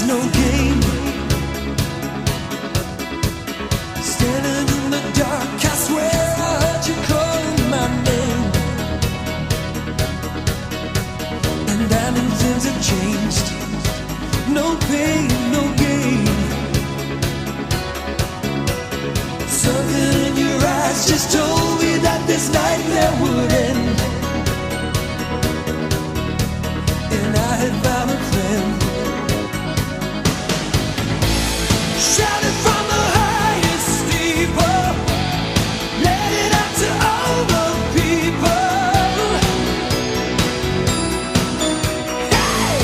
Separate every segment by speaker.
Speaker 1: no gain. Standing in the dark, I swear I heard you calling my name. And I knew things had changed. No pain, no gain. Something in your eyes just told me that this nightmare would end. And I had found a friend. Shouted from the highest steeple, let it out to all the people. Hey!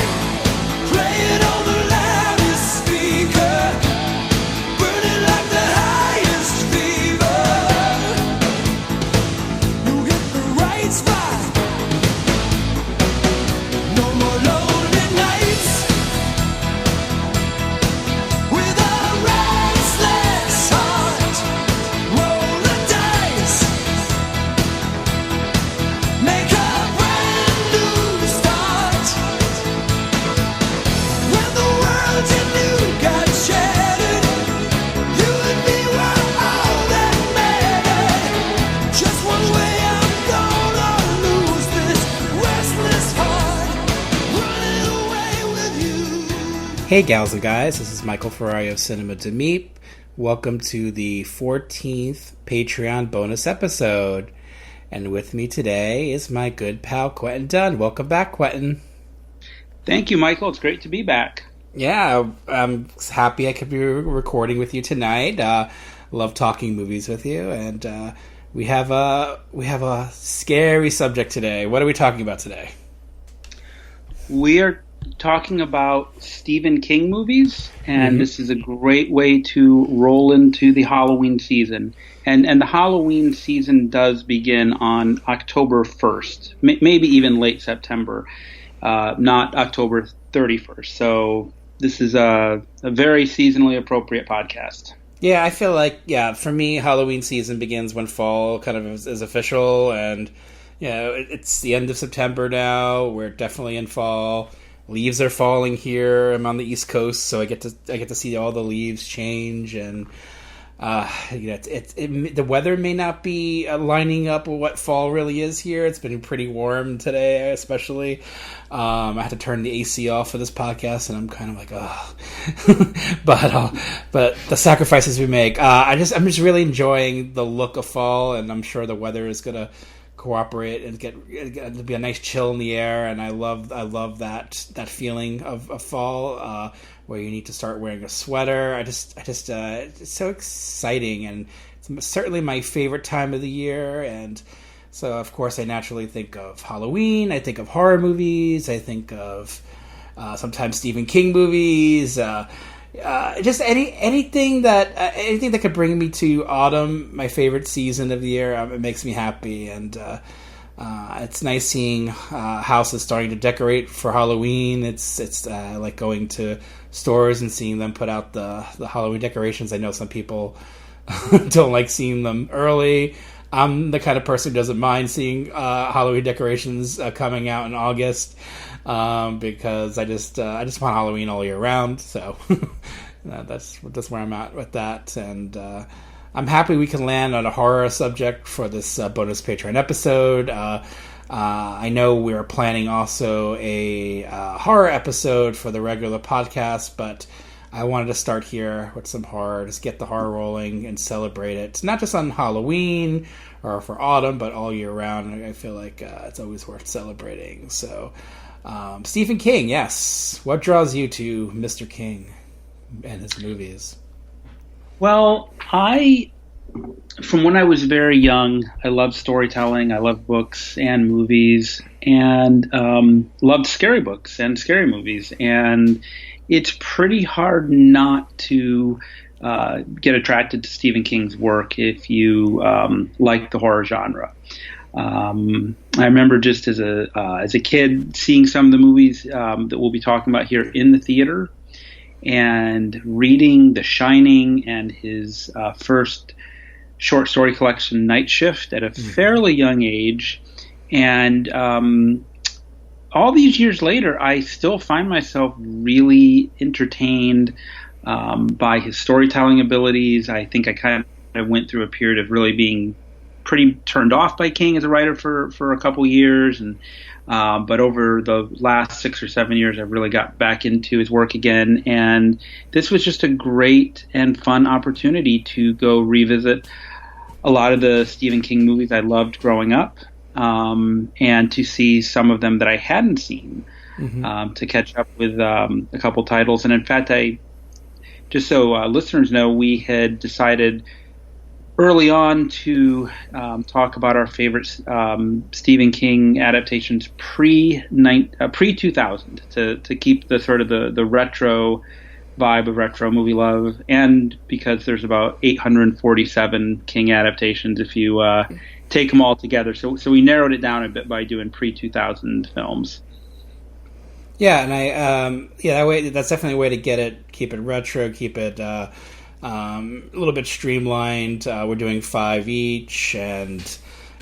Speaker 1: Play it on the loudest speaker, burning like the highest fever. You hit the right spot. No more lonely nights with a restless heart. Roll the dice, make a brand new start. When the world you knew got shattered, you and me were all that mattered. Just one way I'm gonna lose this restless heart, running away with you.
Speaker 2: Hey gals and guys, this is Michael Ferrari of Cinema de Meep. Welcome to the 14th Patreon bonus episode. And with me today is my good pal Quentin Dunn. Welcome back, Quentin.
Speaker 3: Thank you, Michael. It's great to be back.
Speaker 2: Yeah, I'm happy I could be recording with you tonight. Love talking movies with you, and we have a scary subject today. What are we talking about today?
Speaker 3: We are talking about Stephen King movies, and this is a great way to roll into the Halloween season. And the Halloween season does begin on October 1st, maybe even late September, not October 31st. So this is a very seasonally appropriate podcast.
Speaker 2: Yeah, I feel like, for me, Halloween season begins when fall kind of is official, and it's the end of September now. We're definitely in fall. Leaves are falling here. I'm on the East Coast, so I get to see all the leaves change, and the weather may not be lining up with what fall really is here. It's been pretty warm today, especially. I had to turn the AC off for this podcast, and I'm kind of like, but the sacrifices we make. I'm just really enjoying the look of fall, and I'm sure the weather is gonna cooperate and it'll be a nice chill in the air, and I love that feeling of fall, where you need to start wearing a sweater. It's so exciting, and it's certainly my favorite time of the year. And so of course I naturally think of Halloween, I think of horror movies, I think of sometimes Stephen King movies, just anything that could bring me to autumn, my favorite season of the year. It makes me happy, and it's nice seeing houses starting to decorate for Halloween. It's like going to stores and seeing them put out the Halloween decorations. I know some people don't like seeing them early. I'm the kind of person who doesn't mind seeing Halloween decorations coming out in August, because I just want Halloween all year round. So that's where I'm at with that, and I'm happy we can land on a horror subject for this bonus Patreon episode. I know we're planning also a horror episode for the regular podcast, but I wanted to start here with some horror, just get the horror rolling and celebrate it. Not just on Halloween or for autumn, but all year round. I feel like it's always worth celebrating. So, Stephen King, yes. What draws you to Mr. King and his movies?
Speaker 3: Well, from when I was very young, I loved storytelling. I loved books and movies, and loved scary books and scary movies. And it's pretty hard not to get attracted to Stephen King's work if you like the horror genre. I remember just as a kid seeing some of the movies that we'll be talking about here in the theater, and reading The Shining and his first short story collection, Night Shift, at a fairly young age, and all these years later, I still find myself really entertained by his storytelling abilities. I think I kind of went through a period of really being pretty turned off by King as a writer for a couple years, and but over the last 6 or 7 years, I've really got back into his work again. And this was just a great and fun opportunity to go revisit a lot of the Stephen King movies I loved growing up, and to see some of them that I hadn't seen, to catch up with a couple titles. And in fact, just so listeners know, we had decided early on to talk about our favorite Stephen King adaptations pre 2000 to keep the sort of the retro vibe of retro movie love, and because there's about 847 King adaptations if you take them all together. So we narrowed it down a bit by doing pre 2000 films.
Speaker 2: Yeah, and that way, that's definitely a way to keep it retro, keep it a little bit streamlined. We're doing 5 each, and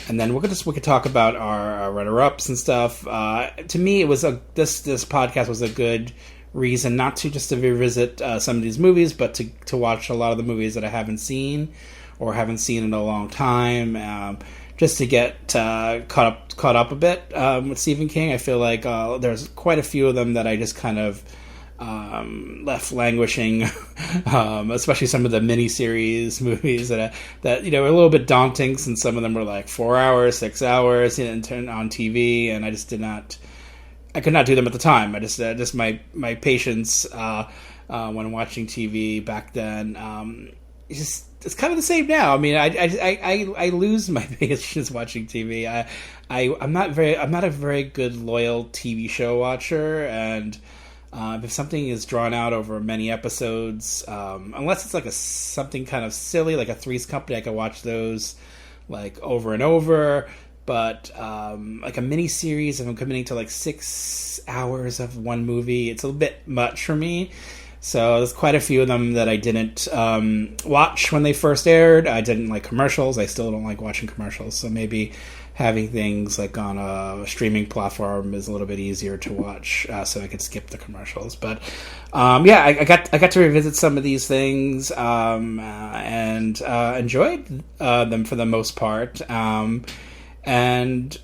Speaker 2: then we could talk about our runner-ups and stuff. To me, it was this podcast was a good reason not to just to revisit some of these movies, but to watch a lot of the movies that I haven't seen or haven't seen in a long time. Just to get caught up a bit with Stephen King. I feel like there's quite a few of them that I just kind of left languishing, especially some of the miniseries movies that were a little bit daunting, since some of them were like 4 hours, 6 hours, and turn on TV, and I could not do them at the time. I just my patience when watching TV back then. It's kind of the same now. I mean, I lose my patience watching TV. I'm not a very good loyal TV show watcher, and if something is drawn out over many episodes, unless it's like something kind of silly, like a Three's Company, I can watch those like over and over. But like a mini series, if I'm committing to like 6 hours of one movie, it's a bit much for me. So there's quite a few of them that I didn't watch when they first aired. I didn't like commercials. I still don't like watching commercials. So maybe having things like on a streaming platform is a little bit easier to watch, so I could skip the commercials. But I got to revisit some of these things and enjoyed them for the most part. And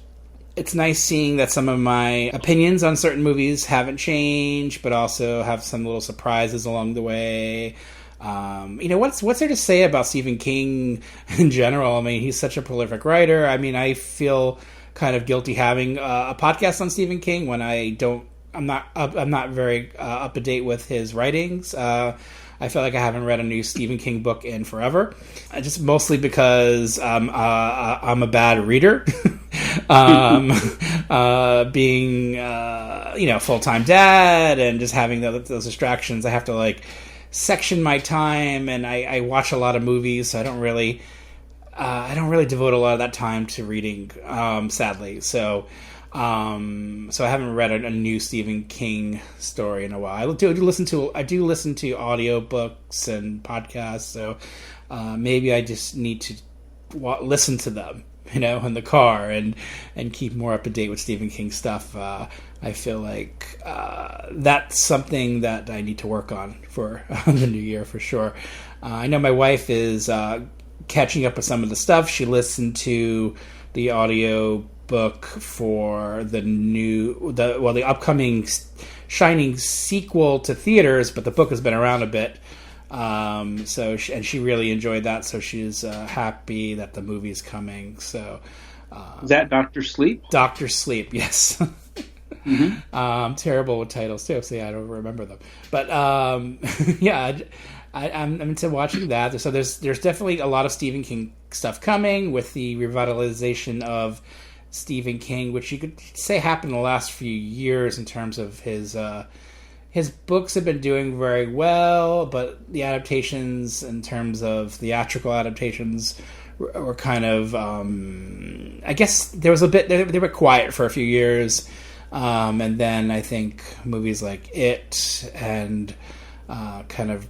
Speaker 2: it's nice seeing that some of my opinions on certain movies haven't changed, but also have some little surprises along the way. What's there to say about Stephen King in general? I mean, he's such a prolific writer. I mean, I feel kind of guilty having a podcast on Stephen King when I'm not very up to date with his writings. I feel like I haven't read a new Stephen King book in forever, just mostly because I'm a bad reader. Being full-time dad and just having those distractions, I have to like section my time, and I watch a lot of movies, so I don't really devote a lot of that time to reading, sadly. So I haven't read a new Stephen King story in a while. I do listen to audiobooks and podcasts, so maybe I just need to listen to them, in the car, and keep more up to date with Stephen King stuff. I feel like that's something that I need to work on for the new year for sure. I know my wife is catching up with some of the stuff. She listened to the audio book for the upcoming Shining sequel to theaters, but the book has been around a bit. She really enjoyed that, so she's happy that the movie's coming. So,
Speaker 3: is that Dr. Sleep?
Speaker 2: Dr. Sleep, yes. Mm-hmm. Terrible with titles too, so I don't remember them. But I'm into watching that. So there's definitely a lot of Stephen King stuff coming with the revitalization of Stephen King, which you could say happened in the last few years in terms of his books have been doing very well, but the adaptations in terms of theatrical adaptations were kind of, I guess there was a bit, they were quiet for a few years. And then I think movies like It and kind of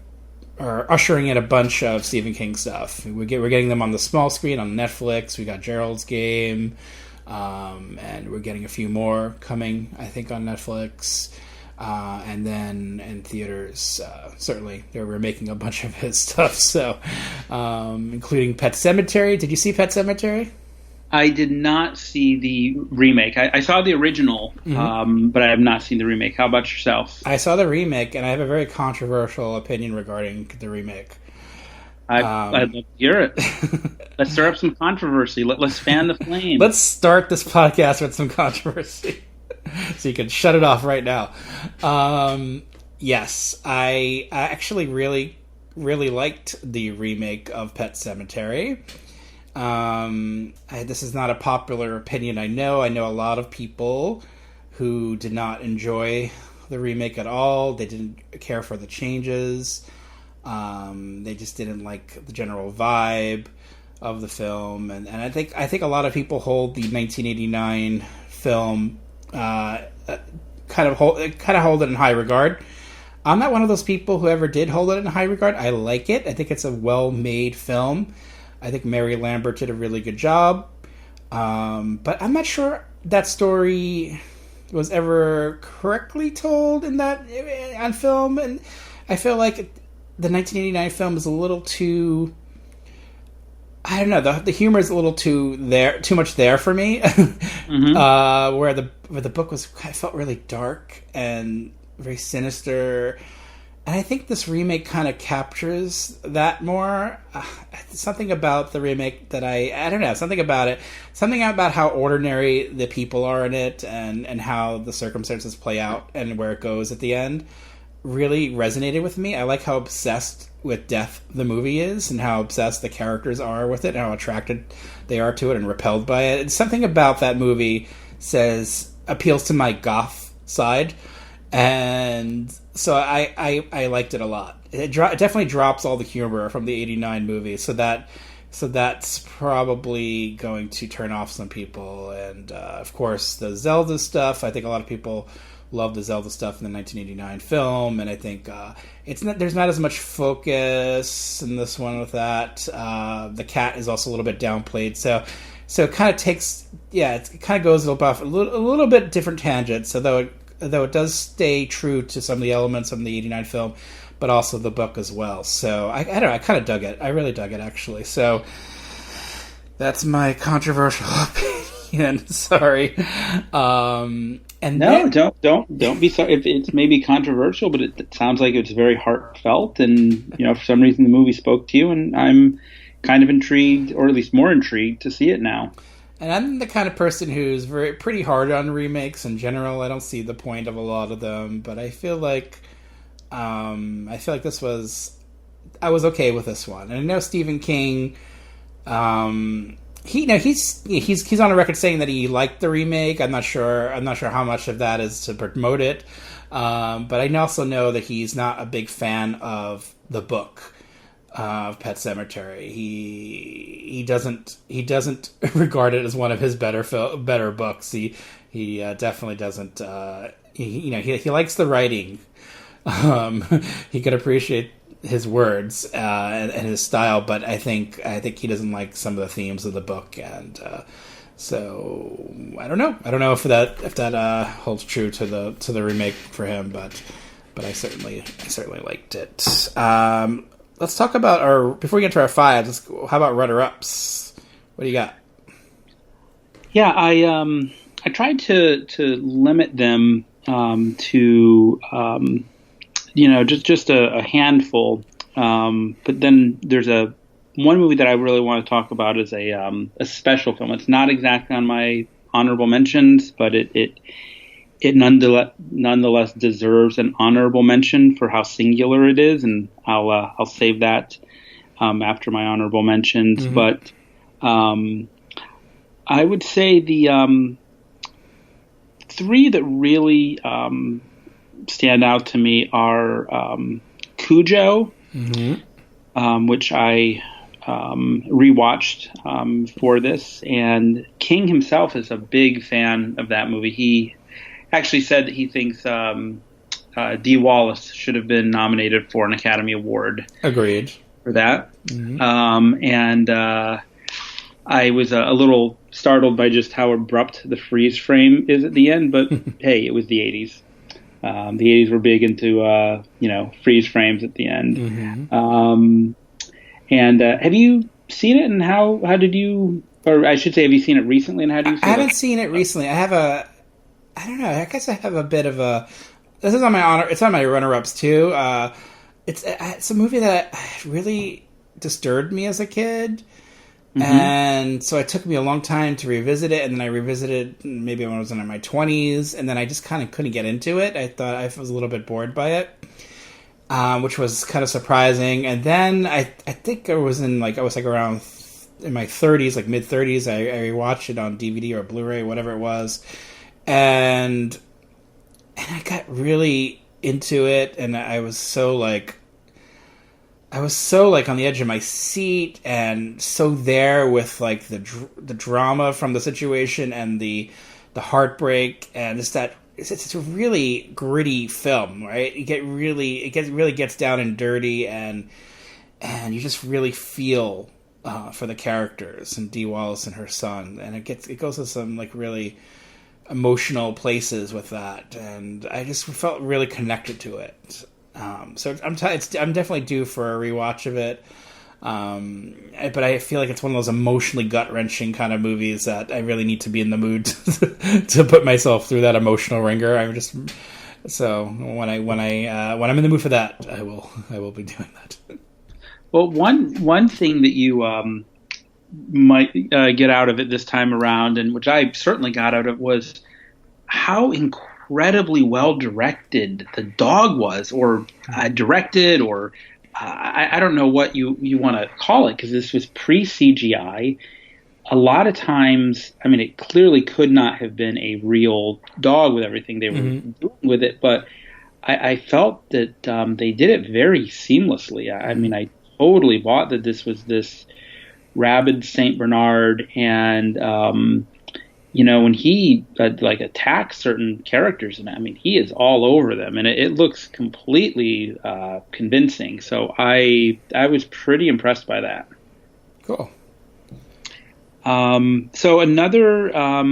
Speaker 2: are ushering in a bunch of Stephen King stuff. We're getting them on the small screen on Netflix. We got Gerald's Game. and we're getting a few more coming, I think, on Netflix. And then in theaters, certainly they're remaking a bunch of his stuff. So, including Pet Sematary. Did you see Pet Sematary?
Speaker 3: I did not see the remake. I saw the original, but I have not seen the remake. How about yourself?
Speaker 2: I saw the remake, and I have a very controversial opinion regarding the remake.
Speaker 3: I'd love to hear it. Let's stir up some controversy. Let's fan the flame.
Speaker 2: Let's start this podcast with some controversy. So you can shut it off right now. Yes, I actually really, really liked the remake of Pet Sematary. This is not a popular opinion, I know. I know a lot of people who did not enjoy the remake at all. They didn't care for the changes. They just didn't like the general vibe of the film. And I think a lot of people hold the 1989 film kind of hold it in high regard. I'm not one of those people who ever did hold it in high regard. I like it. I think it's a well-made film. I think Mary Lambert did a really good job. But I'm not sure that story was ever correctly told on film. And I feel like the 1989 film is a little too... I don't know. The humor is a little too much there for me. Where the book I felt really dark and very sinister, and I think this remake kind of captures that more. Something about the remake that I don't know. Something about it. Something about how ordinary the people are in it, and how the circumstances play out and where it goes at the end, really resonated with me. I like how obsessed with death the movie is, and how obsessed the characters are with it, and how attracted they are to it and repelled by it. And something about that movie appeals to my goth side, and so I liked it a lot. It definitely drops all the humor from the 89 movie, so that's probably going to turn off some people. And of course the Zelda stuff, I think a lot of people love the Zelda stuff in the 1989 film, and I think there's not as much focus in this one with that. The cat is also a little bit downplayed, so it kind of it kind of goes a little bit different tangent. So though it does stay true to some of the elements of the 89 film, but also the book as well. So I don't know, I kind of dug it. I really dug it, actually. So that's my controversial opinion. Sorry.
Speaker 3: Don't be sorry if it's maybe controversial, but it sounds like it's very heartfelt, and for some reason the movie spoke to you, and I'm kind of intrigued, or at least more intrigued, to see it now.
Speaker 2: And I'm the kind of person who's pretty hard on remakes in general. I don't see the point of a lot of them, but I feel like this was... I was okay with this one. And I know Stephen King... He's on a record saying that he liked the remake. I'm not sure how much of that is to promote it. But I also know that he's not a big fan of the book of Pet Sematary. He doesn't regard it as one of his better books. He definitely doesn't. He likes the writing. He could appreciate his words and his style, but I think he doesn't like some of the themes of the book, and so I don't know if that holds true to the remake for him, but I certainly liked it. Let's talk about before we get to our fives. How about runner-ups? What do you got?
Speaker 3: Yeah, I tried to limit them to just a handful. But then there's one movie that I really want to talk about is a special film. It's not exactly on my honorable mentions, but it nonetheless deserves an honorable mention for how singular it is, and I'll save that after my honorable mentions. Mm-hmm. But I would say the three that really stand out to me are Cujo, mm-hmm.
Speaker 2: Which
Speaker 3: I rewatched for this, and King himself is a big fan of that movie. He actually said that he thinks Dee Wallace should have been nominated for an Academy Award.
Speaker 2: Agreed.
Speaker 3: For that. Mm-hmm. I was a little startled by just how abrupt the freeze frame is at the end, but hey, it was the 80s. The 80s were big into, freeze frames at the end. And have you seen it, and how did you, or I should say, have you seen it recently, and how do you feel?
Speaker 2: I haven't seen it recently. I don't know, I guess I have a bit of a, this is on my honor, it's on my runner-ups too. It's a movie that really disturbed me as a kid. And so it took me a long time to revisit it, and then I revisited maybe when I was in my 20s, and then I just kind of couldn't get into it. I thought I was a little bit bored by it, which was kind of surprising. And then I think I was around in my 30s, like mid 30s. I rewatched it on DVD or Blu-ray, whatever it was, and I got really into it, and I was so on the edge of my seat, and so there with like the drama from the situation and the heartbreak, and it's a really gritty film, right? It really gets down and dirty, and you just really feel for the characters and Dee Wallace and her son, and it goes to some like really emotional places with that, and I just felt really connected to it. So I'm definitely due for a rewatch of it, but I feel like it's one of those emotionally gut-wrenching kind of movies that I really need to be in the mood to put myself through that emotional ringer. So when I'm in the mood for that, I will be doing that.
Speaker 3: Well, one thing that you might get out of it this time around, and which I certainly got out of it, was how incredibly well directed the dog was, or directed, or I don't know what you want to call it, because this was pre-CGI. A lot of times, I mean, it clearly could not have been a real dog with everything they were doing with it, but I felt that they did it very seamlessly. I mean, I totally bought that this was this rabid Saint Bernard, and when he attacks certain characters, and I mean, he is all over them, and it looks completely convincing. So I was pretty impressed by that.
Speaker 2: Cool.
Speaker 3: So another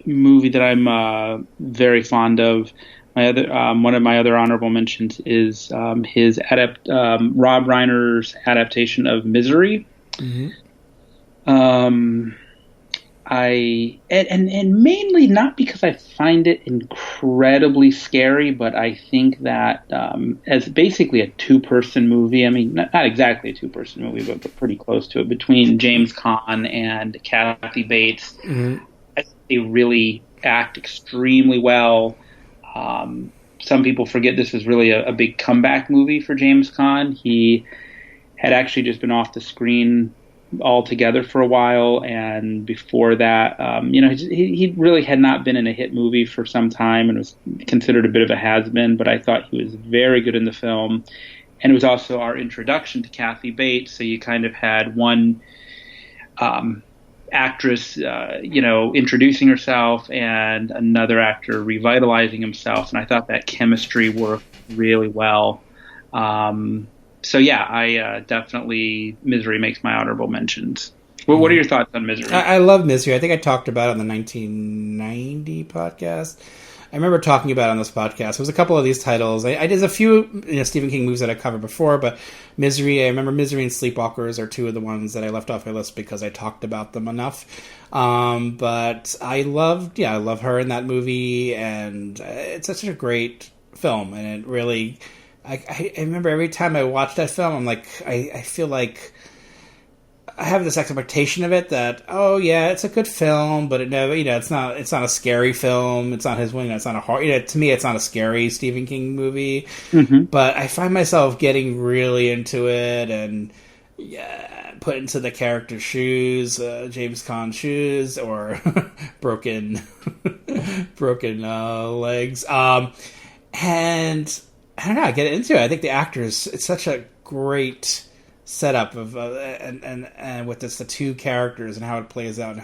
Speaker 3: movie that I'm very fond of, one of my other honorable mentions is his Rob Reiner's adaptation of Misery. And mainly not because I find it incredibly scary, but I think that as basically a two-person movie, I mean, not exactly a two-person movie, but pretty close to it, between James Caan and Kathy Bates, I think they really act extremely well. Some people forget this was really a big comeback movie for James Caan. He had actually just been off the screen altogether for a while, and before that, he really had not been in a hit movie for some time, and was considered a bit of a has-been, but I thought he was very good in the film. And it was also our introduction to Kathy Bates, so you kind of had one actress introducing herself, and another actor revitalizing himself, and I thought that chemistry worked really well. So yeah, I definitely, Misery makes my honorable mentions. Well, what are your thoughts on Misery?
Speaker 2: I love Misery. I think I talked about it on the 1990 podcast. I remember talking about it on this podcast. There was a couple of these titles. I did a few Stephen King movies that I covered before, but Misery, I remember Misery and Sleepwalkers are two of the ones that I left off my list because I talked about them enough. But I love her in that movie, and it's such a great film, and it really... I remember every time I watch that film, I'm like, I feel like I have this expectation of it that, oh yeah, it's a good film, but it never, it's not a scary film. It's not his wing. It's not a horror. To me, it's not a scary Stephen King movie. But I find myself getting really into it, and put into the character's shoes, James Caan's shoes, or broken legs, and I don't know, I get into it. I think the actors, it's such a great setup of and with the two characters and how it plays out,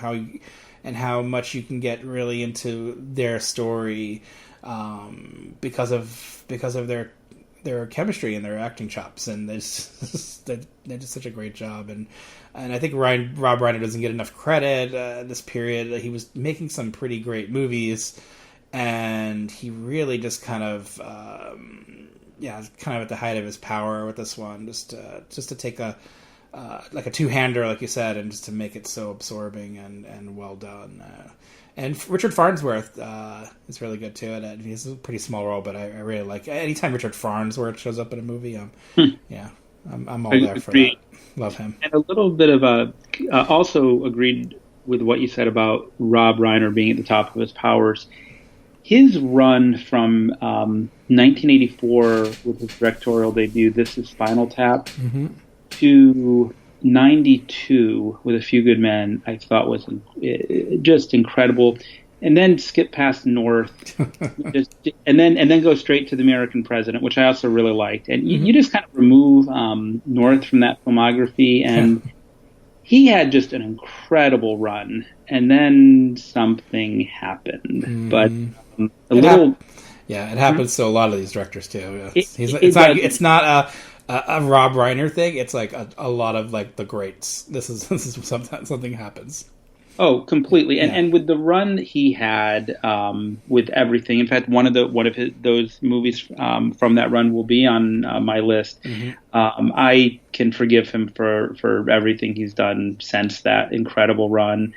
Speaker 2: and how much you can get really into their story because of their their chemistry and their acting chops, and they did such a great job. And I think Rob Reiner doesn't get enough credit this period. He was making some pretty great movies, and he really just kind of at the height of his power with this one, just to take a like a two-hander, like you said, and just to make it so absorbing and well done. And Richard Farnsworth is really good too. And he's a pretty small role, but I really like anytime Richard Farnsworth shows up in a movie. I'm all there for that. Love him.
Speaker 3: And a little bit of also agreed with what you said about Rob Reiner being at the top of his powers. His run from 1984 with his directorial debut, This Is Spinal Tap, to 92 with A Few Good Men, I thought was just incredible. And then skip past North, and then go straight to The American President, which I also really liked. And you just kind of remove North from that filmography, and he had just an incredible run. And then something happened, but
Speaker 2: it happens to a lot of these directors too. It's not a Rob Reiner thing. It's like a lot of like the greats. This is something happens.
Speaker 3: Oh, completely. And with the run that he had with everything, in fact, one of those movies from that run will be on my list. I can forgive him for everything he's done since that incredible run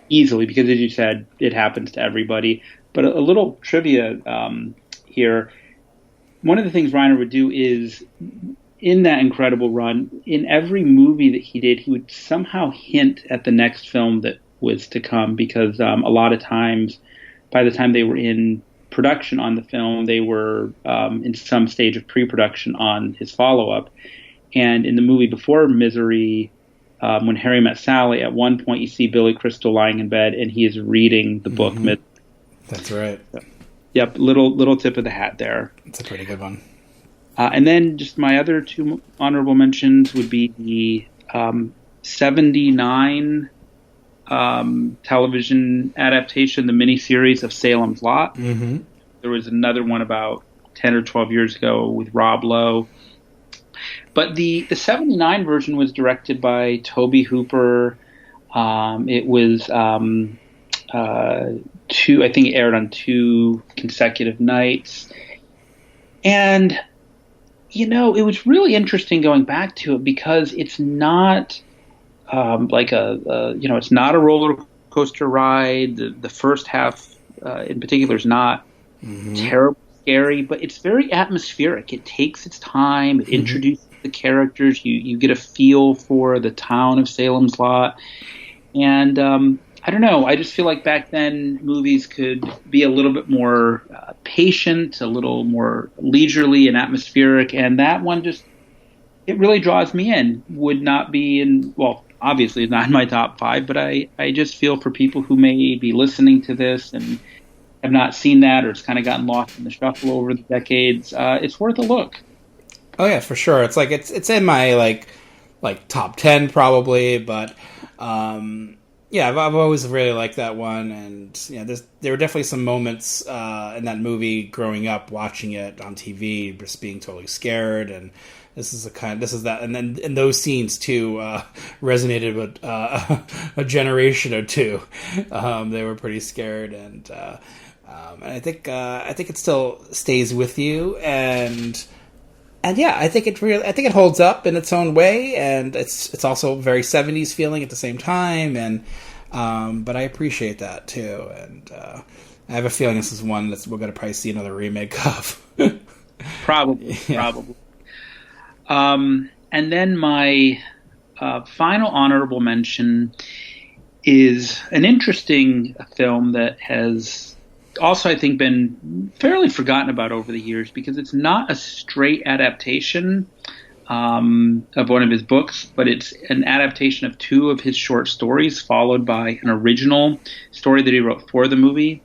Speaker 3: easily, because as you said, it happens to everybody. But a little trivia here. One of the things Reiner would do is, in that incredible run, in every movie that he did, he would somehow hint at the next film that was to come, because a lot of times, by the time they were in production on the film, they were in some stage of pre-production on his follow-up. And in the movie before Misery, when Harry Met Sally, at one point you see Billy Crystal lying in bed, and he is reading the book Misery.
Speaker 2: That's right.
Speaker 3: Yep, little tip of the hat there.
Speaker 2: It's a pretty good one.
Speaker 3: And then just my other two honorable mentions would be the 79 television adaptation, the miniseries of Salem's Lot. There was another one about 10 or 12 years ago with Rob Lowe. But the 79 version was directed by Tobe Hooper. It was I think it aired on 2 consecutive nights. And, it was really interesting going back to it, because it's not it's not a roller coaster ride. The first half in particular is not terribly scary, but it's very atmospheric. It takes its time. It introduces the characters. You get a feel for the town of Salem's Lot. And I don't know. I just feel like back then movies could be a little bit more patient, a little more leisurely and atmospheric. And that one it really draws me in. Would not be obviously it's not in my top 5, but I just feel for people who may be listening to this and have not seen that, or it's kind of gotten lost in the shuffle over the decades. It's worth a look.
Speaker 2: Oh yeah, for sure. It's like it's in my like top 10 probably, but I've always really liked that one, and there were definitely some moments in that movie growing up, watching it on TV, just being totally scared, and this is that, and then and those scenes too resonated with a generation or two. They were pretty scared, and I think it still stays with you, and I think it holds up in its own way, and it's also very 70s feeling at the same time, and but I appreciate that too, and I have a feeling this is one that we're going to probably see another remake of.
Speaker 3: Probably. And then my final honorable mention is an interesting film that has also, I think, been fairly forgotten about over the years, because it's not a straight adaptation of one of his books, but it's an adaptation of 2 of his short stories followed by an original story that he wrote for the movie.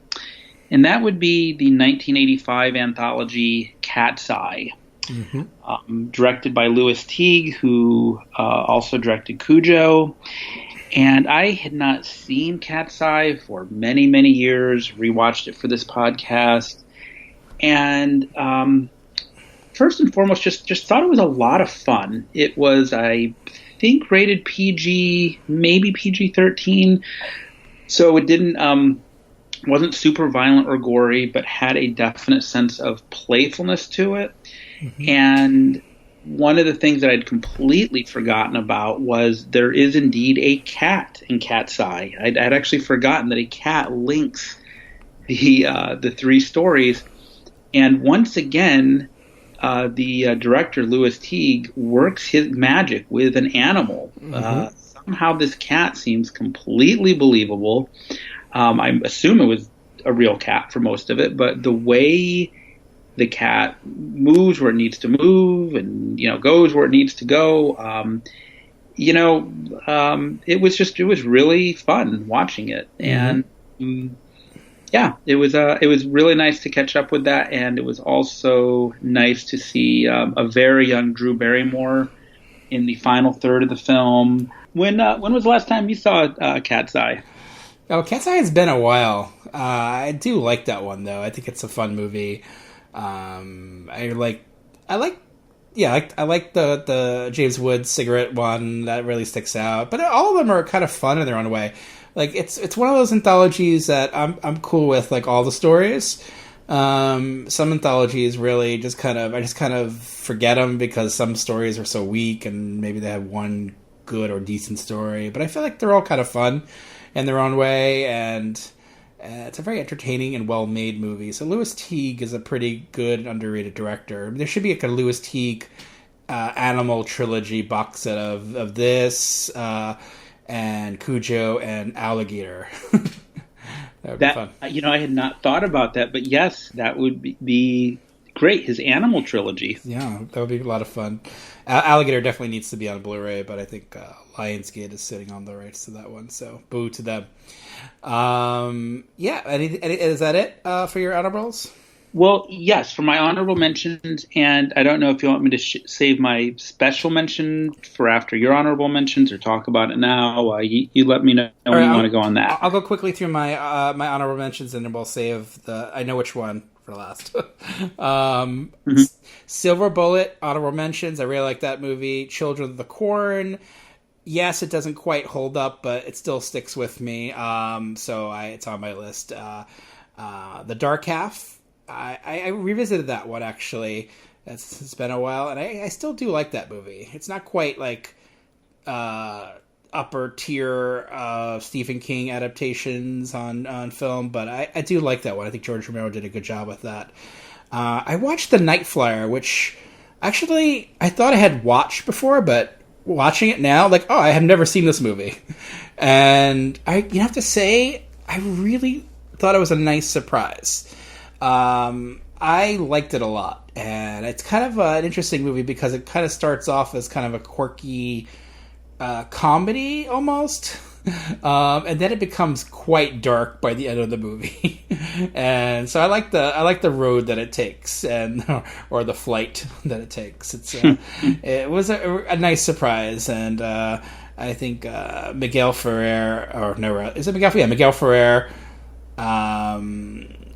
Speaker 3: And that would be the 1985 anthology Cat's Eye, directed by Louis Teague, who also directed Cujo. And I had not seen Cat's Eye for many, many years, rewatched it for this podcast. And first and foremost, just thought it was a lot of fun. It was, I think, rated PG, maybe PG-13, so it didn't wasn't super violent or gory, but had a definite sense of playfulness to it. Mm-hmm. And one of the things that I'd completely forgotten about was there is indeed a cat in Cat's Eye. I'd actually forgotten that a cat links the three stories. And once again, the director, Louis Teague, works his magic with an animal. Mm-hmm. Somehow this cat seems completely believable. I assume it was a real cat for most of it, but the way the cat moves where it needs to move and, goes where it needs to go, it was really fun watching it. Mm-hmm. And it was really nice to catch up with that, and it was also nice to see a very young Drew Barrymore in the final third of the film. When was the last time you saw Cat's Eye?
Speaker 2: Oh, Cat's Eye has been a while. I do like that one, though. I think it's a fun movie. I like the James Woods cigarette one. That really sticks out. But all of them are kind of fun in their own way. Like it's one of those anthologies that I'm cool with, like all the stories. Some anthologies really just kind of forget them because some stories are so weak and maybe they have one good or decent story. But I feel like they're all kind of fun in their own way, and it's a very entertaining and well-made movie. So Louis Teague is a pretty good and underrated director. There should be like a Louis Teague animal trilogy box set of this and Cujo and Alligator. That would be fun.
Speaker 3: I had not thought about that, but yes, that would be great. His animal trilogy.
Speaker 2: Yeah, that would be a lot of fun. Alligator definitely needs to be on Blu-ray, but I think Lionsgate is sitting on the rights to that one, so boo to them. Is that it for your honorables?
Speaker 3: Well, yes, for my honorable mentions, and I don't know if you want me to save my special mention for after your honorable mentions or talk about it now. You let me know when you want to go on that.
Speaker 2: I'll go quickly through my honorable mentions, and then we'll save I know which one for last. Mm-hmm. Silver Bullet, honorable mentions. I really like that movie. Children of the Corn. Yes, it doesn't quite hold up, but it still sticks with me. It's on my list. The Dark Half. I revisited that one, actually. It's been a while, and I still do like that movie. It's not quite like upper tier Stephen King adaptations on film, but I do like that one. I think George Romero did a good job with that. I watched The Night Flyer, which actually I thought I had watched before, but watching it now, I have never seen this movie. And you have to say, I really thought it was a nice surprise. I liked it a lot, and it's kind of an interesting movie because it kind of starts off as kind of a quirky comedy almost, and then it becomes quite dark by the end of the movie. And so I like the road that it takes, or the flight that it takes. It was a nice surprise, and I think Miguel Ferrer, is it Miguel? Yeah, Miguel Ferrer.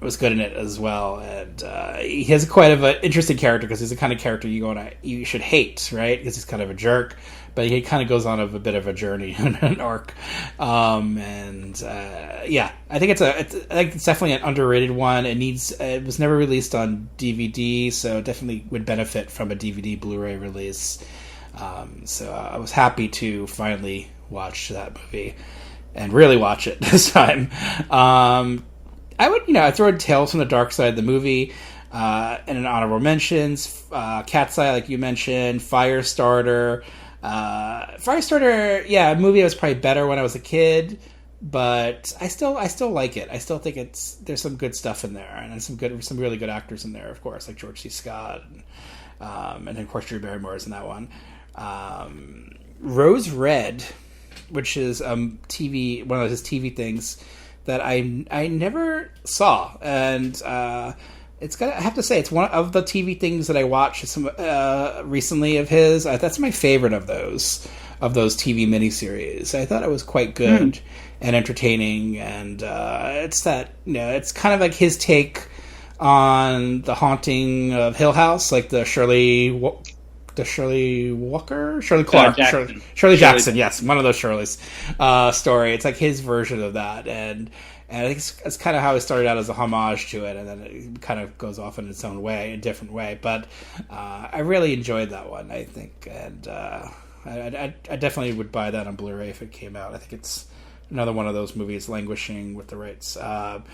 Speaker 2: Was good in it as well, and he has quite of an interesting character because he's the kind of character you should hate, right? Because he's kind of a jerk, but he kind of goes on a bit of a journey and an arc. I think it's definitely an underrated one. It was never released on DVD, so it definitely would benefit from a DVD Blu-ray release. So I was happy to finally watch that movie and really watch it this time. I would, I throw in Tales from the Dark Side, the movie, and an honorable mentions. Cat's Eye, like you mentioned. Firestarter. A movie that was probably better when I was a kid, but I still like it. I still think there's some good stuff in there, and some really good actors in there, of course, like George C. Scott, and then of course Drew Barrymore is in that one. Rose Red, which is one of his TV things that I never saw, and I have to say it's one of the TV things that I watched recently of his. That's my favorite of those TV miniseries. I thought it was quite good and entertaining, and it's kind of like his take on The Haunting of Hill House, like the Shirley Clark,
Speaker 3: Jackson.
Speaker 2: Shirley Jackson, yes, one of those Shirleys story. It's like his version of that, and I think it's kind of how it started out as a homage to it, and then it kind of goes off in its own way, a different way. But I really enjoyed that one, I think, and I definitely would buy that on Blu-ray if it came out. I think it's another one of those movies languishing with the rights. I'm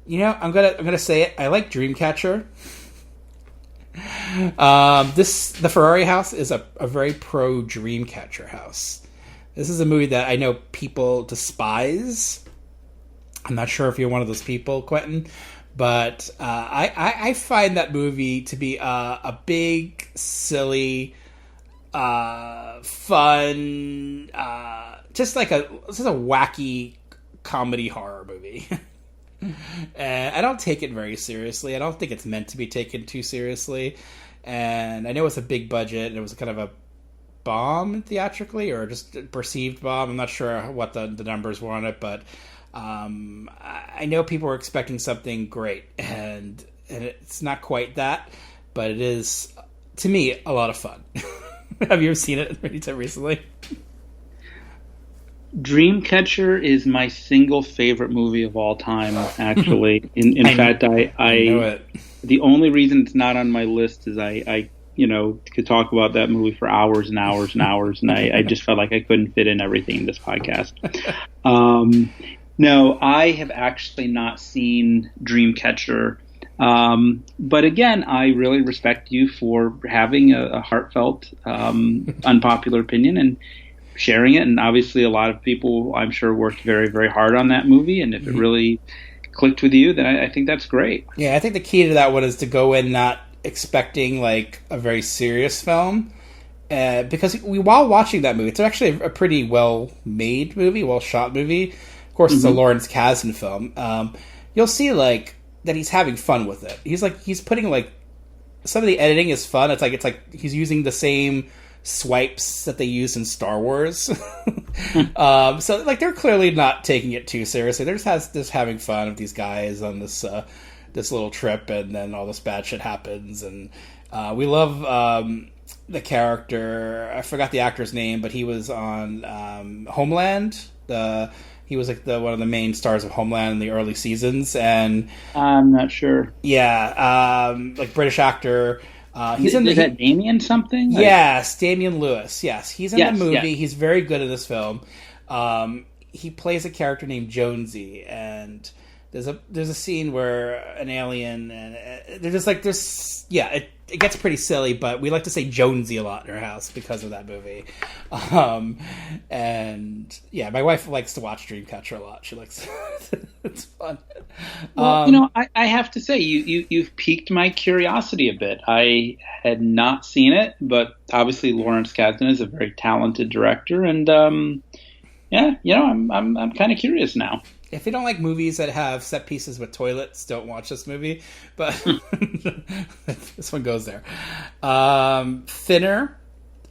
Speaker 2: gonna say it. I like Dreamcatcher. The Ferrari house is a very pro Dreamcatcher house. This is a movie that I know people despise. I'm not sure if you're one of those people, Quentin, but I find that movie to be a big, silly, fun, just a wacky comedy horror movie. And I don't take it very seriously. I don't think it's meant to be taken too seriously. And I know it's a big budget, and it was kind of a bomb theatrically, or just a perceived bomb. I'm not sure what the numbers were on it, but I know people were expecting something great, and it's not quite that, but it is, to me, a lot of fun. Have you ever seen it anytime recently?
Speaker 3: Dreamcatcher is my single favorite movie of all time, actually. In fact, I
Speaker 2: know it.
Speaker 3: The only reason it's not on my list is I could talk about that movie for hours and hours and hours, and I just felt like I couldn't fit in everything in this podcast. No, I have actually not seen Dreamcatcher. But again, I really respect you for having a heartfelt, unpopular opinion and sharing it. And obviously a lot of people, I'm sure, worked very, very hard on that movie. And if it really clicked with you, then I think that's great.
Speaker 2: Yeah, I think the key to that one is to go in not expecting like a very serious film. Because while watching that movie, it's actually a pretty well-made movie, well-shot movie. Of course, it's a Lawrence Kasdan film. You'll see like that he's having fun with it. He's putting like some of the editing is fun. It's like he's using the same swipes that they use in Star Wars. So like they're clearly not taking it too seriously. They're just having fun with these guys on this little trip, and then all this bad shit happens. And we love the character. I forgot the actor's name, but he was on Homeland. He was like one of the main stars of Homeland in the early seasons, and
Speaker 3: I'm not sure.
Speaker 2: Yeah, like British actor. Is
Speaker 3: that Damian something?
Speaker 2: Yes, Damian Lewis. Yes, he's in the movie.
Speaker 3: Yes.
Speaker 2: He's very good in this film. He plays a character named Jonesy, and there's a scene where an alien, and they're just like there's it gets pretty silly, but we like to say Jonesy a lot in our house because of that movie. And yeah, my wife likes to watch Dreamcatcher a lot. She likes it's fun.
Speaker 3: Well, I have to say you've piqued my curiosity a bit. I had not seen it, but obviously Lawrence Kasdan is a very talented director, and I'm kind of curious now.
Speaker 2: If you don't like movies that have set pieces with toilets, don't watch this movie. But this one goes there. Thinner.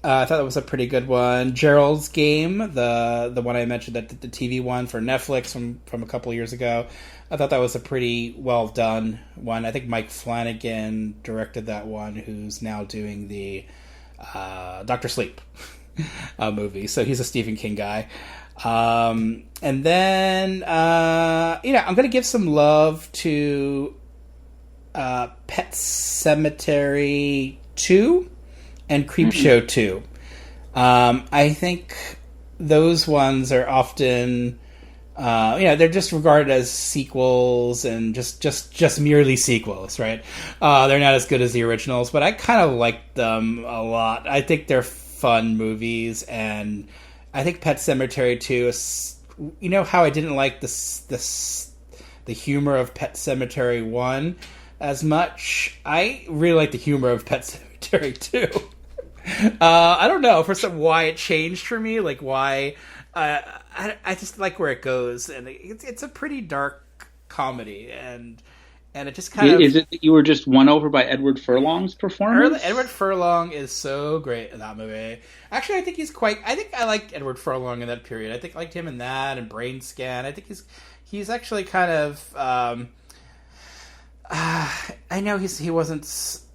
Speaker 2: I thought that was a pretty good one. Gerald's Game, the one I mentioned, the TV one for Netflix from a couple of years ago. I thought that was a pretty well done one. I think Mike Flanagan directed that one, who's now doing the Dr. Sleep movie. So he's a Stephen King guy. And then, I'm going to give some love to Pet Sematary 2 and Creepshow 2. I think those ones are often, they're just regarded as sequels and just merely sequels, right? They're not as good as the originals, but I kind of like them a lot. I think they're fun movies, and I think Pet Sematary 2 is, how I didn't like the humor of Pet Sematary 1 as much. I really like the humor of Pet Sematary 2. I don't know why it changed for me, like why. I just like where it goes, and it's a pretty dark comedy, and it just kind of...
Speaker 3: Is it that you were just won over by Edward Furlong's performance?
Speaker 2: Edward Furlong is so great in that movie. Actually, I think I liked Edward Furlong in that period. I think I liked him in that and Brain Scan. I think he's actually kind of... I know he wasn't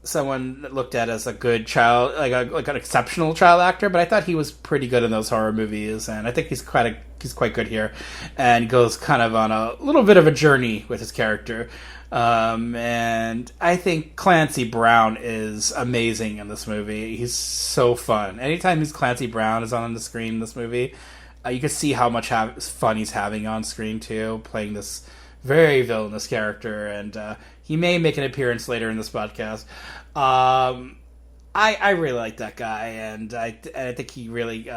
Speaker 2: someone looked at as a good child, like an exceptional child actor, but I thought he was pretty good in those horror movies, and I think he's quite good here, and goes kind of on a little bit of a journey with his character. And I think Clancy Brown is amazing in this movie. He's so fun. Anytime Clancy Brown is on the screen in this movie, you can see how much fun he's having on screen too, playing this very villainous character, and he may make an appearance later in this podcast. I really like that guy, and I think he really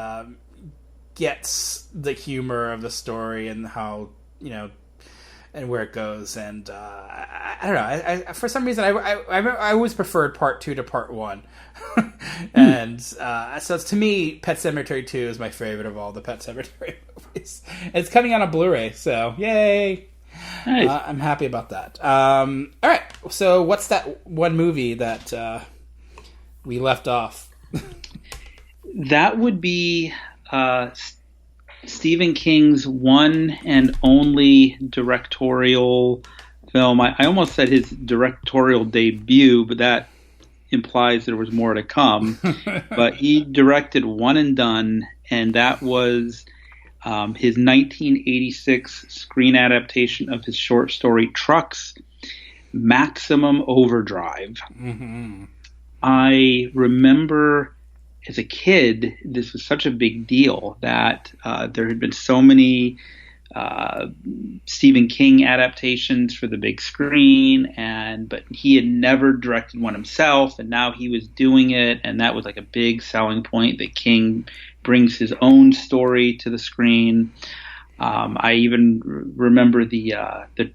Speaker 2: gets the humor of the story and how, and where it goes. And I don't know. I for some reason I always preferred Part 2 to Part 1, and so to me, Pet Sematary 2 is my favorite of all the Pet Sematary movies. It's coming out on Blu-ray, so yay!
Speaker 3: Nice.
Speaker 2: I'm happy about that. All right, so what's that one movie that we left off?
Speaker 3: That would be Stephen King's one and only directorial film. I almost said his directorial debut, but that implies there was more to come. But he directed One and Done, and that was his 1986 screen adaptation of his short story Trucks, Maximum Overdrive.
Speaker 2: Mm-hmm.
Speaker 3: I remember as a kid, this was such a big deal that there had been so many Stephen King adaptations for the big screen, but he had never directed one himself, and now he was doing it, and that was like a big selling point that King brings his own story to the screen. I even remember the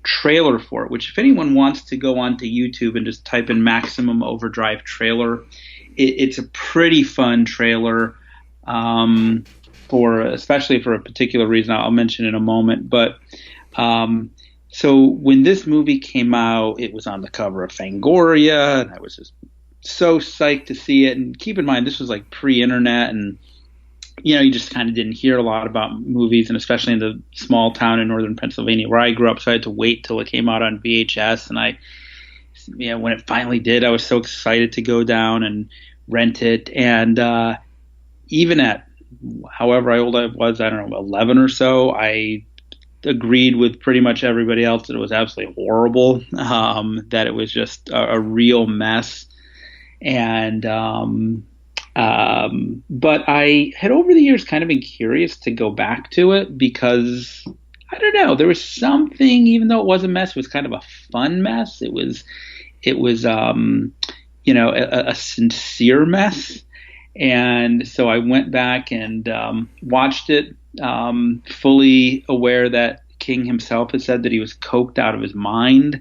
Speaker 3: trailer for it, which if anyone wants to go onto YouTube and just type in Maximum Overdrive trailer, it's a pretty fun trailer, especially for a particular reason I'll mention in a moment. But so when this movie came out, it was on the cover of Fangoria, and I was just so psyched to see it. And keep in mind, this was like pre-internet, and you just kind of didn't hear a lot about movies, and especially in the small town in northern Pennsylvania where I grew up, so I had to wait till it came out on VHS. And when it finally did, I was so excited to go down and rent it. And even at however old I was, I don't know, 11 or so, I agreed with pretty much everybody else that it was absolutely horrible, that it was just a real mess. And but I had over the years kind of been curious to go back to it because, I don't know, there was something, even though it was a mess, it was kind of a fun mess. It was a sincere mess. And so I went back and watched it, fully aware that King himself has said that he was coked out of his mind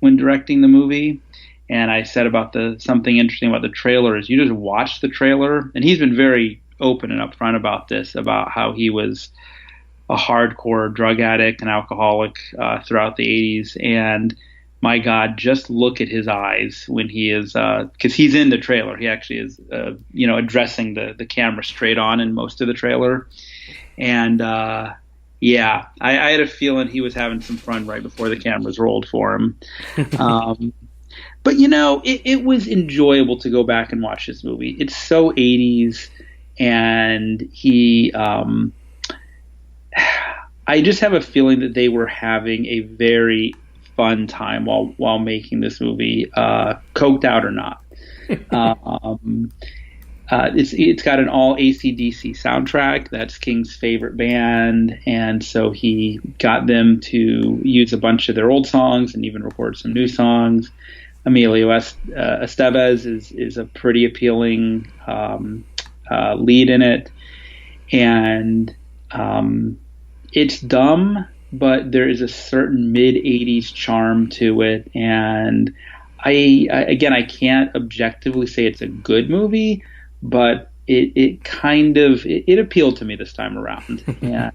Speaker 3: when directing the movie. And I said about something interesting about the trailer is you just watch the trailer, and he's been very open and upfront about this, about how he was a hardcore drug addict and alcoholic throughout the 80s. And my God, just look at his eyes when he is, because he's in the trailer. He actually is, addressing the camera straight on in most of the trailer. And I had a feeling he was having some fun right before the cameras rolled for him. But, it was enjoyable to go back and watch this movie. It's so 80s, and I just have a feeling that they were having a very fun time while making this movie, coked out or not. It's got an all AC/DC soundtrack. That's King's favorite band, and so he got them to use a bunch of their old songs and even record some new songs. Emilio Estevez is a pretty appealing lead in it, and it's dumb, but there is a certain mid-'80s charm to it, and I can't objectively say it's a good movie, but it kind of appealed to me this time around. And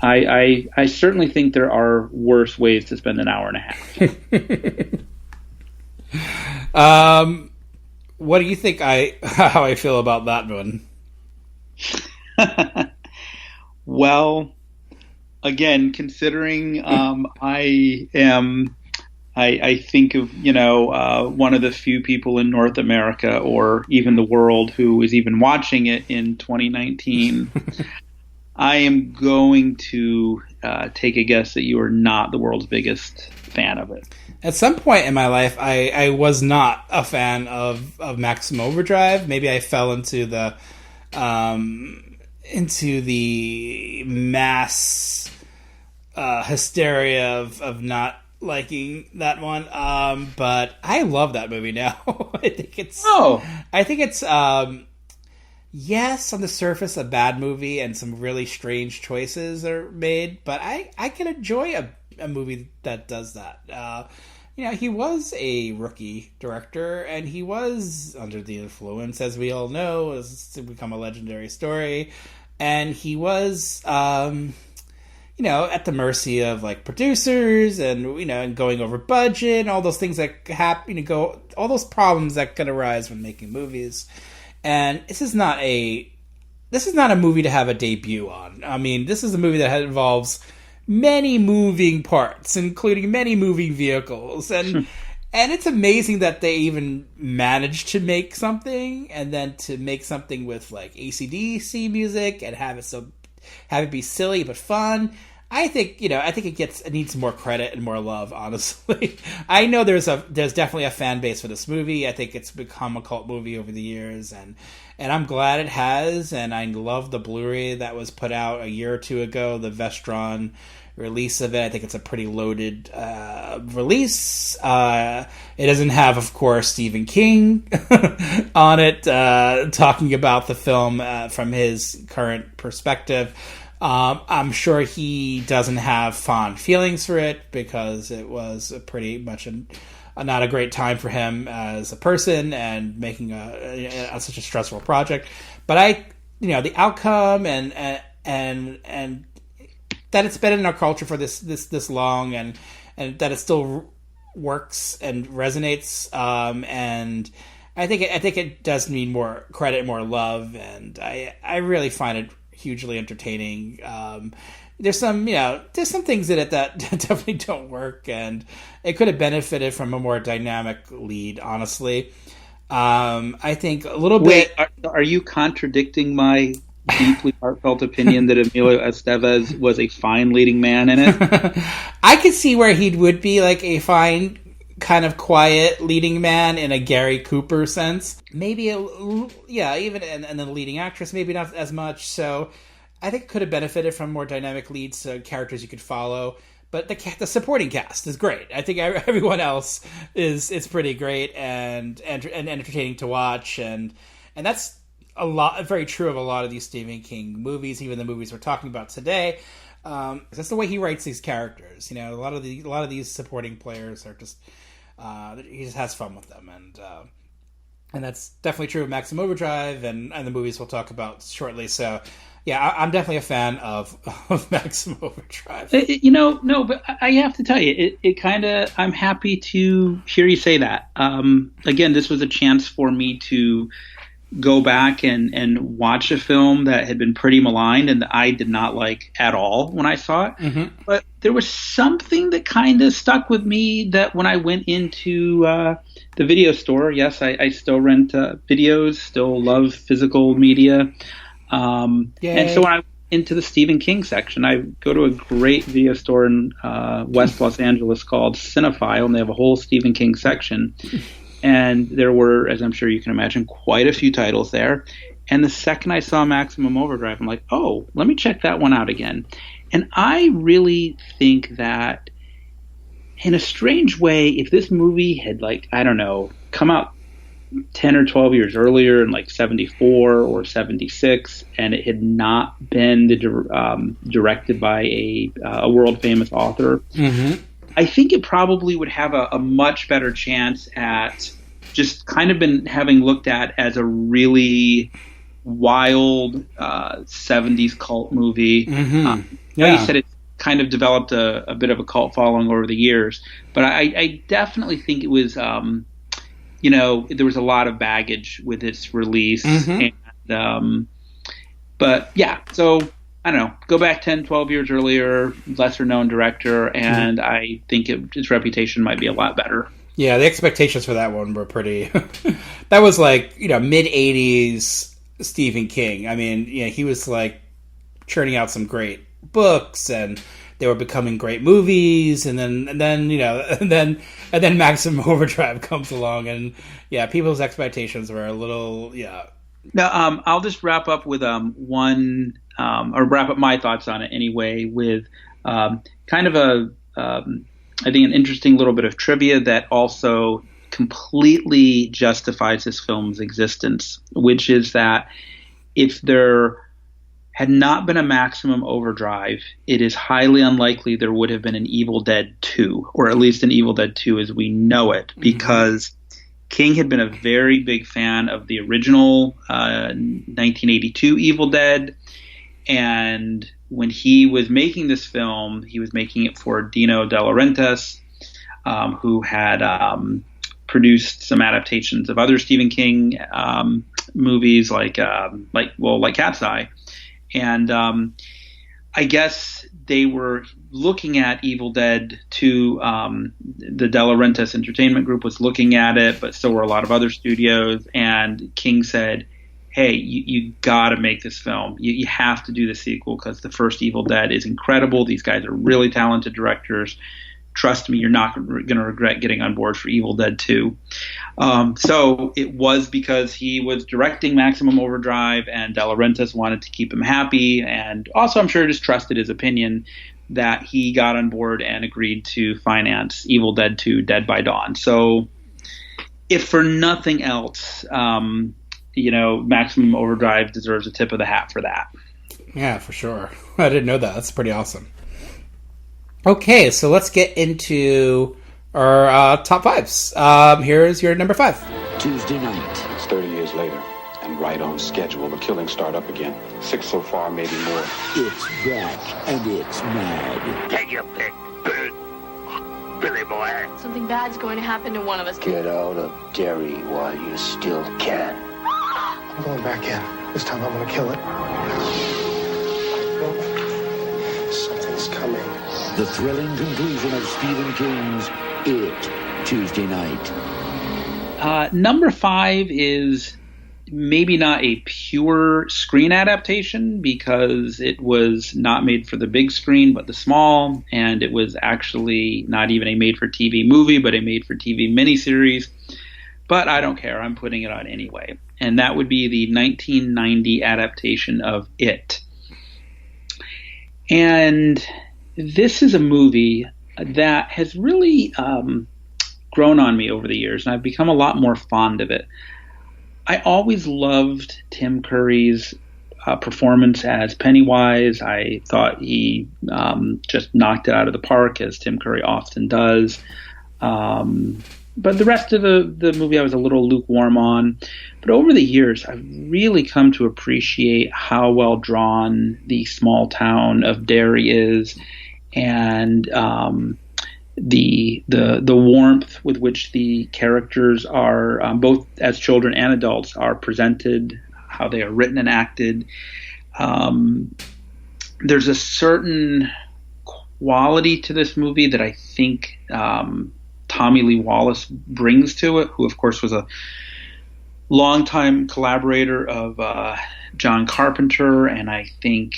Speaker 3: I certainly think there are worse ways to spend an hour and a half.
Speaker 2: What do you think how I feel about that one?
Speaker 3: Well, again, considering I think of, one of the few people in North America or even the world who is even watching it in 2019. I am going to take a guess that you are not the world's biggest fan of it.
Speaker 2: At some point in my life, I was not a fan of Maximum Overdrive. Maybe I fell into the mass hysteria of not liking that one. But I love that movie now. I think it's yes, on the surface, a bad movie and some really strange choices are made, but I can enjoy a movie that does that. He was a rookie director, and he was under the influence, as we all know, it's become a legendary story, and he was, at the mercy of like producers and and going over budget, and all those things that happen, all those problems that can arise when making movies. And this is not a movie to have a debut on. I mean, this is a movie that involves many moving parts, including many moving vehicles, and it's amazing that they even managed to make something, and then to make something with like AC/DC music and have it be silly but fun. I think it needs more credit and more love, honestly. I know there's definitely a fan base for this movie. I think it's become a cult movie over the years, and I'm glad it has, and I love the Blu-ray that was put out a year or two ago, the Vestron release of it. I think it's a pretty loaded release. It doesn't have, of course, Stephen King on it, talking about the film from his current perspective. I'm sure he doesn't have fond feelings for it because it was pretty much not a great time for him as a person and making such a stressful project. But the outcome and that it's been in our culture for this long, and that it still works and resonates. And I think it does need more credit, more love, and I really find it hugely entertaining. There's some things in it that definitely don't work, and it could have benefited from a more dynamic lead, honestly. I think a little bit.
Speaker 3: Wait, are you contradicting my deeply heartfelt opinion that Emilio Estevez was a fine leading man in it?
Speaker 2: I could see where he would be like a fine, kind of quiet leading man in a Gary Cooper sense. Maybe, even and the leading actress, maybe not as much. So I think it could have benefited from more dynamic leads, characters you could follow. But the supporting cast is great. I think everyone else is pretty great and entertaining to watch, and that's very true of a lot of these Stephen King movies, even the movies we're talking about today. That's the way he writes these characters. A lot of these supporting players are just he just has fun with them, and that's definitely true of Maximum Overdrive and the movies we'll talk about shortly. So yeah, I'm definitely a fan of Maximum Overdrive.
Speaker 3: No, but I have to tell you, it kind of, I'm happy to hear you say that. Again, this was a chance for me to go back and watch a film that had been pretty maligned and that I did not like at all when I saw it. Mm-hmm. But there was something that kind of stuck with me that when I went into the video store, yes, I still rent videos, still love physical media. And so when I went into the Stephen King section, I go to a great video store in West Los Angeles called Cinephile, and they have a whole Stephen King section. And there were, as I'm sure you can imagine, quite a few titles there. And the second I saw Maximum Overdrive, I'm like, oh, let me check that one out again. And I really think that, in a strange way, if this movie had, come out 10 or 12 years earlier in, 74 or 76, and it had not been directed by a world-famous author, mm-hmm. I think it probably would have a much better chance at just kind of been having looked at as a really wild 70s cult movie. Mm-hmm. Like you said, it kind of developed a bit of a cult following over the years. But I definitely think it was, there was a lot of baggage with its release. Mm-hmm. And, but yeah, so I don't know, go back 10, 12 years earlier, lesser known director, and I think his reputation might be a lot better.
Speaker 2: Yeah, the expectations for that one were pretty. That was like, mid '80s Stephen King. I mean, he was like churning out some great books, and they were becoming great movies, and then and then Maximum Overdrive comes along, and people's expectations were a little
Speaker 3: Now, I'll just wrap up with one, or wrap up my thoughts on it anyway, with kind of I think an interesting little bit of trivia that also completely justifies this film's existence, which is that if there had not been a Maximum Overdrive, it is highly unlikely there would have been an Evil Dead 2, or at least an Evil Dead 2 as we know it, because King had been a very big fan of the original 1982 Evil Dead, and when he was making this film, he was making it for Dino De Laurentiis, who had produced some adaptations of other Stephen King movies, like Cat's Eye, and I guess they were looking at Evil Dead 2. The De Laurentiis Entertainment Group was looking at it, but so were a lot of other studios. And King said, "Hey, you got to make this film. You have to do the sequel because the first Evil Dead is incredible. These guys are really talented directors. Trust me, you're not going to regret getting on board for Evil Dead 2. So it was because he was directing Maximum Overdrive, and De Laurentiis wanted to keep him happy, and also I'm sure just trusted his opinion, that he got on board and agreed to finance Evil Dead 2: Dead by Dawn. So if for nothing else, Maximum Overdrive deserves a tip of the hat for that.
Speaker 2: Yeah, for sure. I didn't know that. That's pretty awesome. Okay, so let's get into our top fives. Here's your number 5.
Speaker 4: Tuesday night.
Speaker 5: It's 30 years later, and right on schedule. The killings start up again. 6 so far, maybe more.
Speaker 4: It's back, and it's mad.
Speaker 6: Take your pick, Billy boy.
Speaker 7: Something bad's going to happen to one of us.
Speaker 4: Get out of Derry while you still can.
Speaker 8: I'm going back in. This time I'm going to kill it. Something's coming.
Speaker 4: The thrilling conclusion of Stephen King's It, Tuesday night.
Speaker 3: Number 5 is maybe not a pure screen adaptation, because it was not made for the big screen but the small, and it was actually not even a made-for-TV movie but a made-for-TV miniseries. But I don't care. I'm putting it on anyway. And that would be the 1990 adaptation of It. And this is a movie that has really grown on me over the years, and I've become a lot more fond of it. I always loved Tim Curry's performance as Pennywise. I thought he just knocked it out of the park, as Tim Curry often does. But the rest of the movie I was a little lukewarm on. But over the years, I've really come to appreciate how well drawn the small town of Derry is, and the warmth with which the characters are, both as children and adults, are presented, how they are written and acted. There's a certain quality to this movie that I think Tommy Lee Wallace brings to it, who of course was a longtime collaborator of John Carpenter, and I think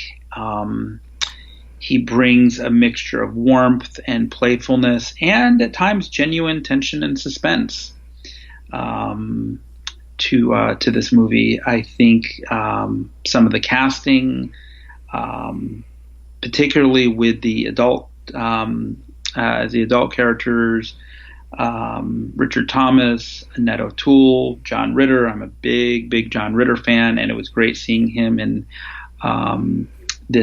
Speaker 3: he brings a mixture of warmth and playfulness, and at times genuine tension and suspense to this movie. I think some of the casting, particularly with the adult characters, Richard Thomas, Annette O'Toole, John Ritter. I'm a big John Ritter fan, and it was great seeing him in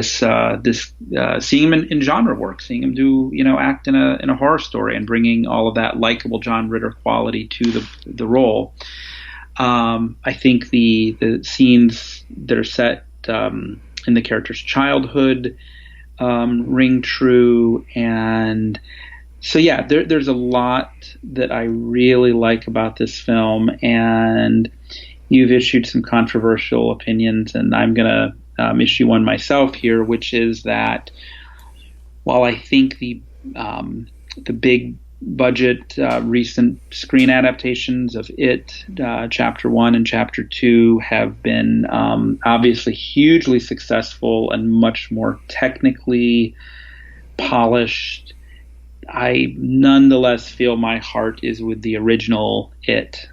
Speaker 3: seeing him in genre work, seeing him do act in a horror story, and bringing all of that likable John Ritter quality to the role. I think the scenes that are set in the character's childhood ring true, and so yeah, there's a lot that I really like about this film, and you've issued some controversial opinions, and I'm gonna issue one myself here, which is that while I think the big budget recent screen adaptations of It, Chapter 1 and Chapter 2 have been obviously hugely successful and much more technically polished, I nonetheless feel my heart is with the original It.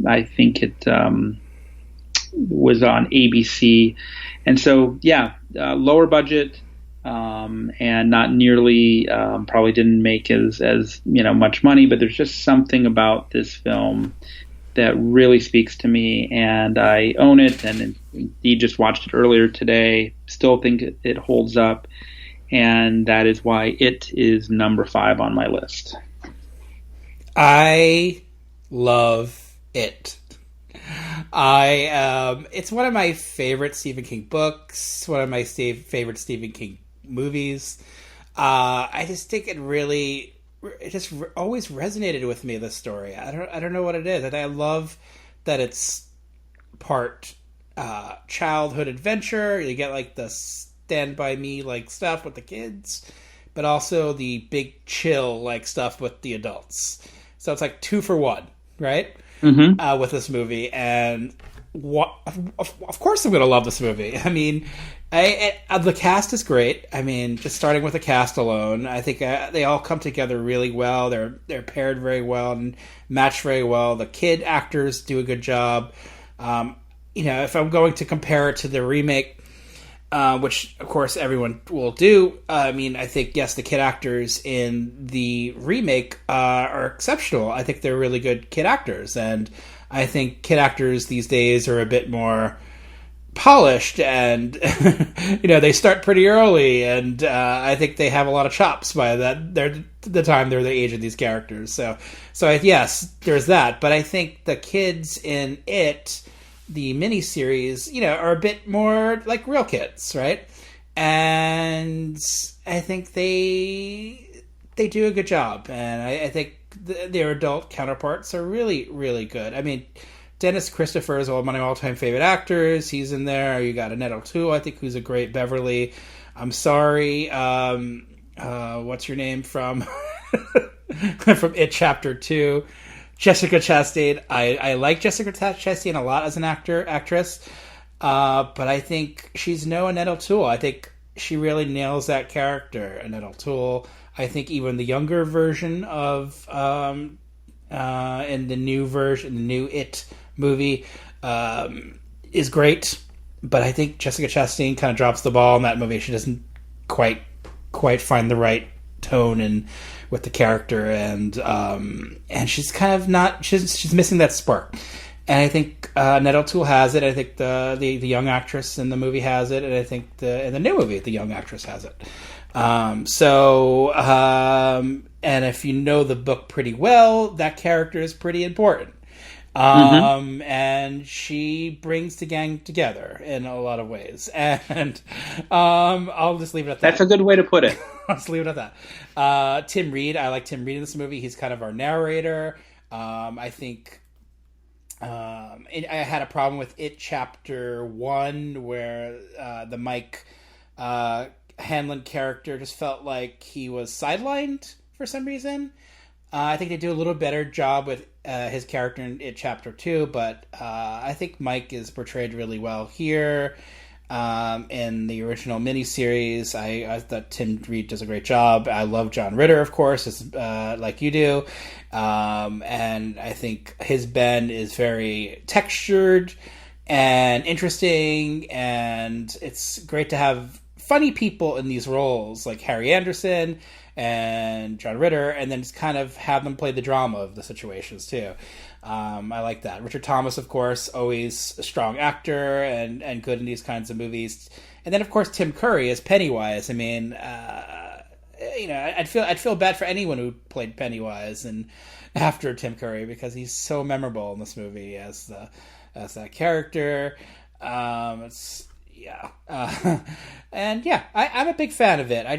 Speaker 3: I think it was on ABC, and so lower budget. And not nearly, probably didn't make as much money, but there's just something about this film that really speaks to me, and I own it, and indeed just watched it earlier today. Still think it holds up, and that is why it is number 5 on my list.
Speaker 2: I love It. It's one of my favorite Stephen King books, one of my favorite Stephen King movies. I just think it just always resonated with me, this story. I don't know what it is. I love that it's part childhood adventure. You get like the Stand By Me like stuff with the kids, but also the big chill like stuff with the adults. So it's like 2 for 1, right? Mm-hmm. With this movie, and of course I'm going to love this movie. I mean, the cast is great. I mean, just starting with the cast alone, I think they all come together really well. They're paired very well and matched very well. The kid actors do a good job. If I'm going to compare it to the remake, which of course everyone will do, I mean, I think, yes, the kid actors in the remake are exceptional. I think they're really good kid actors, and I think kid actors these days are a bit more polished, and they start pretty early, and I think they have a lot of chops by the time they're the age of these characters. So yes, there's that. But I think the kids in It, the miniseries, are a bit more like real kids, right? And I think they do a good job, and I think their adult counterparts are really, really good. I mean, Dennis Christopher is one of my all-time favorite actors. He's in there. You got Annette O'Toole, I think, who's a great Beverly. I'm sorry, what's your name from from It Chapter 2? Jessica Chastain. I like Jessica Chastain a lot as an actress, but I think she's no Annette O'Toole. I think she really nails that character, Annette O'Toole. I think even the younger version of in the new It movie is great, but I think Jessica Chastain kind of drops the ball in that movie. She doesn't quite find the right tone and with the character, and she's kind of not. She's missing that spark. And I think Annette O'Toole has it. I think the young actress in the movie has it, and I think in the new movie the young actress has it. And if you know the book pretty well, that character is pretty important. And she brings the gang together in a lot of ways. And I'll just leave it at that.
Speaker 3: That's a good way to put it.
Speaker 2: I'll just leave it at that. Tim Reed, I like Tim Reed in this movie. He's kind of our narrator. I think I had a problem with It Chapter 1 where the Mike Hanlon character just felt like he was sidelined for some reason. I think they do a little better job with his character in It Chapter 2, but I think Mike is portrayed really well here. In the original miniseries, I thought Tim Reed does a great job. I love John Ritter, of course, like you do. And I think his Ben is very textured and interesting, and it's great to have funny people in these roles like Harry Anderson and John Ritter, and then just kind of have them play the drama of the situations too. I like that. Richard Thomas, of course, always a strong actor and good in these kinds of movies. And then, of course, Tim Curry as Pennywise. I mean, I'd feel bad for anyone who played Pennywise and after Tim Curry, because he's so memorable in this movie as that character. I'm a big fan of it. I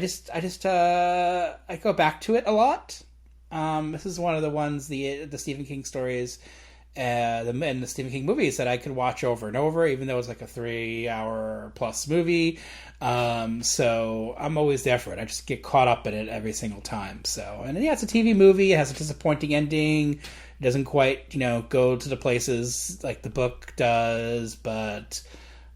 Speaker 2: go back to it a lot. This is one of the ones, the Stephen King stories the Stephen King movies that I could watch over and over, even though it's like a 3-hour plus movie. So I'm always there for it. I just get caught up in it every single time. So, and yeah, it's a TV movie. It has a disappointing ending. It doesn't quite, go to the places like the book does, but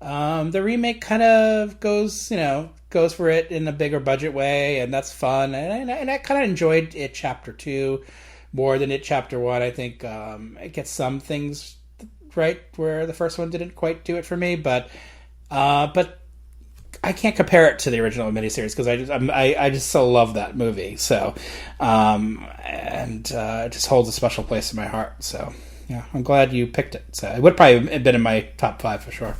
Speaker 2: the remake kind of goes for it in a bigger budget way, and that's fun. And I kind of enjoyed it Chapter 2 more than it Chapter 1. I think it gets some things right where the first one didn't quite do it for me, but I can't compare it to the original miniseries because I just so love that movie. So, it just holds a special place in my heart. So, yeah, I'm glad you picked it. So it would probably have been in my top 5 for sure.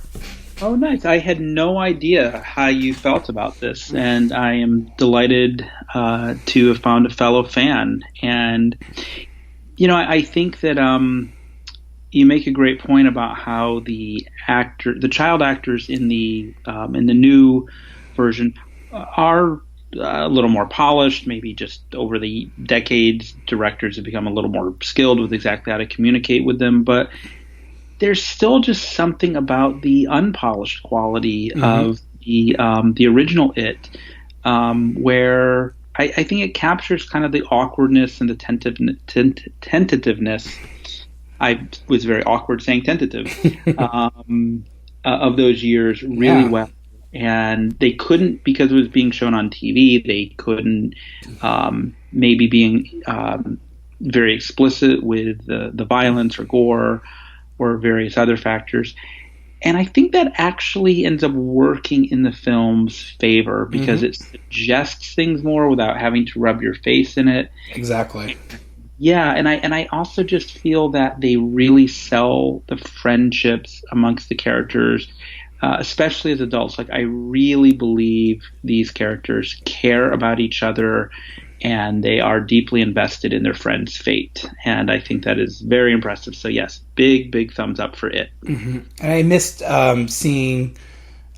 Speaker 3: Oh, nice. I had no idea how you felt about this, and I am delighted to have found a fellow fan. And, I think that you make a great point about how the child actors in the new version are a little more polished. Maybe just over the decades, directors have become a little more skilled with exactly how to communicate with them. But there's still just something about the unpolished quality of the original It, where I think it captures kind of the awkwardness and the tentativeness. I was very awkward saying tentative of those years really well. And they couldn't, because it was being shown on TV, they couldn't maybe being very explicit with the violence or gore or various other factors. And I think that actually ends up working in the film's favor because it suggests things more without having to rub your face in it.
Speaker 2: Exactly.
Speaker 3: Yeah, and I also just feel that they really sell the friendships amongst the characters, especially as adults. Like, I really believe these characters care about each other and they are deeply invested in their friend's fate. And I think that is very impressive. So yes, big thumbs up for it.
Speaker 2: And I missed seeing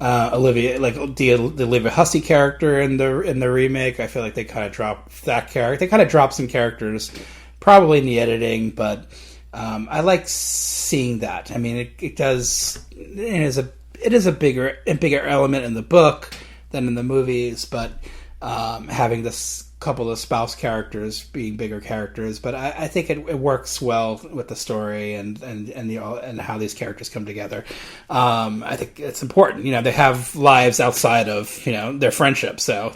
Speaker 2: Olivia, like the Olivia Hussey character in the remake. I feel like they kind of dropped that character. They kind of dropped some characters, probably in the editing, but I like seeing that. I mean, it is a bigger element in the book than in the movies, but having this couple of spouse characters being bigger characters, but I think it works well with the story and how these characters come together. I think it's important. They have lives outside of their friendship, so.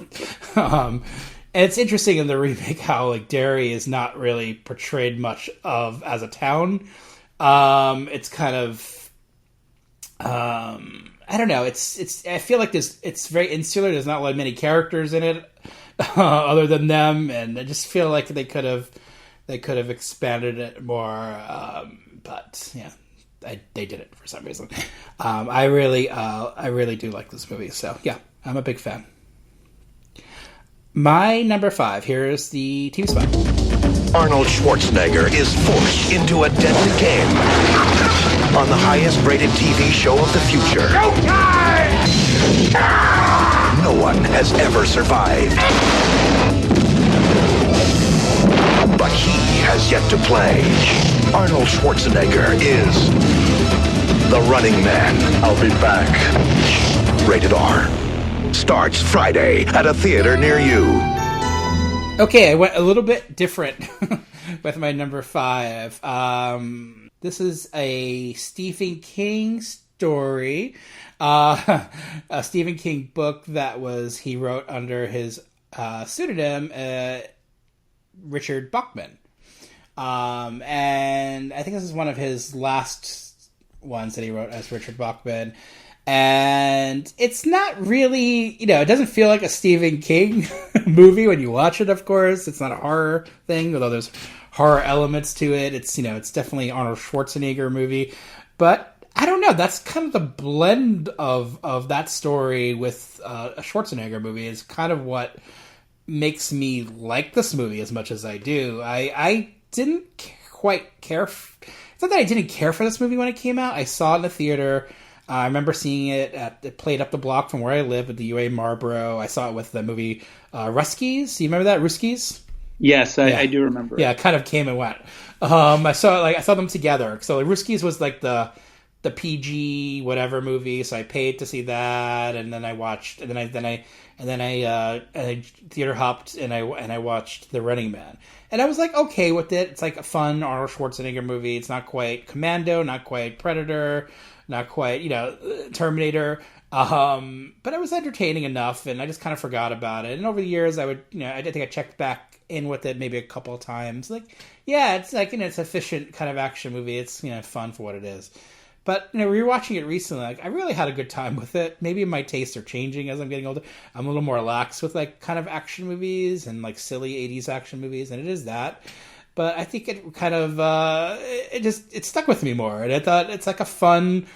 Speaker 2: And it's interesting in the remake how like Derry is not really portrayed much of as a town. It's kind of I don't know. It's I feel like it's very insular. There's not many characters in it other than them, and I just feel like they could have expanded it more. But yeah, they did it for some reason. I really do like this movie. So yeah, I'm a big fan. My number 5, here's the TV spot.
Speaker 9: Arnold Schwarzenegger is forced into a deadly game on the highest-rated TV show of the future. No one has ever survived. But he has yet to play. Arnold Schwarzenegger is the Running Man. I'll be back. Rated R. Starts Friday at a theater near you.
Speaker 2: Okay, I went a little bit different with my number 5. This is a Stephen King story, a Stephen King book that he wrote under his pseudonym, Richard Bachman. And I think this is one of his last ones that he wrote as Richard Bachman. And it's not really, it doesn't feel like a Stephen King movie when you watch it, of course. It's not a horror thing, although there's horror elements to it. It's, it's definitely an Arnold Schwarzenegger movie. But I don't know, that's kind of the blend of that story with a Schwarzenegger movie is kind of what makes me like this movie as much as I do. I didn't quite care. It's not that I didn't care for this movie when it came out. I saw it in the theater. I remember seeing it it played up the block from where I live at the UA Marlboro. I saw it with the movie Ruskies. Do you remember that? Ruskies?
Speaker 3: Yes, I do remember.
Speaker 2: Yeah, it kind of came and went. I saw them together. So like, Ruskies was like the PG whatever movie, so I paid to see that, and then I watched, and then I theater hopped and I watched The Running Man, and I was like okay with it. It's like a fun Arnold Schwarzenegger movie. It's not quite Commando, not quite Predator, not quite Terminator, but it was entertaining enough, and I just kind of forgot about it. And over the years, I think I checked back in with it maybe a couple of times. Like, yeah, it's like it's an efficient kind of action movie. It's fun for what it is. But rewatching it recently, like I really had a good time with it. Maybe my tastes are changing as I'm getting older. I'm a little more lax with like kind of action movies and like silly 80s action movies, and it is that. But I think it kind of it stuck with me more, and I thought it's like a fun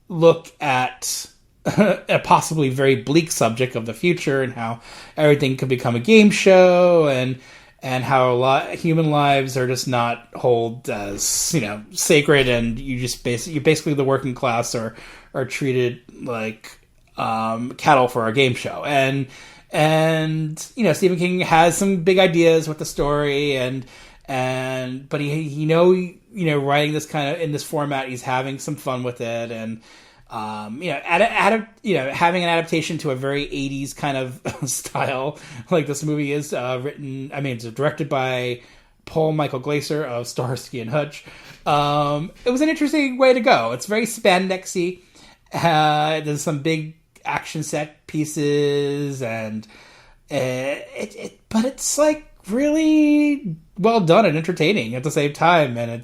Speaker 2: look at a possibly very bleak subject of the future and how everything could become a game show, and how human lives are just not held as sacred, and you basically the working class are treated like cattle for a game show, and Stephen King has some big ideas with the story, but he writing this kind of in this format, he's having some fun with it, and having an adaptation to a very 80s kind of style like this movie is written. I mean, it's directed by Paul Michael Glaser of Starsky and Hutch. It was an interesting way to go. It's very spandexy. There's some big action set pieces, and but it's like really well done and entertaining at the same time. And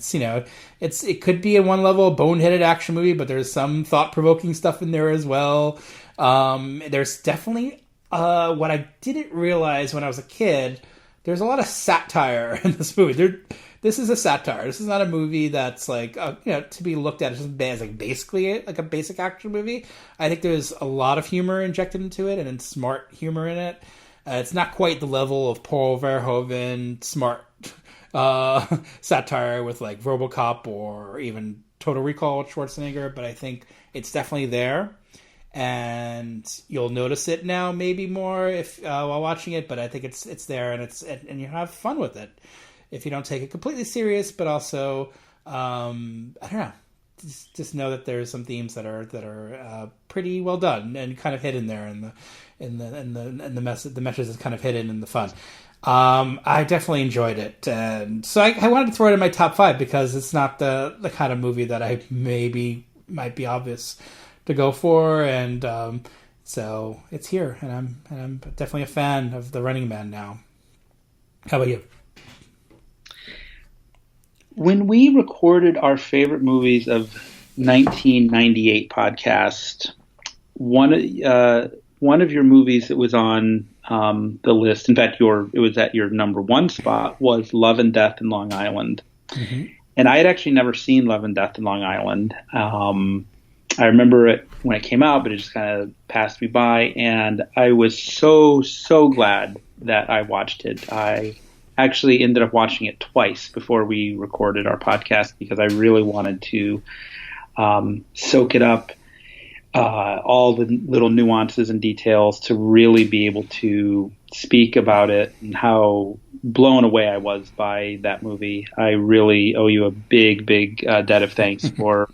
Speaker 2: it could be in one level a boneheaded action movie, but there's some thought-provoking stuff in there as well. There's definitely what I didn't realize when I was a kid, there's a lot of satire in this movie. This is a satire. This is not a movie that's like to be looked at as like basically like a basic action movie. I think there's a lot of humor injected into it, and smart humor in it. It's not quite the level of Paul Verhoeven smart satire with like RoboCop or even Total Recall with Schwarzenegger, but I think it's definitely there, and you'll notice it now maybe more if while watching it. But I think it's there, and you have fun with it if you don't take it completely serious, but also I don't know. Just know that there's some themes that are pretty well done and kind of hidden there in the message is kind of hidden in the fun. I definitely enjoyed it, and so I wanted to throw it in my top 5 because it's not the kind of movie that I maybe might be obvious to go for, and so it's here, and I'm definitely a fan of The Running Man now. How about you?
Speaker 3: When we recorded our favorite movies of 1998 podcast, one of your movies that was on the list, in fact, it was at your number 1 spot, was Love and Death in Long Island. Mm-hmm. And I had actually never seen Love and Death in Long Island. I remember it when it came out, but it just kind of passed me by. And I was so glad that I watched it. I actually ended up watching it twice before we recorded our podcast because I really wanted to soak it up, all the little nuances and details, to really be able to speak about it and how blown away I was by that movie. I really owe you a big debt of thanks for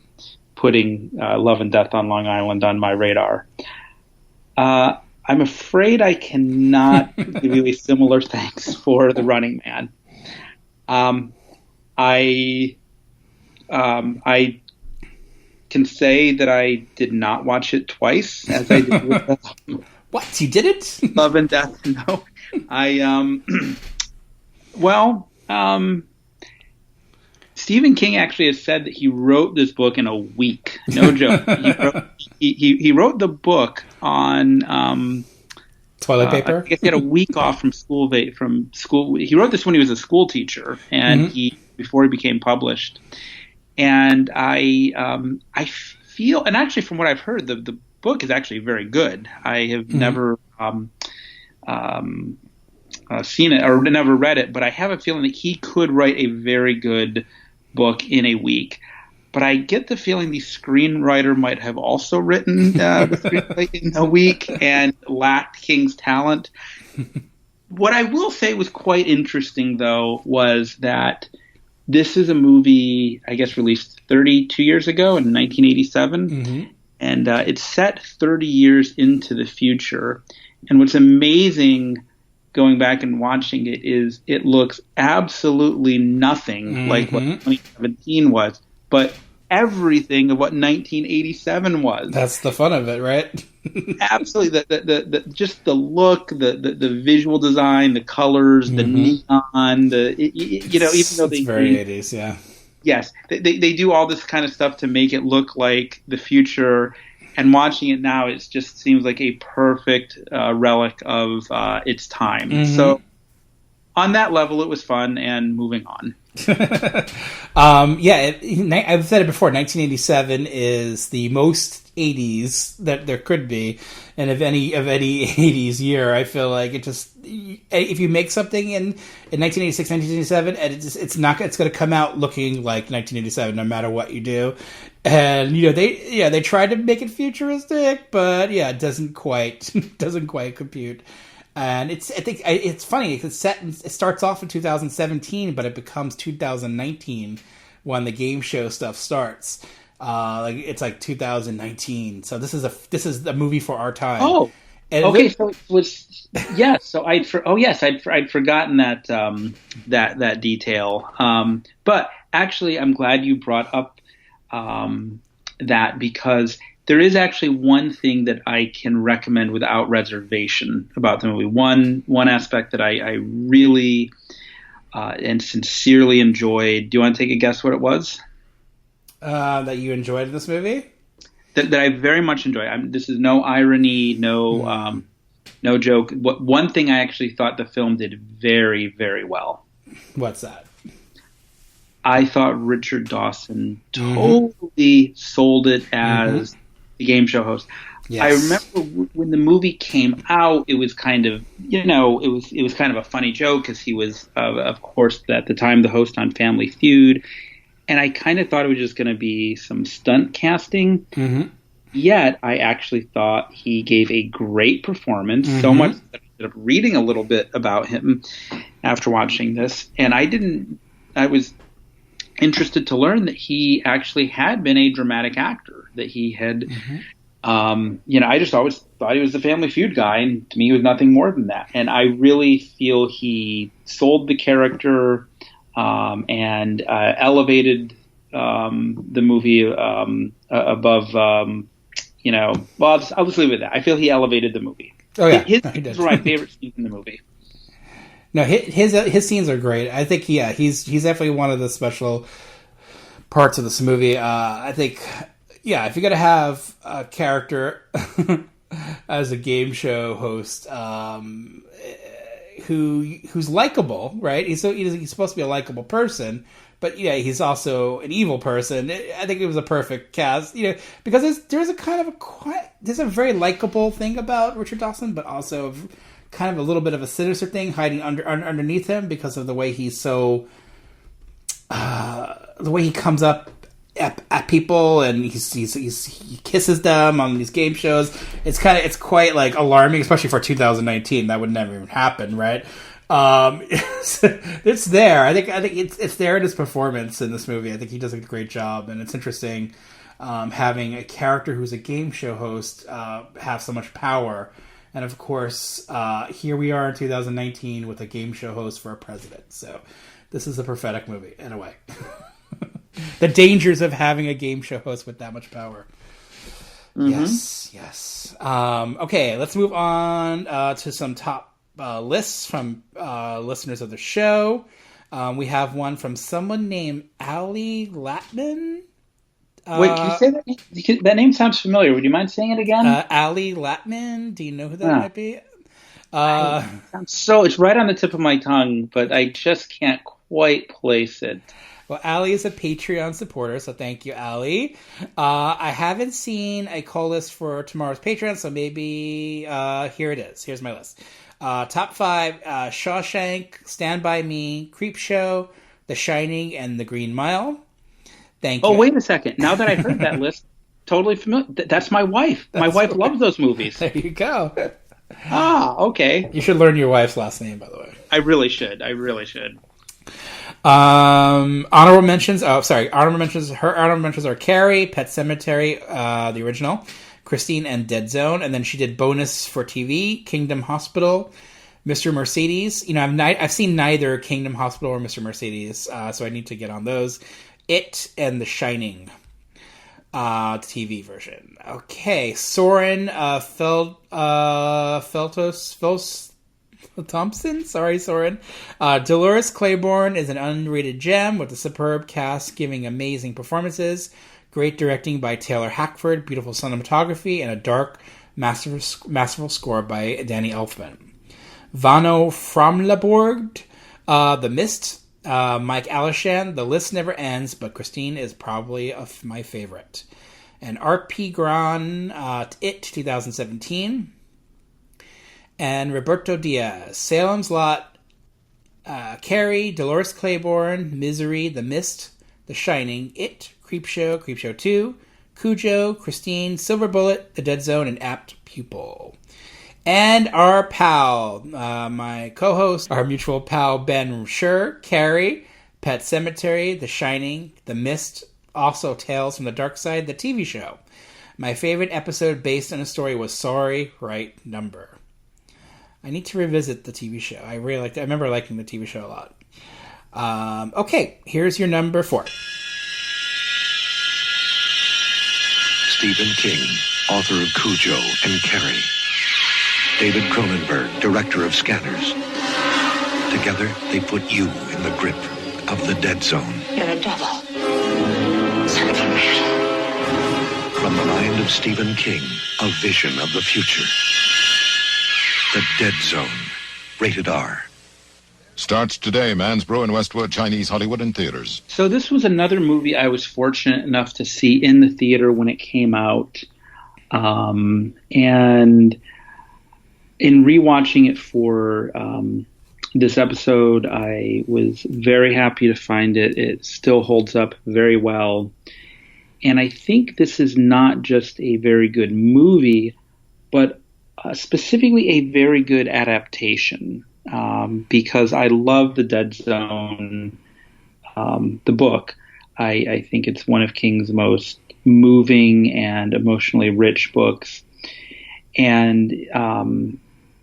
Speaker 3: putting Love and Death on Long Island on my radar. I'm afraid I cannot give you a similar thanks for The Running Man. I can say that I did not watch it twice, as I did with
Speaker 2: What? You didn't?
Speaker 3: Love and Death. No, Stephen King actually has said that he wrote this book in a week. No joke. He wrote the book on
Speaker 2: toilet paper.
Speaker 3: I guess he had a week off from school. He wrote this when he was a school teacher, and before he became published. And I feel, and actually from what I've heard, the book is actually very good. I have never seen it or never read it, but I have a feeling that he could write a very good book in a week. But I get the feeling the screenwriter might have also written the screenplay in a week and lacked King's talent. What I will say was quite interesting, though, was that this is a movie, I guess, released 32 years ago in 1987, and it's set 30 years into the future. And what's amazing going back and watching it is it looks absolutely nothing like what 2017 was, but everything of what 1987 was.
Speaker 2: That's the fun of it, right?
Speaker 3: Absolutely. The just the look, the visual design, the colors, the neon, even though
Speaker 2: it's very 80s, yeah.
Speaker 3: Yes, they do all this kind of stuff to make it look like the future. And watching it now, it just seems like a perfect relic of its time. So on that level, it was fun, and moving on.
Speaker 2: I've said it before, 1987 is the most 80s that there could be. And of any 80s year, I feel like it just, if you make something in 1986, 1987, and it's going to come out looking like 1987 no matter what you do. And they tried to make it futuristic, but it doesn't quite compute. And I think it's funny because it starts off in 2017, but it becomes 2019 when the game show stuff starts. It's like 2019. So this is a movie for our time.
Speaker 3: Oh,
Speaker 2: and
Speaker 3: okay. So it was So I'd forgotten that detail. But actually, I'm glad you brought up that, because there is actually one thing that I can recommend without reservation about the movie. One aspect that I really and sincerely enjoyed. Do you want to take a guess what it was?
Speaker 2: That you enjoyed in this movie?
Speaker 3: That I very much enjoyed. This is no irony, no joke. One thing I actually thought the film did very, very well.
Speaker 2: What's that?
Speaker 3: I thought Richard Dawson totally sold it as the game show host. Yes. I remember when the movie came out, it was kind of, it was kind of a funny joke because he was, of course, at the time the host on Family Feud, and I kind of thought it was just going to be some stunt casting. Yet I actually thought he gave a great performance, so much that I ended up reading a little bit about him after watching this, and I was interested to learn that he actually had been a dramatic actor, that he had, I just always thought he was the Family Feud guy, and to me he was nothing more than that. And I really feel he sold the character and elevated the movie above, I'll just leave it at that. I feel he elevated the movie.
Speaker 2: Oh yeah,
Speaker 3: his were my favorite scenes in the movie.
Speaker 2: No, his scenes are great. I think he's definitely one of the special parts of this movie. I think if you're gonna have a character as a game show host who's likable, right? He's supposed to be a likable person, but he's also an evil person. I think it was a perfect cast, because there's a very likable thing about Richard Dawson, but also kind of a little bit of a sinister thing hiding underneath him because of the way he's the way he comes up at people, and he kisses them on these game shows. It's quite like alarming, especially for 2019. That would never even happen, right? It's there. I think it's there in his performance in this movie. I think he does a great job, and it's interesting having a character who's a game show host have so much power. And of course, here we are in 2019 with a game show host for a president. So this is a prophetic movie in a way. The dangers of having a game show host with that much power. Yes. Okay, let's move on to some top lists from listeners of the show. We have one from someone named Ali Latman.
Speaker 3: Wait, can you say that name? That name sounds familiar. Would you mind saying it again?
Speaker 2: Ali Latman. Do you know who that might be?
Speaker 3: It's right on the tip of my tongue, but I just can't quite place it.
Speaker 2: Well, Ali is a Patreon supporter, so thank you, Ali. I haven't seen a call list for tomorrow's Patreon, so maybe here it is. Here's my list. Top 5, Shawshank, Stand By Me, Creepshow, The Shining, and The Green Mile. Thank you.
Speaker 3: Oh, wait a second. Now that I heard that list, totally familiar. That's my wife. My wife loves those movies.
Speaker 2: There you go.
Speaker 3: Okay.
Speaker 2: You should learn your wife's last name, by the way.
Speaker 3: I really should.
Speaker 2: Honorable mentions. Oh, sorry. Honorable mentions. Her honorable mentions are Carrie, Pet Sematary, the original, Christine, and Dead Zone. And then she did bonus for TV, Kingdom Hospital, Mr. Mercedes. You know, I've seen neither Kingdom Hospital or Mr. Mercedes, so I need to get on those. It and The Shining, TV version. Okay, Soren Feltos Thompson. Sorry, Soren. Dolores Claiborne is an underrated gem with a superb cast giving amazing performances. Great directing by Taylor Hackford, beautiful cinematography, and a dark, masterful score by Danny Elfman. Vano Framleborg, The Mist, Mike Alishan. The list never ends, but Christine is probably my favorite. And Art P. Gran, It, 2017. And Roberto Diaz, Salem's Lot, Carrie, Dolores Claiborne, Misery, The Mist, The Shining, It, Creepshow 2, Cujo, Christine, Silver Bullet, The Dead Zone, and Apt Pupil. And our pal, my co-host, our mutual pal Ben Schur, Carrie, Pet Sematary, The Shining, The Mist, also Tales from the Dark Side, the TV show. My favorite episode based on a story was Sorry, Right Number. I need to revisit the TV show. I remember liking the TV show a lot. Okay, here's your number 4.
Speaker 9: Stephen King, author of Cujo and Carrie. David Cronenberg, director of Scanners. Together, they put you in the grip of the Dead Zone.
Speaker 10: You're a devil. Something bad.
Speaker 9: From the mind of Stephen King, a vision of the future. The Dead Zone. Rated R.
Speaker 11: Starts today, Mansbro in Westwood, Chinese Hollywood and theaters.
Speaker 3: So this was another movie I was fortunate enough to see in the theater when it came out. And in rewatching it for this episode, I was very happy to find it. It still holds up very well. And I think this is not just a very good movie, but specifically a very good adaptation, because I love The Dead Zone, the book. I think it's one of King's most moving and emotionally rich books. And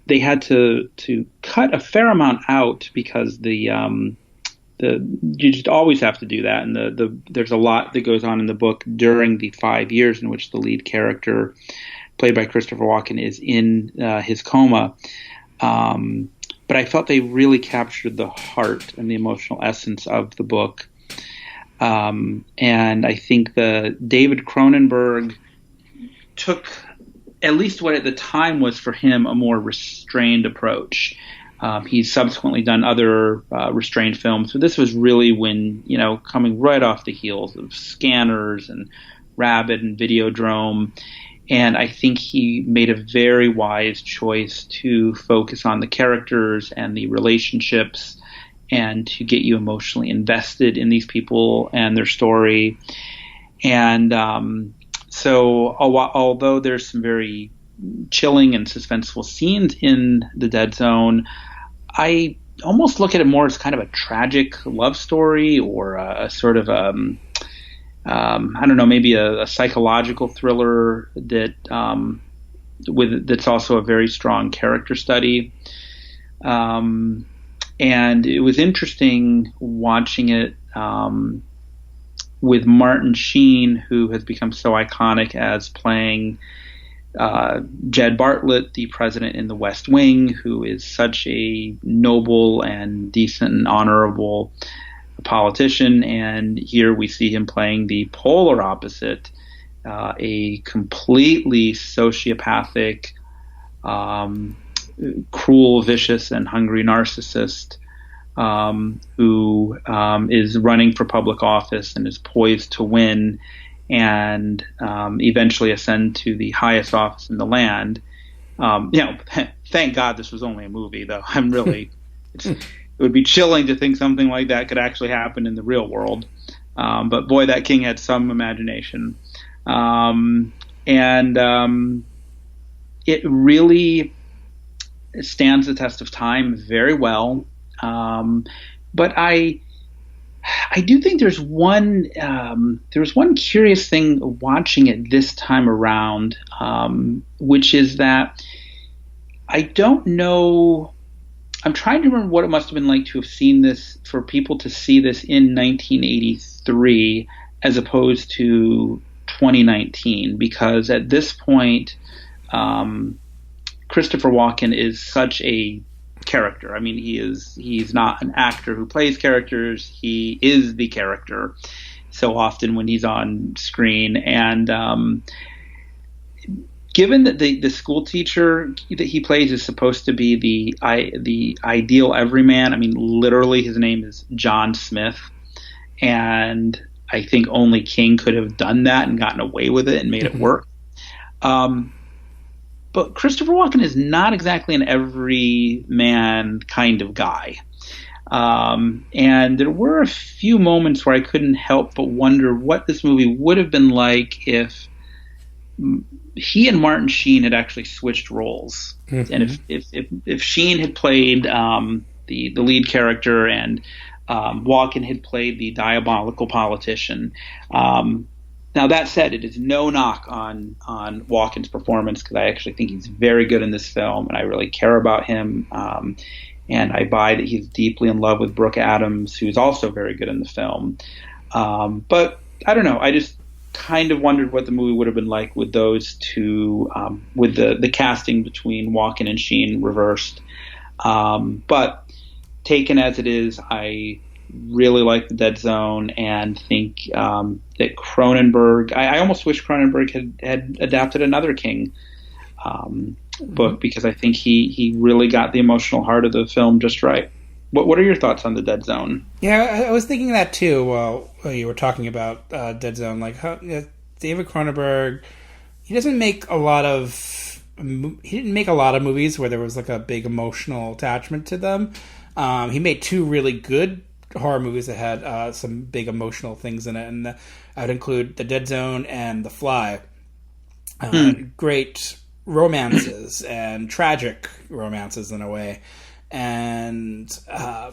Speaker 3: they had to cut a fair amount out because you just always have to do that, and there's a lot that goes on in the book during the 5 years in which the lead character, played by Christopher Walken, is in his coma. But I felt they really captured the heart and the emotional essence of the book. And I think David Cronenberg took at least what at the time was for him a more restrained approach. He's subsequently done other restrained films, but this was really when, coming right off the heels of Scanners and Rabid and Videodrome. And I think he made a very wise choice to focus on the characters and the relationships and to get you emotionally invested in these people and their story. And so although there's some very chilling and suspenseful scenes in The Dead Zone, I almost look at it more as kind of a tragic love story or a sort of I don't know, maybe a psychological thriller that's also a very strong character study. And it was interesting watching it with Martin Sheen, who has become so iconic as playing Jed Bartlett, the president in The West Wing, who is such a noble and decent and honorable politician. And here we see him playing the polar opposite, a completely sociopathic, cruel, vicious, and hungry narcissist who is running for public office and is poised to win and eventually ascend to the highest office in the land. Thank God this was only a movie, though. It would be chilling to think something like that could actually happen in the real world. But boy, that king had some imagination. It really stands the test of time very well. But I do think there's one curious thing watching it this time around, which is that I don't know. I'm trying to remember what it must have been like to have seen this, for people to see this in 1983 as opposed to 2019, because at this point, Christopher Walken is such a character. I mean, he's not an actor who plays characters. He is the character so often when he's on screen. And given that the school teacher that he plays is supposed to be the ideal everyman, I mean, literally his name is John Smith, and I think only King could have done that and gotten away with it and made it work. But Christopher Walken is not exactly an everyman kind of guy. And there were a few moments where I couldn't help but wonder what this movie would have been like if he and Martin Sheen had actually switched roles. And if Sheen had played the lead character and Walken had played the diabolical politician. Now, that said, it is no knock on Walken's performance, because I actually think he's very good in this film, and I really care about him. And I buy that he's deeply in love with Brooke Adams, who's also very good in the film. But I don't know. I just kind of wondered what the movie would have been like with those two, with the casting between Walken and Sheen reversed. But taken as it is, I really like The Dead Zone, and think that Cronenberg, I almost wish Cronenberg had adapted another King book, because I think he really got the emotional heart of the film just right. What are your thoughts on The Dead Zone?
Speaker 2: Yeah, I was thinking that too while you were talking about Dead Zone. Like, David Cronenberg, he didn't make a lot of movies where there was like a big emotional attachment to them. He made two really good horror movies that had some big emotional things in it, and I would include The Dead Zone and The Fly. Great romances and tragic romances in a way. And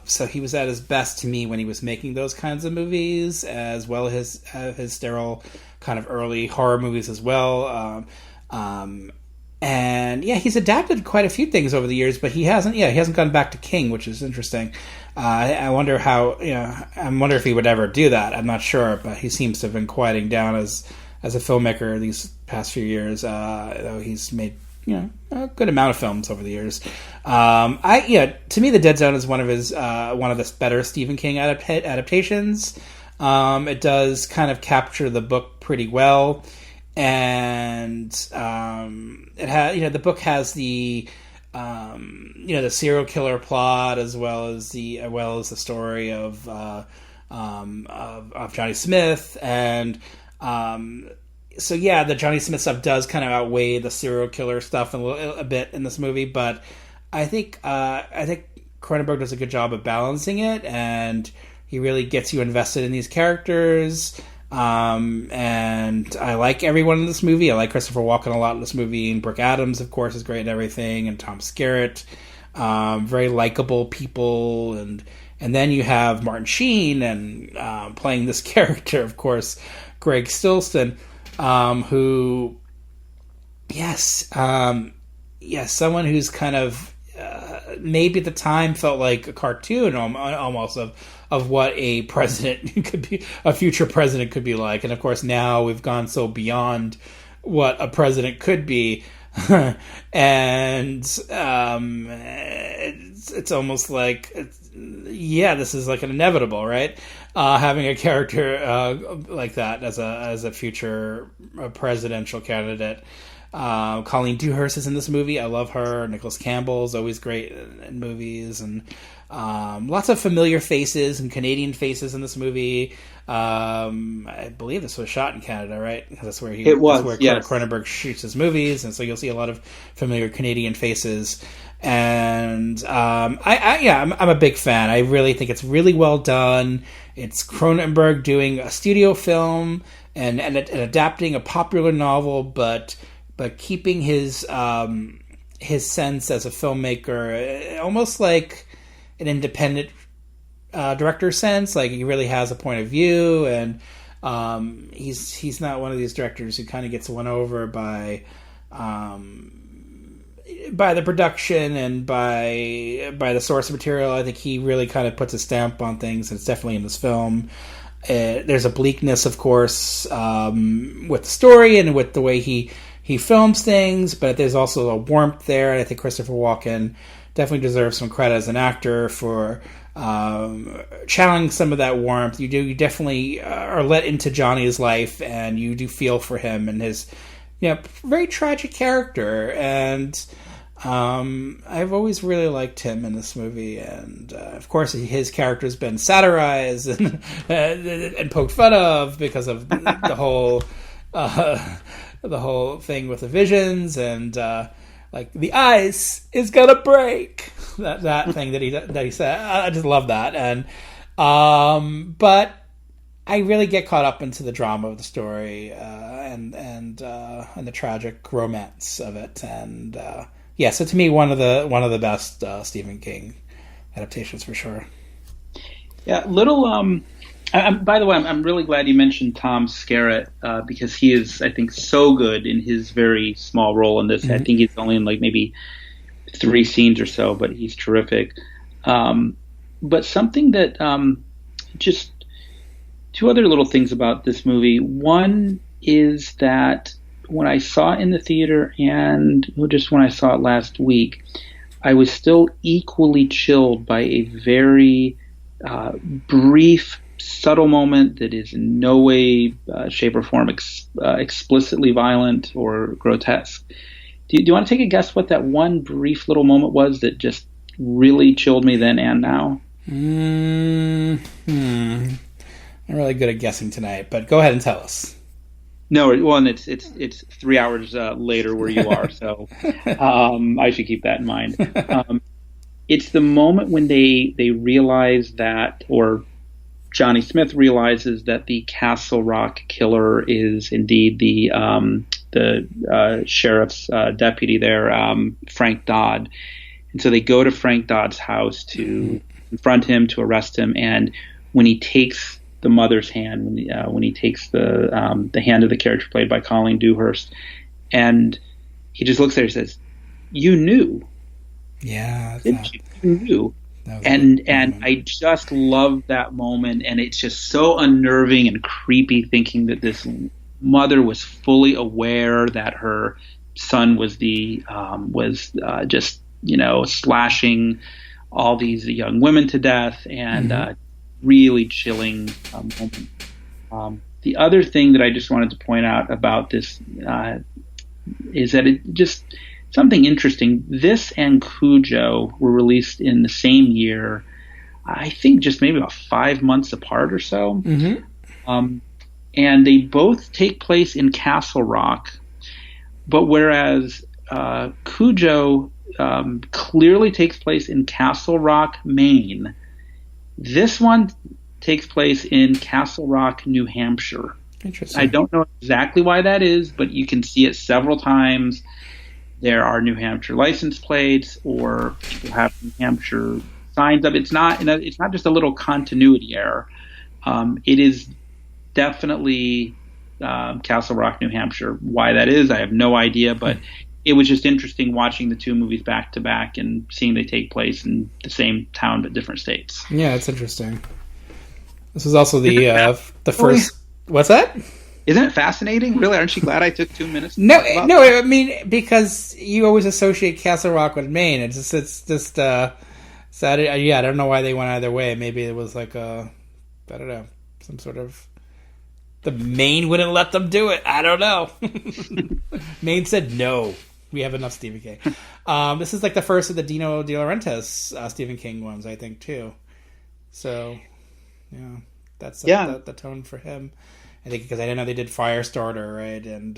Speaker 2: so he was at his best to me when he was making those kinds of movies, as well as his sterile kind of early horror movies as well. And yeah, he's adapted quite a few things over the years, but he hasn't gone back to King, which is interesting. I wonder I wonder if he would ever do that. I'm not sure, but he seems to have been quieting down as a filmmaker these past few years. Though he's made a good amount of films over the years. To me, The Dead Zone is one of the better Stephen King adaptations. It does kind of capture the book pretty well, and it has the book has the the serial killer plot as well as the story of Johnny Smith, and so yeah, the Johnny Smith stuff does kind of outweigh the serial killer stuff a bit in this movie, but I think Cronenberg does a good job of balancing it, and he really gets you invested in these characters. And I like everyone in this movie. I like Christopher Walken a lot in this movie, and Brooke Adams, of course, is great in everything, and Tom Skerritt, very likable people, and then you have Martin Sheen and playing this character, of course, Greg Stillson, who, someone who's kind of maybe at the time felt like a cartoon almost of what a president could be, a future president could be like. And of course now we've gone so beyond what a president could be. And it's almost like, this is like an inevitable, right? Having a character like that as a future presidential candidate. Colleen Dewhurst is in this movie. I love her. Nicholas Campbell is always great in movies, and lots of familiar faces and Canadian faces in this movie. I believe this was shot in Canada, right? Because that's where Cronenberg shoots his movies, and so you'll see a lot of familiar Canadian faces. And I'm a big fan. I really think it's really well done. It's Cronenberg doing a studio film and adapting a popular novel, but keeping his his sense as a filmmaker, almost like an independent director sense. Like, he really has a point of view, and he's not one of these directors who kind of gets won over by the production and by the source material. I think he really kind of puts a stamp on things, and it's definitely in this film. There's a bleakness, of course, with the story and with the way he films things, but there's also a warmth there, and I think Christopher Walken definitely deserves some credit as an actor for channeling some of that warmth. You definitely are let into Johnny's life, and you do feel for him and his very tragic character. And I've always really liked him in this movie, and of course his character's been satirized and poked fun of because of the whole thing with the visions, and like, the ice is gonna break, that thing that he said. I just love that. And but I really get caught up into the drama of the story, and the tragic romance of it. And so to me, one of the best Stephen King adaptations for sure.
Speaker 3: Yeah, by the way, I'm really glad you mentioned Tom Skerritt, because he is, I think, so good in his very small role in this. Mm-hmm. I think he's only in like maybe 3 scenes or so, but he's terrific. But something that just 2 other little things about this movie. One is that when I saw it in the theater, and just when I saw it last week, I was still equally chilled by a very brief, subtle moment that is in no way, shape, or form explicitly violent or grotesque. Do you want to take a guess what that one brief little moment was that just really chilled me then and now?
Speaker 2: I'm really good at guessing tonight, but go ahead and tell us.
Speaker 3: No, well, and it's 3 hours later where you are, so I should keep that in mind. It's the moment when they realize that, or Johnny Smith realizes that the Castle Rock killer is indeed the sheriff's deputy there, Frank Dodd. And so they go to Frank Dodd's house to confront him, to arrest him. And when he takes the mother's hand, when he takes the hand of the character played by Colleen Dewhurst, and he just looks at her and says, "You knew."
Speaker 2: Yeah,
Speaker 3: you knew. And I just love that moment, and it's just so unnerving and creepy, thinking that this mother was fully aware that her son was just slashing all these young women to death, and really chilling moment. The other thing that I just wanted to point out about this is that it just something interesting. This and Cujo were released in the same year, I think just maybe about 5 months apart or so. Mm-hmm. And they both take place in Castle Rock. But whereas Cujo clearly takes place in Castle Rock, Maine, this one takes place in Castle Rock, New Hampshire.
Speaker 2: Interesting.
Speaker 3: I don't know exactly why that is, but you can see it several times. There are New Hampshire license plates, or people have New Hampshire signs up. It's not just a little continuity error. It is definitely Castle Rock, New Hampshire. Why that is, I have no idea, but it was just interesting watching the 2 movies back to back and seeing they take place in the same town but different states.
Speaker 2: Yeah, it's interesting. This was also the first. What's that?
Speaker 3: Isn't it fascinating? Really, aren't you glad I took 2 minutes?
Speaker 2: No. I mean, because you always associate Castle Rock with Maine. It's just sad. Yeah, I don't know why they went either way. Maybe it was like I don't know, some sort of. The Maine wouldn't let them do it. I don't know. Maine said no. We have enough Stephen King. This is like the first of the Dino De Laurentiis Stephen King ones, I think, too. So, yeah, that's the tone for him. I think because I didn't know they did Firestarter, right, and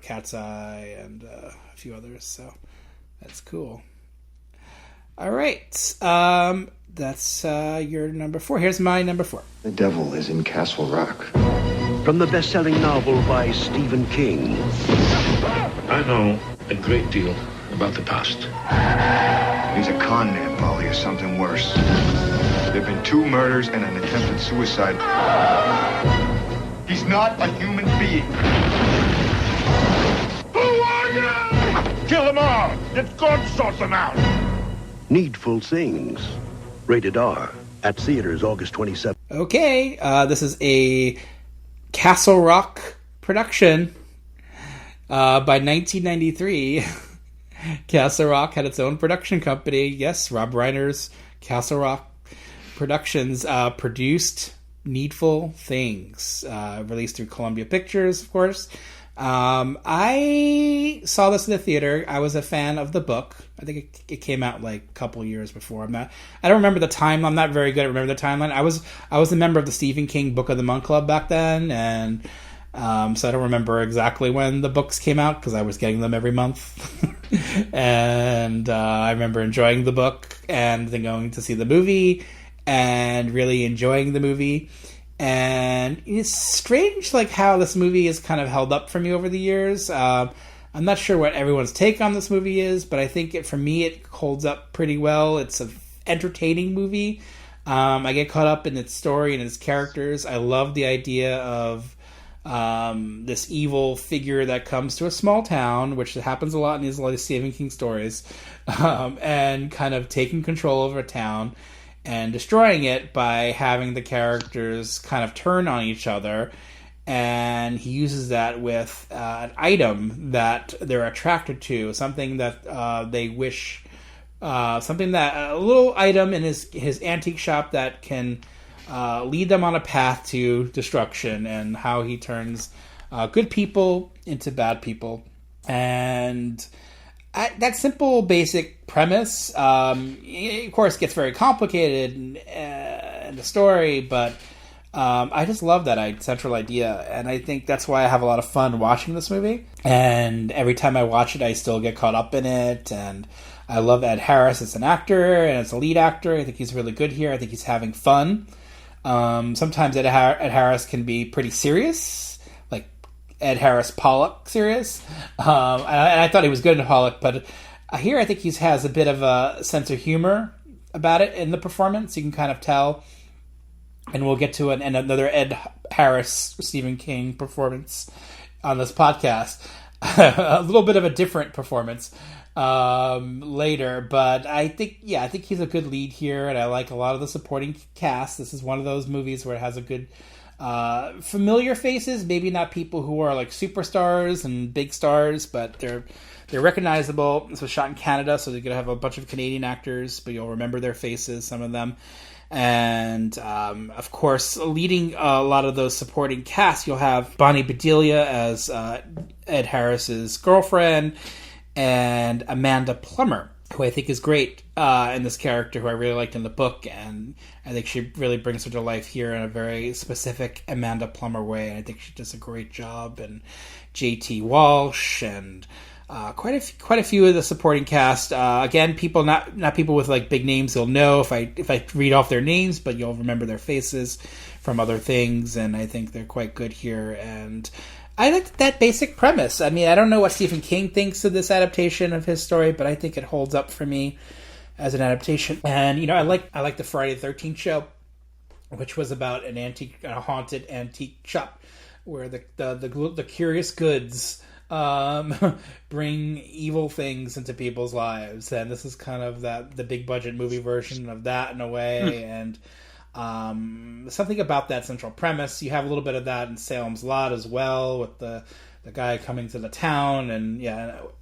Speaker 2: Cat's Eye, and a few others. So that's cool. All right, that's your number 4. Here's my number 4.
Speaker 8: The devil is in Castle Rock.
Speaker 9: From the best-selling novel by Stephen King.
Speaker 6: I know a great deal
Speaker 8: about the past.
Speaker 12: He's a con man, Molly, or something worse. There have been 2 murders and an attempted suicide. He's not a human being.
Speaker 6: Who are you? Kill them all. Let God sort them out.
Speaker 9: Needful Things. Rated R. At theaters August 27th.
Speaker 2: Okay, this is a Castle Rock production by 1993. Castle Rock had its own production company. Yes, Rob Reiner's Castle Rock Productions produced Needful Things, released through Columbia Pictures, of course. I saw this in the theater. I was a fan of the book. I think it came out like a couple years before. I don't remember the time. I'm not very good at remembering the timeline. I was a member of the Stephen King Book of the Month Club back then, and so I don't remember exactly when the books came out because I was getting them every month. And I remember enjoying the book and then going to see the movie and really enjoying the movie. And it's strange, like, how this movie is kind of held up for me over the years. I'm not sure what everyone's take on this movie is, but I think for me it holds up pretty well. It's an entertaining movie. I get caught up in its story and its characters. I love the idea of this evil figure that comes to a small town, which happens a lot in a lot of Stephen King stories, and kind of taking control over a town and destroying it by having the characters kind of turn on each other. And he uses that with an item that they're attracted to, something that they wish, something that a little item in his antique shop that can lead them on a path to destruction, and how he turns good people into bad people. And that simple, basic premise, of course, gets very complicated in the story, but I just love that central idea, and I think that's why I have a lot of fun watching this movie. And every time I watch it, I still get caught up in it, and I love Ed Harris as an actor and as a lead actor. I think he's really good here. I think he's having fun. Sometimes Ed Harris can be pretty serious, like Ed Harris Pollock serious. And I thought he was good in Pollock, but here I think he has a bit of a sense of humor about it in the performance. You can kind of tell. And we'll get to another Ed Harris Stephen King performance on this podcast. A little bit of a different performance later, but I think he's a good lead here, and I like a lot of the supporting cast. This is one of those movies where it has a good familiar faces, maybe not people who are like superstars and big stars, but they're recognizable. This was shot in Canada, so they're going to have a bunch of Canadian actors, but you'll remember their faces, some of them. And of course, leading a lot of those supporting casts, you'll have Bonnie Bedelia as Ed Harris's girlfriend, and Amanda Plummer, who I think is great in this character, who I really liked in the book, and I think she really brings her to life here in a very specific Amanda Plummer way, and I think she does a great job. And J.T. Walsh and quite a few of the supporting cast. Again, people not people with like big names you'll know if I read off their names, but you'll remember their faces from other things, and I think they're quite good here. And I like that basic premise. I mean, I don't know what Stephen King thinks of this adaptation of his story, but I think it holds up for me as an adaptation. And I like the Friday the 13th show, which was about a haunted antique shop where the curious goods bring evil things into people's lives, and this is kind of the big budget movie version of that in a way. And something about that central premise, you have a little bit of that in Salem's Lot as well, with the guy coming to the town, and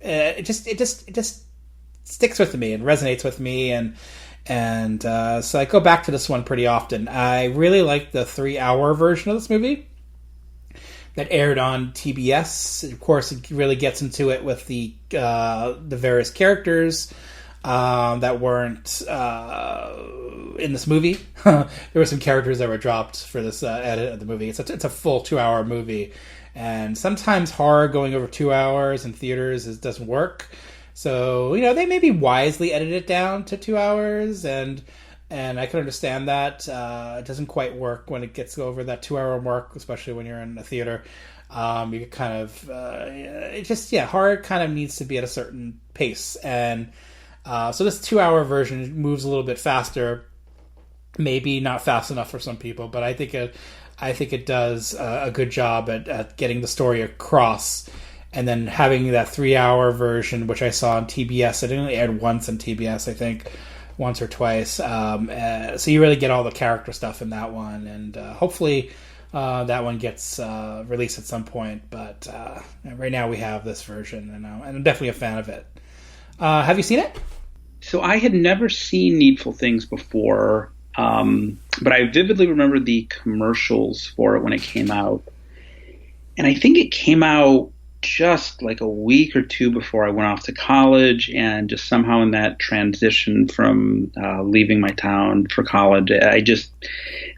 Speaker 2: it just sticks with me and resonates with me, and so I go back to this one pretty often. I really like the 3-hour version of this movie that aired on TBS. Of course, it really gets into it with the various characters that weren't in this movie. There were some characters that were dropped for this edit of the movie. It's a full 2-hour movie, and sometimes horror going over 2 hours in theaters doesn't work. So they maybe wisely edited it down to 2 hours, and and I can understand that. It doesn't quite work when it gets over that 2-hour mark, especially when you're in a theater. You kind of horror kind of needs to be at a certain pace, and so this 2-hour version moves a little bit faster. Maybe not fast enough for some people, but I think it does a good job at getting the story across. And then having that 3-hour version, which I saw on TBS, it only aired once on TBS, I think, once or twice. So you really get all the character stuff in that one, and hopefully that one gets released at some point. But right now we have this version, and I'm definitely a fan of it. Have you seen it?
Speaker 3: So I had never seen Needful Things before, but I vividly remember the commercials for it when it came out. And I think it came out just like a week or two before I went off to college, and just somehow in that transition from leaving my town for college, I just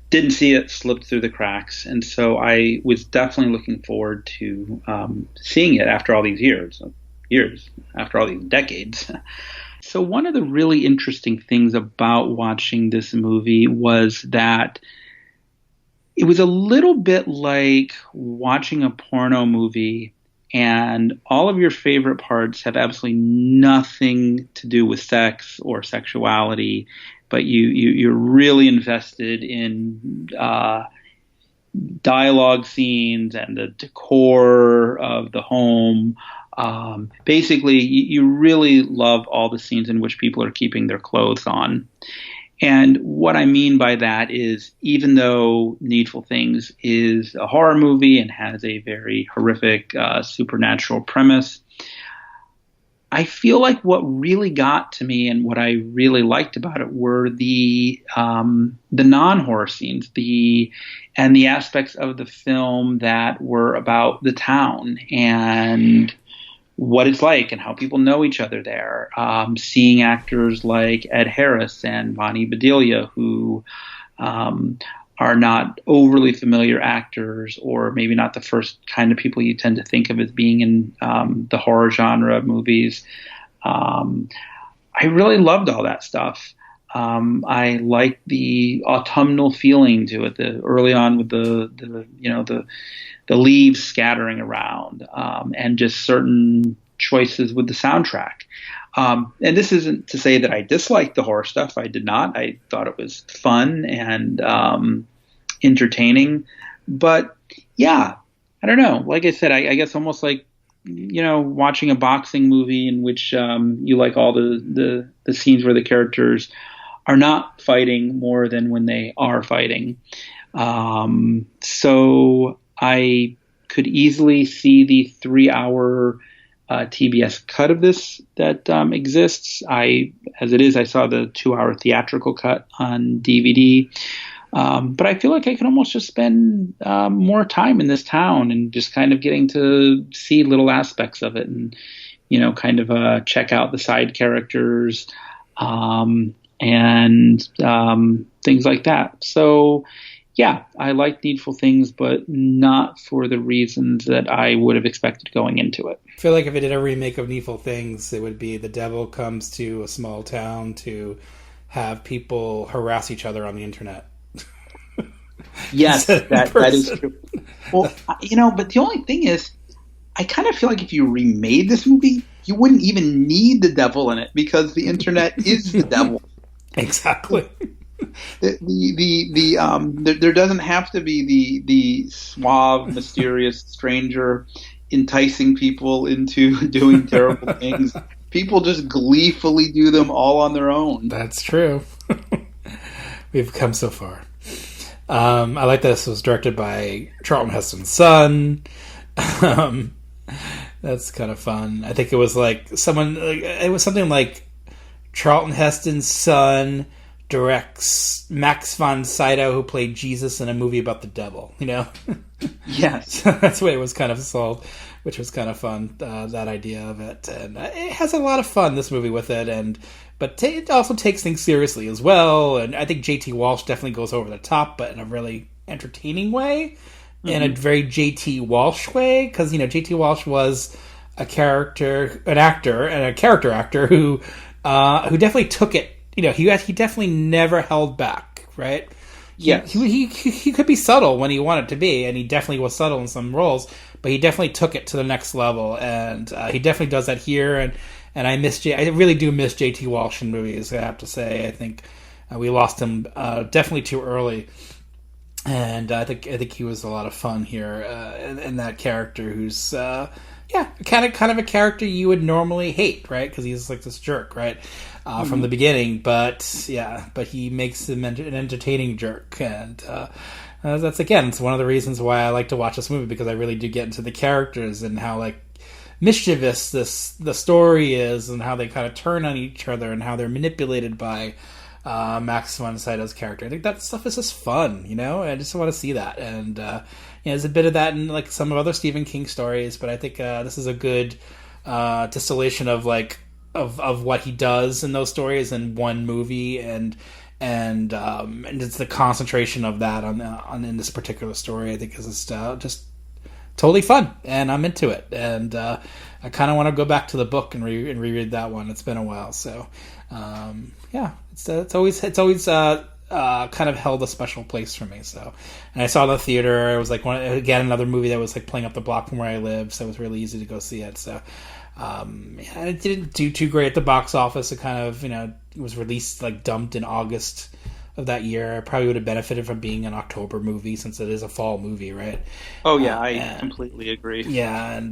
Speaker 3: didn't see it, slipped through the cracks. And so I was definitely looking forward to seeing it after all these years, after all these decades. So one of the really interesting things about watching this movie was that it was a little bit like watching a porno movie, and all of your favorite parts have absolutely nothing to do with sex or sexuality, but you're really invested in dialogue scenes and the decor of the home. Basically, you really love all the scenes in which people are keeping their clothes on. And what I mean by that is, even though Needful Things is a horror movie and has a very horrific supernatural premise, I feel like what really got to me and what I really liked about it were the non-horror scenes, and the aspects of the film that were about the town and what it's like and how people know each other there. Seeing actors like Ed Harris and Bonnie Bedelia, who are not overly familiar actors, or maybe not the first kind of people you tend to think of as being in the horror genre movies. I really loved all that stuff. I liked the autumnal feeling to it, early on with the leaves scattering around, and just certain choices with the soundtrack. And this isn't to say that I disliked the horror stuff. I did not. I thought it was fun and entertaining. But yeah, I don't know. Like I said, I guess almost like, watching a boxing movie in which you like all the scenes where the characters are not fighting more than when they are fighting. So I could easily see the 3-hour TBS cut of this that exists. As it is, I saw the 2-hour theatrical cut on DVD. But I feel like I can almost just spend more time in this town and just kind of getting to see little aspects of it, and kind of check out the side characters and things like that. So yeah, I like Needful Things, but not for the reasons that I would have expected going into it.
Speaker 2: I feel like if it did a remake of Needful Things, it would be the devil comes to a small town to have people harass each other on the internet.
Speaker 3: Yes, that is true. Well, but the only thing is, I kind of feel like if you remade this movie, you wouldn't even need the devil in it, because the internet is the devil.
Speaker 2: Exactly.
Speaker 3: There doesn't have to be the suave, mysterious stranger enticing people into doing terrible things. People just gleefully do them all on their own.
Speaker 2: That's true. We've come so far. I like that this was directed by Charlton Heston's son. That's kind of fun. I think it was something like Charlton Heston's son directs Max von Sydow, who played Jesus in a movie about the devil,
Speaker 3: Yes.
Speaker 2: So that's the way it was kind of sold, which was kind of fun, that idea of it. And it has a lot of fun, this movie, with it, but it also takes things seriously as well. And I think J.T. Walsh definitely goes over the top, but in a really entertaining way, in a very J.T. Walsh way, because, J.T. Walsh was a character actor who definitely took it he definitely never held back, right?
Speaker 3: Yes.
Speaker 2: He could be subtle when he wanted to be, and he definitely was subtle in some roles, but he definitely took it to the next level, and he definitely does that here. And I really do miss J.T. Walsh in movies. I have to say, I think we lost him definitely too early, and I think he was a lot of fun here in that character who's kind of a character you would normally hate, right? Because he's like this jerk, right? From the beginning, but he makes him an entertaining jerk, and it's one of the reasons why I like to watch this movie, because I really do get into the characters and how like mischievous the story is, and how they kind of turn on each other, and how they're manipulated by Max von Sydow's character. I think that stuff is just fun, I just want to see that, and there's a bit of that in like some of other Stephen King stories, but I think this is a good distillation of like of what he does in those stories in one movie, and it's the concentration of that on in this particular story. I think is just totally fun, and I'm into it, and I kind of want to go back to the book and reread that one. It's been a while, so it's always kind of held a special place for me. So, and I saw it in the theater. It was like another movie that was like playing up the block from where I live, so it was really easy to go see it. So. It didn't do too great at the box office. It kind of, it was released, like dumped in August of that year. I probably would have benefited from being an October movie, since it is a fall movie, right?
Speaker 3: Oh yeah, I completely agree.
Speaker 2: Yeah, and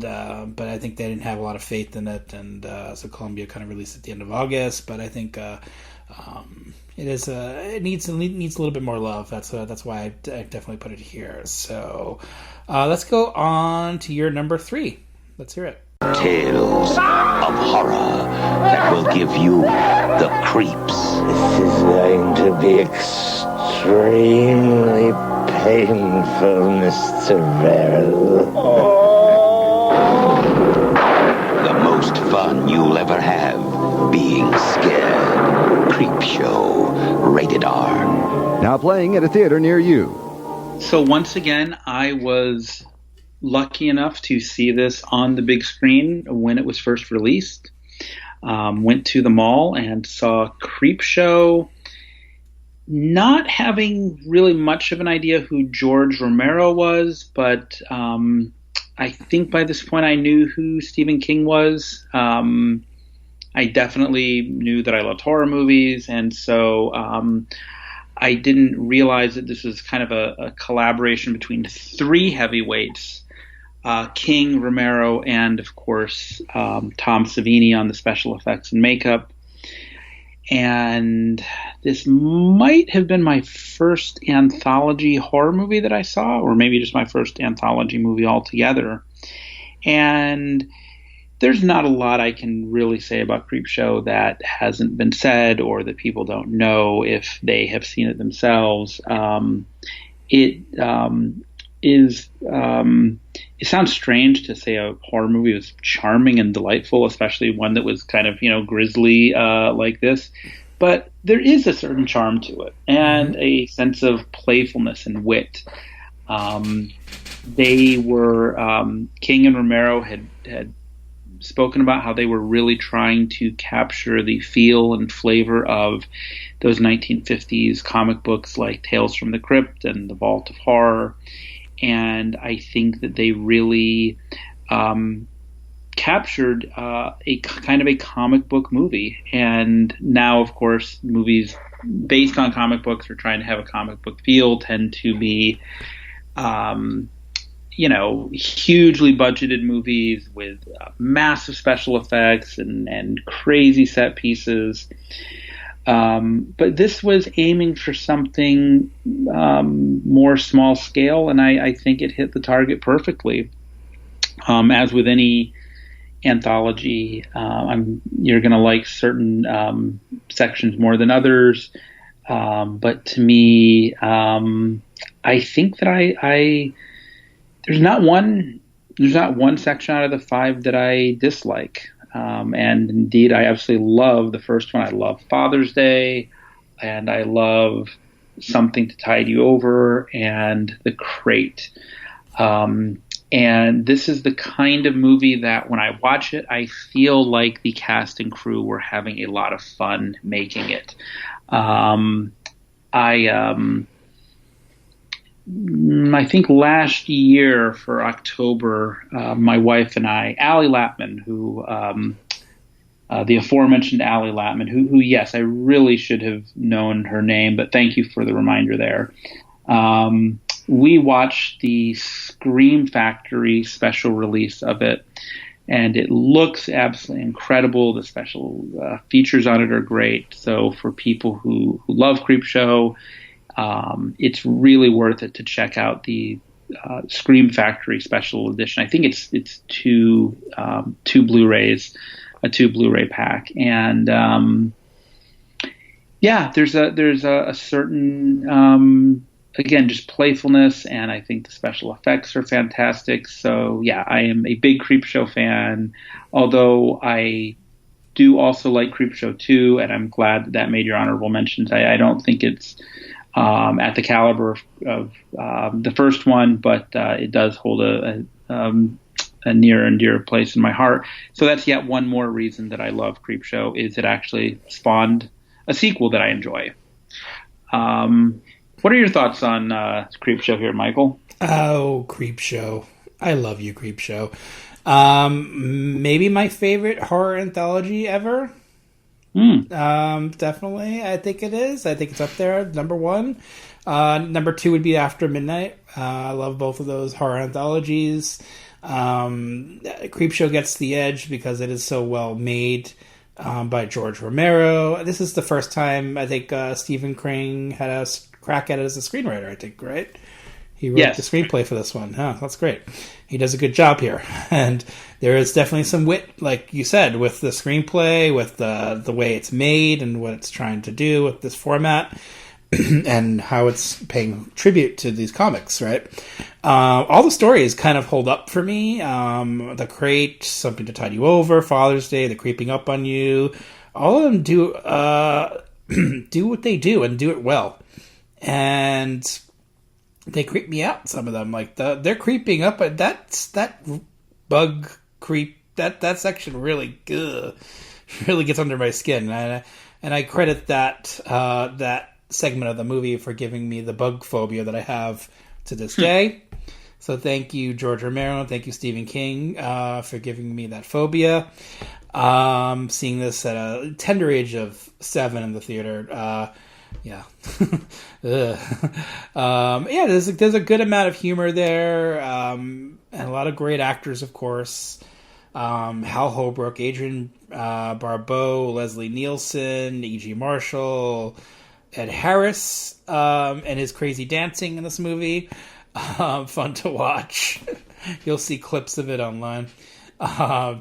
Speaker 2: but I think they didn't have a lot of faith in it, and so Columbia kind of released it at the end of August. But I think it needs a little bit more love. That's why I definitely put it here. So let's go on to your number 3. Let's hear it.
Speaker 4: Tales of horror that will give you the creeps.
Speaker 8: This is going to be extremely painful, Mr. Verrill.
Speaker 4: The most fun you'll ever have being scared. Creepshow. Rated R.
Speaker 13: Now playing at a theater near you.
Speaker 3: So once again, I was lucky enough to see this on the big screen when it was first released. Went to the mall and saw Creepshow, not having really much of an idea who George Romero was, but I think by this point I knew who Stephen King was. I definitely knew that I loved horror movies, and so I didn't realize that this was kind of a collaboration between 3 heavyweights, King, Romero, and of course Tom Savini on the special effects and makeup. And this might have been my first anthology horror movie that I saw, or maybe just my first anthology movie altogether. And there's not a lot I can really say about Creepshow that hasn't been said, or that people don't know if they have seen it themselves. It sounds strange to say a horror movie was charming and delightful, especially one that was kind of, grisly like this. But there is a certain charm to it, and a sense of playfulness and wit. They were King and Romero had spoken about how they were really trying to capture the feel and flavor of those 1950s comic books like Tales from the Crypt and The Vault of Horror. And I think that they really captured a kind of a comic book movie. And now, of course, movies based on comic books or trying to have a comic book feel tend to be, hugely budgeted movies with massive special effects and crazy set pieces. But this was aiming for something more small scale, and I think it hit the target perfectly. As with any anthology, you're going to like certain sections more than others. But to me, I think that there's not one section out of the 5 that I dislike. And indeed, I absolutely love the first one. I love Father's Day, and I love Something to Tide You Over, and The Crate. And this is the kind of movie that when I watch it, I feel like the cast and crew were having a lot of fun making it. I think last year for October, my wife and I, Allie Lapman, who the aforementioned Allie Lapman, who yes, I really should have known her name, but thank you for the reminder there. We watched the Scream Factory special release of it, and it looks absolutely incredible. The special features on it are great. So for people who love Creepshow, it's really worth it to check out the Scream Factory special edition. I think it's two Blu-rays, a 2 Blu-ray pack, and there's a certain again, just playfulness, and I think the special effects are fantastic. So yeah, I am a big Creepshow fan, although I do also like Creepshow 2, and I'm glad that made your honorable mentions. I don't think it's at the caliber of the first one, but it does hold a near and dear place in my heart. So that's yet one more reason that I love Creepshow, is it actually spawned a sequel that I enjoy. What are your thoughts on Creepshow here, Michael?
Speaker 2: Oh, Creepshow. I love you, Creepshow. Maybe my favorite horror anthology ever. Definitely. I think it is. I think it's up there, number 1. Number 2 would be After Midnight. I love both of those horror anthologies. Creepshow gets the edge because it is so well made. By George Romero. This is the first time I think Stephen King had a crack at it as a screenwriter, I think, right? He wrote the screenplay for this one. Oh, that's great. He does a good job here. And there is definitely some wit, like you said, with the screenplay, with the way it's made and what it's trying to do with this format and how it's paying tribute to these comics, right? All the stories kind of hold up for me. The Crate, Something to Tide You Over, Father's Day, The Creeping Up on You. All of them do do what they do and do it well. And they creep me out, some of them. Like they're creeping up, but that bug creep, that section really gets under my skin. And I credit that segment of the movie for giving me the bug phobia that I have to this day. So thank you, George Romero. Thank you, Stephen King, for giving me that phobia. Seeing this at a tender age of 7 in the theater. There's a good amount of humor there, and a lot of great actors, of course. Hal Holbrook, Adrian Barbeau, Leslie Nielsen, E.G. Marshall, Ed Harris, and his crazy dancing in this movie. Fun to watch. You'll see clips of it online.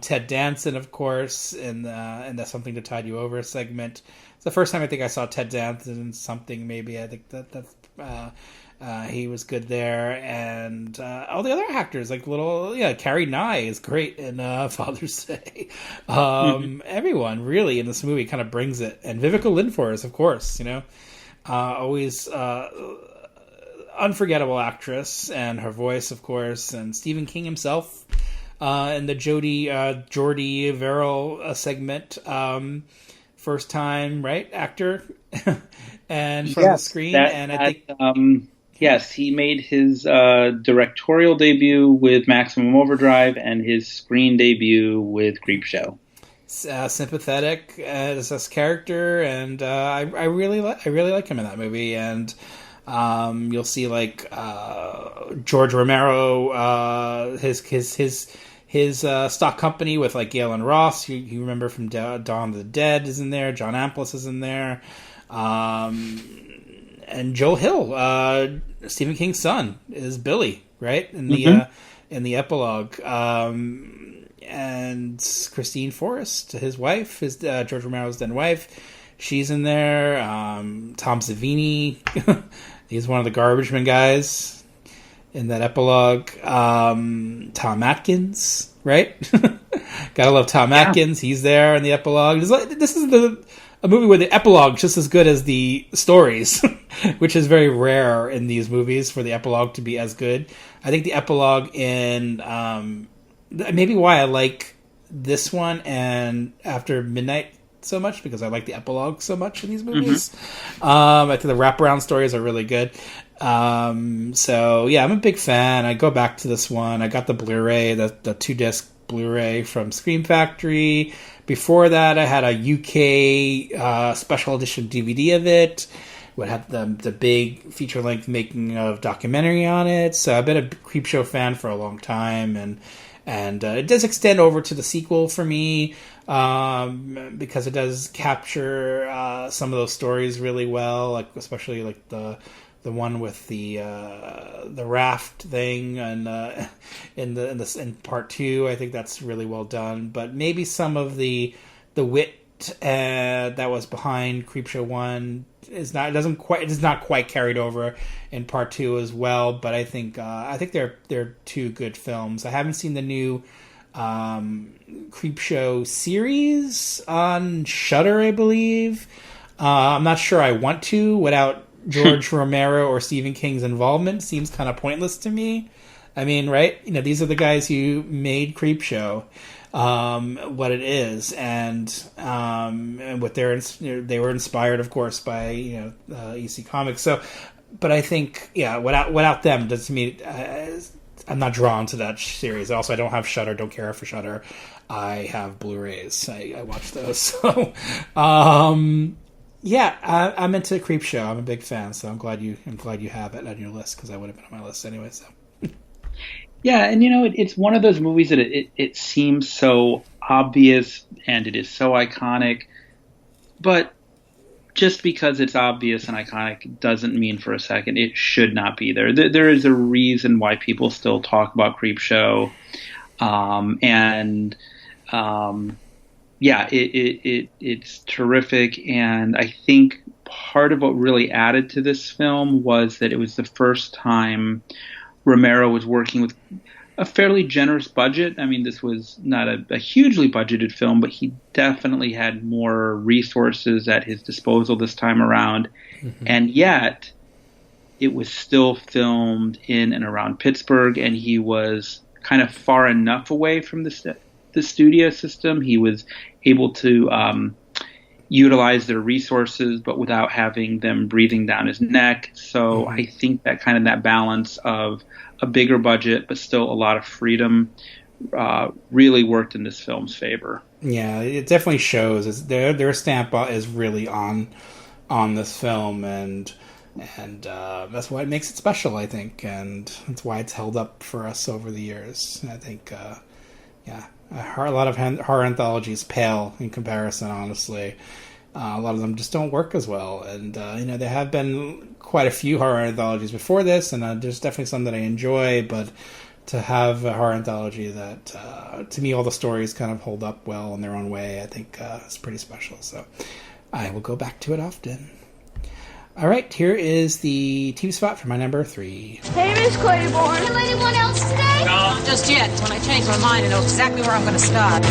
Speaker 2: Ted Danson, of course, in the Something to Tide You Over segment. It's the first time I think I saw Ted Danson in something. Maybe I think that he was good there, and all the other actors like Carrie Nye is great in Father's Day. Everyone really in this movie kind of brings it, and Vivica Lindfors, of course, always unforgettable actress, and her voice, of course, and Stephen King himself. In the Jordy Verrill segment, first time, right, actor, and from the screen, and I think
Speaker 3: yes, he made his directorial debut with Maximum Overdrive and his screen debut with Creepshow.
Speaker 2: Sympathetic as this character, and I really like him in that movie, and. You'll see like George Romero, his stock company with like Galen Ross. You remember from Dawn of the Dead is in there. John Amplas is in there, and Joel Hill, Stephen King's son, is Billy, right in the epilogue. And Christine Forrest, his wife, George Romero's then wife, she's in there. Tom Savini. He's one of the Garbage Men guys in that epilogue. Tom Atkins, right? Gotta love Tom Atkins. He's there in the epilogue. This is a movie where the epilogue's just as good as the stories, which is very rare in these movies for the epilogue to be as good. I think the epilogue in maybe why I like this one and After Midnight so much, because I like the epilogue so much in these movies. I think the wraparound stories are really good. So yeah, I'm a big fan. I go back to this one. I got the Blu-ray, the 2-disc Blu-ray from Scream Factory. Before that, I had a UK special edition DVD of it. It had the big feature-length making of documentary on it. So I've been a Creepshow fan for a long time, and it does extend over to the sequel for me, because it does capture some of those stories really well, like especially like the one with the raft thing, and in part 2, I think that's really well done. But maybe some of the wit that was behind Creepshow 1 is not quite carried over in part 2 as well. But I think they're two good films. I haven't seen the new Creepshow series on Shudder, I believe. I'm not sure I want to without George Romero or Stephen King's involvement. Seems kind of pointless to me. I mean, right? These are the guys who made Creepshow, what it is, and what they were inspired, of course, by EC Comics. So, but I think without them, to me, I'm not drawn to that series. Also, I don't have Shudder. Don't care for Shudder. I have Blu-rays. I watch those. So, yeah, I'm into Creepshow. I'm a big fan, so I'm glad you have it on your list, because I would have been on my list anyway. So,
Speaker 3: yeah, and it's one of those movies that it seems so obvious and it is so iconic, but just because it's obvious and iconic doesn't mean for a second it should not be there. There is a reason why people still talk about Creepshow, yeah, it's terrific, and I think part of what really added to this film was that it was the first time Romero was working with a fairly generous budget. I mean, this was not a hugely budgeted film, but he definitely had more resources at his disposal this time around, and yet it was still filmed in and around Pittsburgh, and he was kind of far enough away from the studio system. He was able to utilize their resources, but without having them breathing down his neck. So I think that balance of a bigger budget, but still a lot of freedom, really worked in this film's favor. Yeah,
Speaker 2: it definitely shows. Their stamp is really on this film, and that's why it makes it special, I think, and that's why it's held up for us over the years. I think, a lot of horror anthologies pale in comparison, honestly. A lot of them just don't work as well, and there have been quite a few horror anthologies before this, and there's definitely some that I enjoy, but to have a horror anthology that, to me, all the stories kind of hold up well in their own way, I think is pretty special, so I will go back to it often. All right, here is the TV spot for my number 3.
Speaker 14: Hey, Miss Claiborne.
Speaker 10: Can anyone else stay?
Speaker 14: No, not just yet. When I change my mind, I know exactly where I'm going to start.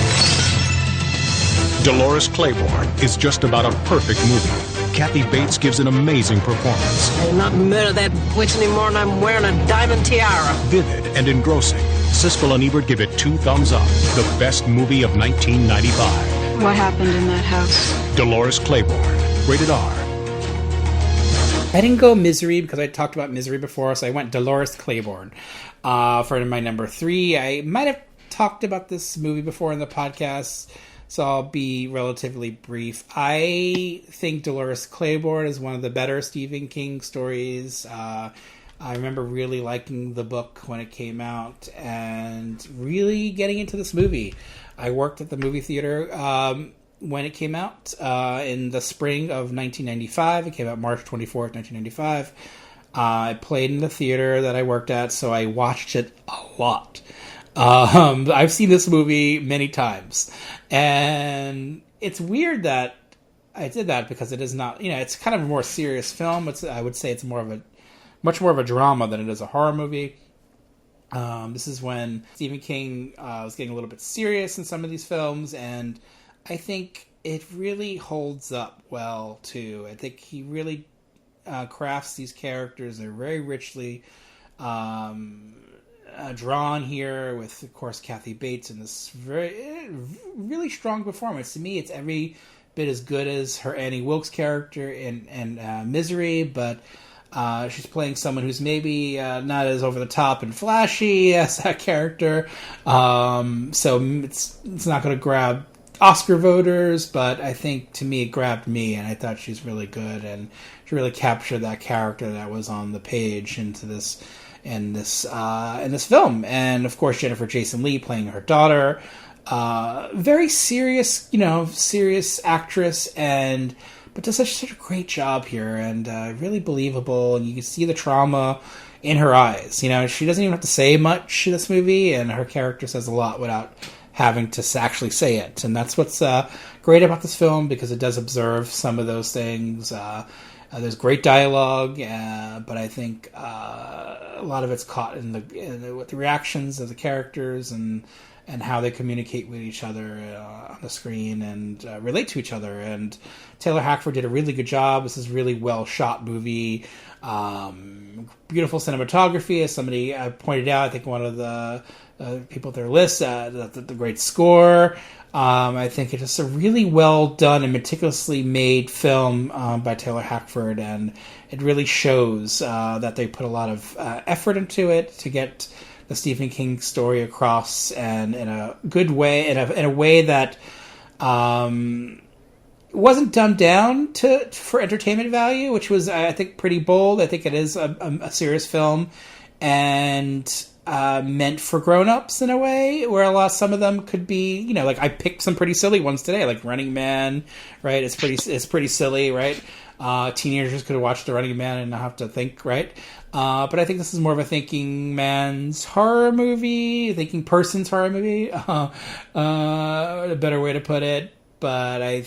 Speaker 15: Dolores Claiborne is just about a perfect movie. Kathy Bates gives an amazing performance.
Speaker 14: I'm not mad at that witch anymore, and I'm wearing a diamond tiara.
Speaker 15: Vivid and engrossing. Siskel and Ebert give it 2 thumbs up. The best movie of 1995.
Speaker 16: What happened in that house?
Speaker 15: Dolores Claiborne. Rated R.
Speaker 2: I didn't go Misery because I talked about Misery before, so I went Dolores Claiborne for my number 3. I might have talked about this movie before in the podcast, so I'll be relatively brief. I think Dolores Claiborne is one of the better Stephen King stories. I remember really liking the book when it came out and really getting into this movie. I worked at the movie theater when it came out in the spring of 1995. It came out March 24th, 1995. I played in the theater that I worked at, so I watched it a lot. I've seen this movie many times, and it's weird that I did that because it is not, it's kind of a more serious film. I would say it's much more of a drama than it is a horror movie. This is when Stephen King was getting a little bit serious in some of these films, and I think it really holds up well too. I think he really crafts these characters. They're very richly drawn here, with, of course, Kathy Bates in this really strong performance. To me, it's every bit as good as her Annie Wilkes character in Misery, but she's playing someone who's maybe not as over the top and flashy as that character. So it's not going to grab Oscar voters, but I think, to me, it grabbed me, and I thought she's really good, and she really captured that character that was on the page into this in this film. And of course, Jennifer Jason Leigh playing her daughter, very serious actress, but does such a great job here, and really believable, and you can see the trauma in her eyes. She doesn't even have to say much in this movie, and her character says a lot without having to actually say it. And that's what's great about this film, because it does observe some of those things. There's great dialogue, but I think a lot of it's caught with the reactions of the characters and how they communicate with each other on the screen and relate to each other. And Taylor Hackford did a really good job. This is a really well shot movie. Beautiful cinematography, as somebody pointed out. I think one of the people at their list, the great score. I think it's just a really well done and meticulously made film by Taylor Hackford, and it really shows that they put a lot of effort into it to get the Stephen King story across, and in a good way, in a way that wasn't dumbed down for entertainment value, which was, I think, pretty bold. I think it is a serious film, and meant for grown-ups in a way, where some of them could be, like I picked some pretty silly ones today, like Running Man, right? It's pretty silly, right? Teenagers could have watched The Running Man and not have to think, right? But I think this is more of a thinking man's horror movie, thinking person's horror movie, a better way to put it. But I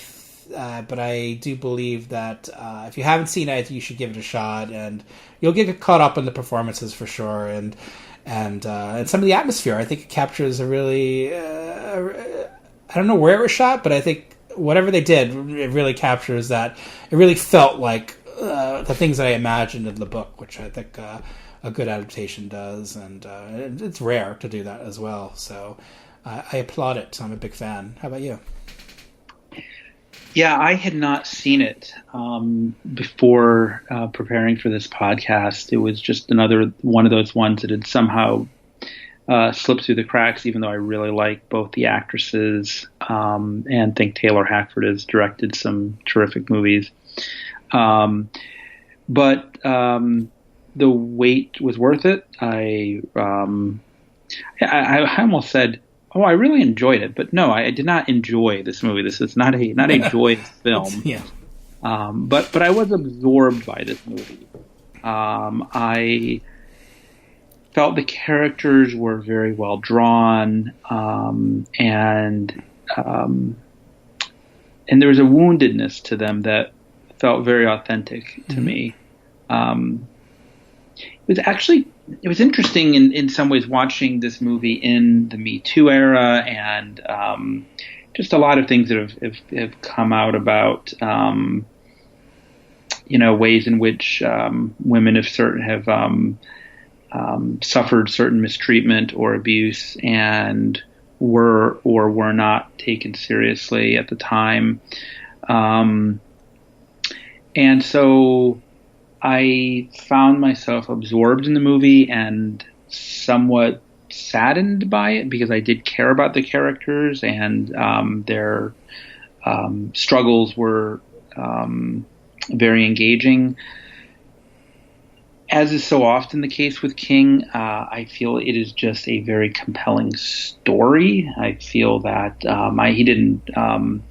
Speaker 2: do believe that if you haven't seen it, I think you should give it a shot, and you'll get caught up in the performances for sure, and some of the atmosphere. I think it captures a really, I don't know where it was shot, but I think whatever they did, it really captures that. It really felt like the things that I imagined in the book, which I think a good adaptation does, and it's rare to do that as well. So I applaud it. I'm a big fan. How about you?
Speaker 3: Yeah, I had not seen it before preparing for this podcast. It was just another one of those ones that had somehow slipped through the cracks, even though I really like both the actresses and think Taylor Hackford has directed some terrific movies. But the wait was worth it. I almost said, "Oh, I really enjoyed it," but no, I did not enjoy this movie. This is not a joyous film.
Speaker 2: Yeah.
Speaker 3: But I was absorbed by this movie. I felt the characters were very well drawn, and there was a woundedness to them that felt very authentic to me. It was interesting in some ways watching this movie in the Me Too era, and just a lot of things that have come out about ways in which women have suffered certain mistreatment or abuse and were or were not taken seriously at the time. And so I found myself absorbed in the movie and somewhat saddened by it, because I did care about the characters, and their struggles were very engaging. As is so often the case with King, I feel it is just a very compelling story. I feel that he didn't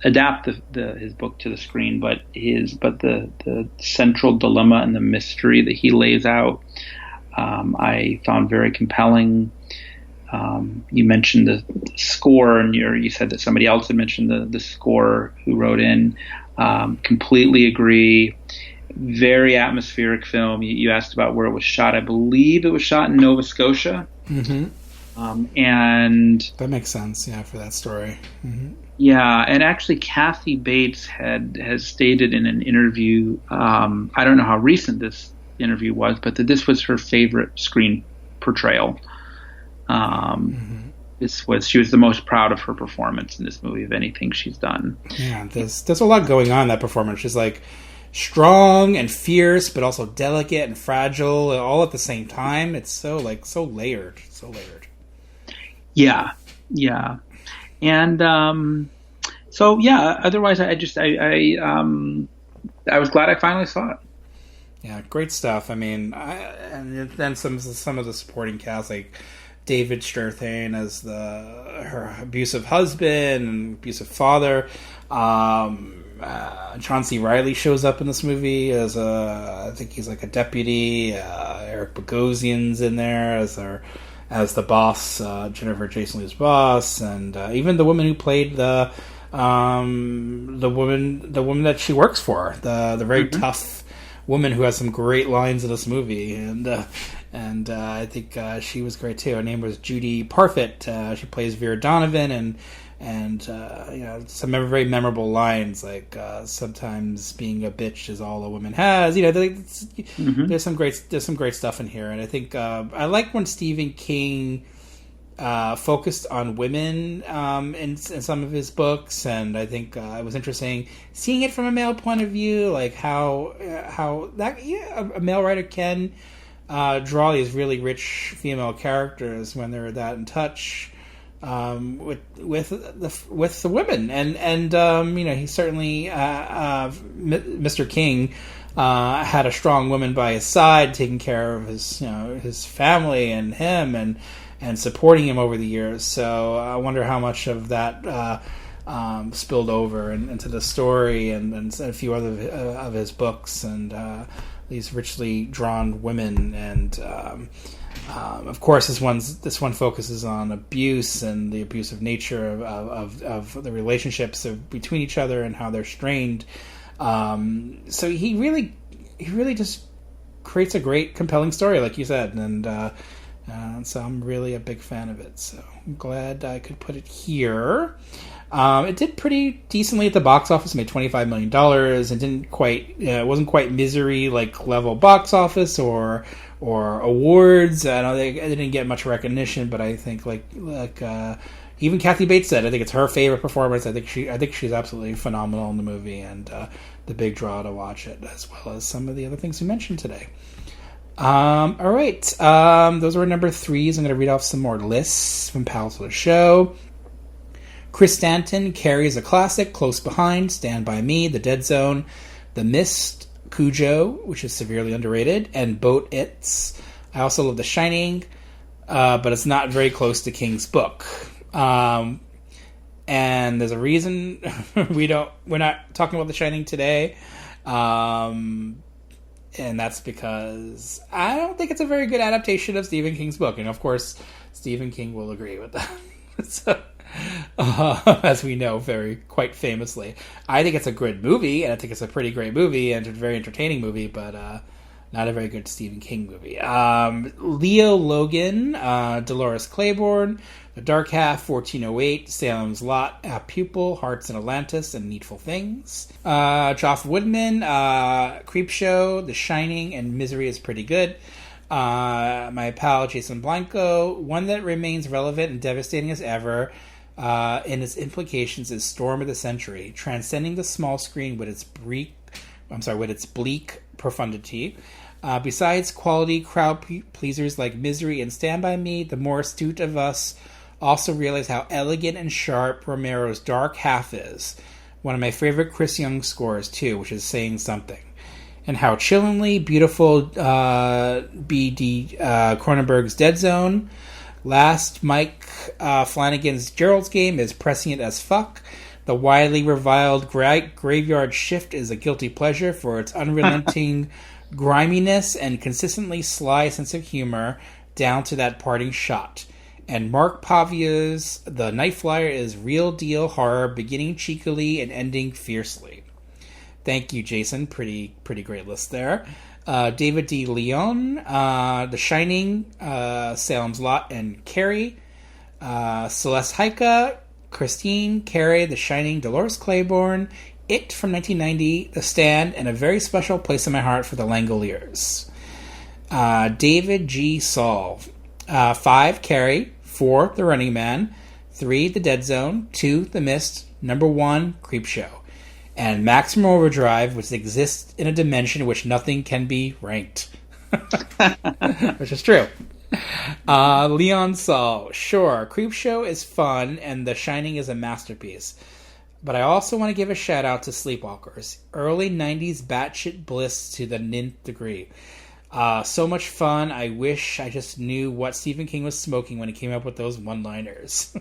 Speaker 3: adapt his book to the screen, but the central dilemma and the mystery that he lays out, I found very compelling. You mentioned the score, and you said that somebody else had mentioned the score who wrote in. Completely agree. Very atmospheric film. You asked about where it was shot. I believe it was shot in Nova Scotia.
Speaker 2: Mm-hmm.
Speaker 3: And
Speaker 2: that makes sense, yeah, for that story. Mm-hmm.
Speaker 3: Yeah, and actually Kathy Bates has stated in an interview, I don't know how recent this interview was, but that this was her favorite screen portrayal. She was the most proud of her performance in this movie of anything she's done.
Speaker 2: Yeah, there's a lot going on in that performance. She's like strong and fierce, but also delicate and fragile, all at the same time. It's so layered, so layered.
Speaker 3: Yeah. And otherwise I was glad I finally saw it.
Speaker 2: Yeah, great stuff. I mean, and then some of the supporting cast, like David Strathairn as her abusive husband and abusive father. John C. Reilly shows up in this movie as I think he's like a deputy. Eric Bogosian's in there as the boss, Jennifer Jason Leigh's boss, and even the woman who played the woman that she works for, the very tough woman who has some great lines in this movie, and I think she was great too. Her name was Judy Parfitt. She plays Vera Donovan, and some very memorable lines like sometimes being a bitch is all a woman has. There's some great stuff in here, and I think I like when Stephen King focused on women in some of his books, and I think it was interesting seeing it from a male point of view, like how a male writer can draw these really rich female characters when they're that in touch with the women, and he certainly Mr. King had a strong woman by his side, taking care of his family and him and supporting him over the years. So I wonder how much of that spilled over into the story and a few other of his books, and these richly drawn women. And of course, this one focuses on abuse and the abusive nature of the relationships between each other and how they're strained. So he really just creates a great, compelling story, like you said, and so I'm really a big fan of it. So I'm glad I could put it here. It did pretty decently at the box office. It made $25 million. It wasn't quite Misery like level box office or awards. I know they didn't get much recognition, but I think like even Kathy Bates said, I think it's her favorite performance. I think she's absolutely phenomenal in the movie, and the big draw to watch it, as well as some of the other things we mentioned today. All right. Those were number 3s. I'm going to read off some more lists from pals of the show. Chris Stanton carries a classic close behind: Stand By Me, The Dead Zone, The Mist, Cujo, which is severely underrated, and Boat It's. I also love The Shining, but it's not very close to King's book. And there's a reason we're not talking about The Shining today. And that's because I don't think it's a very good adaptation of Stephen King's book. And of course, Stephen King will agree with that. So, as we know, quite famously. I think it's a good movie, and I think it's a pretty great movie, and a very entertaining movie, but not a very good Stephen King movie. Leo Logan, Dolores Claiborne, The Dark Half, 1408, Salem's Lot, A Pupil, Hearts in Atlantis, and Needful Things. Joff Woodman, Creepshow, The Shining, and Misery is pretty good. My pal Jason Blanco, one that remains relevant and devastating as ever in its implications is Storm of the Century, transcending the small screen with its bleak profundity. Besides quality crowd pleasers like Misery and Stand By Me, the more astute of us also realize how elegant and sharp Romero's Dark Half is. One of my favorite Chris Young scores, too, which is saying something. And how chillingly beautiful B.D. Cronenberg's Dead Zone. Last, Mike Flanagan's Gerald's Game is prescient as fuck. The widely reviled Graveyard Shift is a guilty pleasure for its unrelenting griminess and consistently sly sense of humor down to that parting shot. And Mark Pavia's The Night Flyer is real deal horror, beginning cheekily and ending fiercely. Thank you, Jason. Pretty great list there. David D. Leon, The Shining, Salem's Lot, and Carrie. Celeste Heike, Christine, Carrie, The Shining, Dolores Claiborne, It from 1990, The Stand, and a very special place in my heart for the Langoliers. David G. Saul. 5, Carrie. 4, The Running Man. 3, The Dead Zone. 2, The Mist. Number 1, Creepshow. And Maximum Overdrive, which exists in a dimension in which nothing can be ranked. Which is true. Leon Saul. Sure, Creepshow is fun, and The Shining is a masterpiece. But I also want to give a shout out to Sleepwalkers. Early 90s batshit bliss to the nth degree. So much fun. I wish I just knew what Stephen King was smoking when he came up with those one-liners.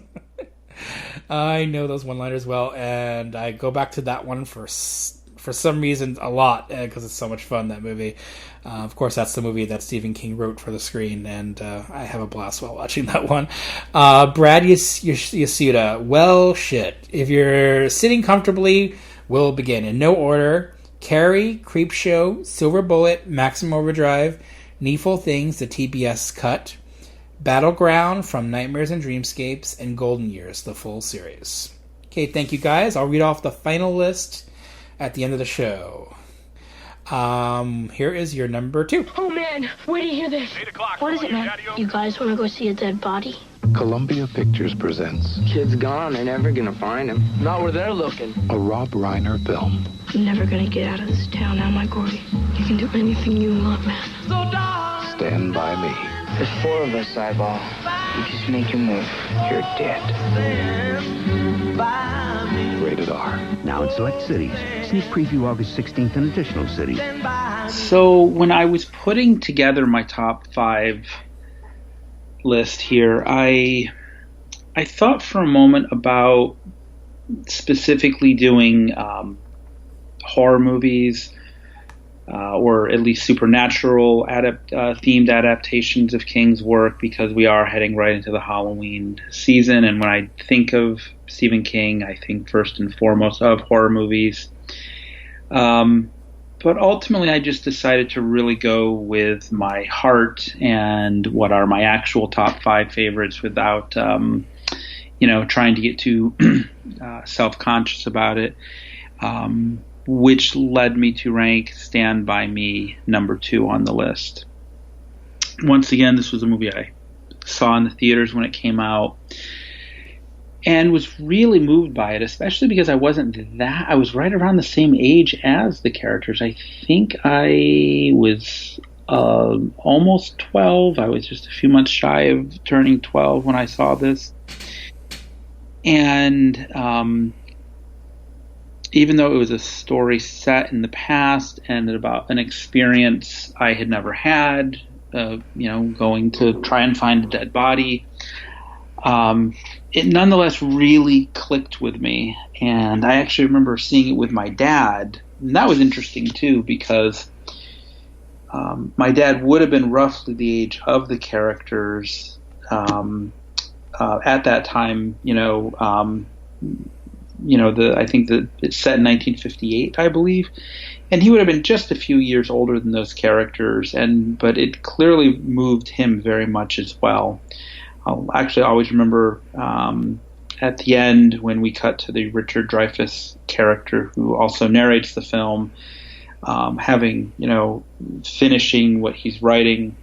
Speaker 2: I know those one-liners well, and I go back to that one for some reason a lot, because it's so much fun, that movie. Of course, that's the movie that Stephen King wrote for the screen, and I have a blast while watching that one. Brad Yasuda. Well, shit. If you're sitting comfortably, we'll begin. In no order: Carrie, Creepshow, Silver Bullet, Maximum Overdrive, Needful Things, the TBS cut, Battleground from Nightmares and Dreamscapes, and Golden Years, the full series. Okay, thank you guys. I'll read off the final list at the end of the show. Here is your number 2.
Speaker 7: Oh man, where do you hear this?
Speaker 6: 8 o'clock.
Speaker 7: What is it, man? You guys want to go see a dead body?
Speaker 5: Columbia Pictures presents
Speaker 14: Kid's gone. They're never gonna find him. Not where they're looking.
Speaker 5: a Rob Reiner film.
Speaker 7: I'm never gonna get out of this town now, my Gordy. You can do anything you want, man.
Speaker 5: Stand By Me.
Speaker 14: There's 4 of us, Eyeball. You just make your move. You're dead.
Speaker 5: Rated R.
Speaker 13: Now in select cities. Sneak preview August 16th in additional cities.
Speaker 3: So when I was putting together my top 5 list here, I thought for a moment about specifically doing horror movies, or at least supernatural themed adaptations of King's work, because we are heading right into the Halloween season. And when I think of Stephen King, I think first and foremost of horror movies. But ultimately, I just decided to really go with my heart and what are my actual top 5 favorites without, trying to get too self-conscious about it. Which led me to rank Stand By Me number 2 on the list. Once again, this was a movie I saw in the theaters when it came out and was really moved by it, especially because I was right around the same age as the characters. I think I was almost 12. I was just a few months shy of turning 12 when I saw this. And even though it was a story set in the past and about an experience I had never had, going to try and find a dead body, it nonetheless really clicked with me. And I actually remember seeing it with my dad. And that was interesting too, because my dad would have been roughly the age of the characters at that time. I think that it's set in 1958, I believe, and he would have been just a few years older than those characters, but it clearly moved him very much as well. I'll actually always remember at the end when we cut to the Richard Dreyfuss character, who also narrates the film, finishing what he's writing,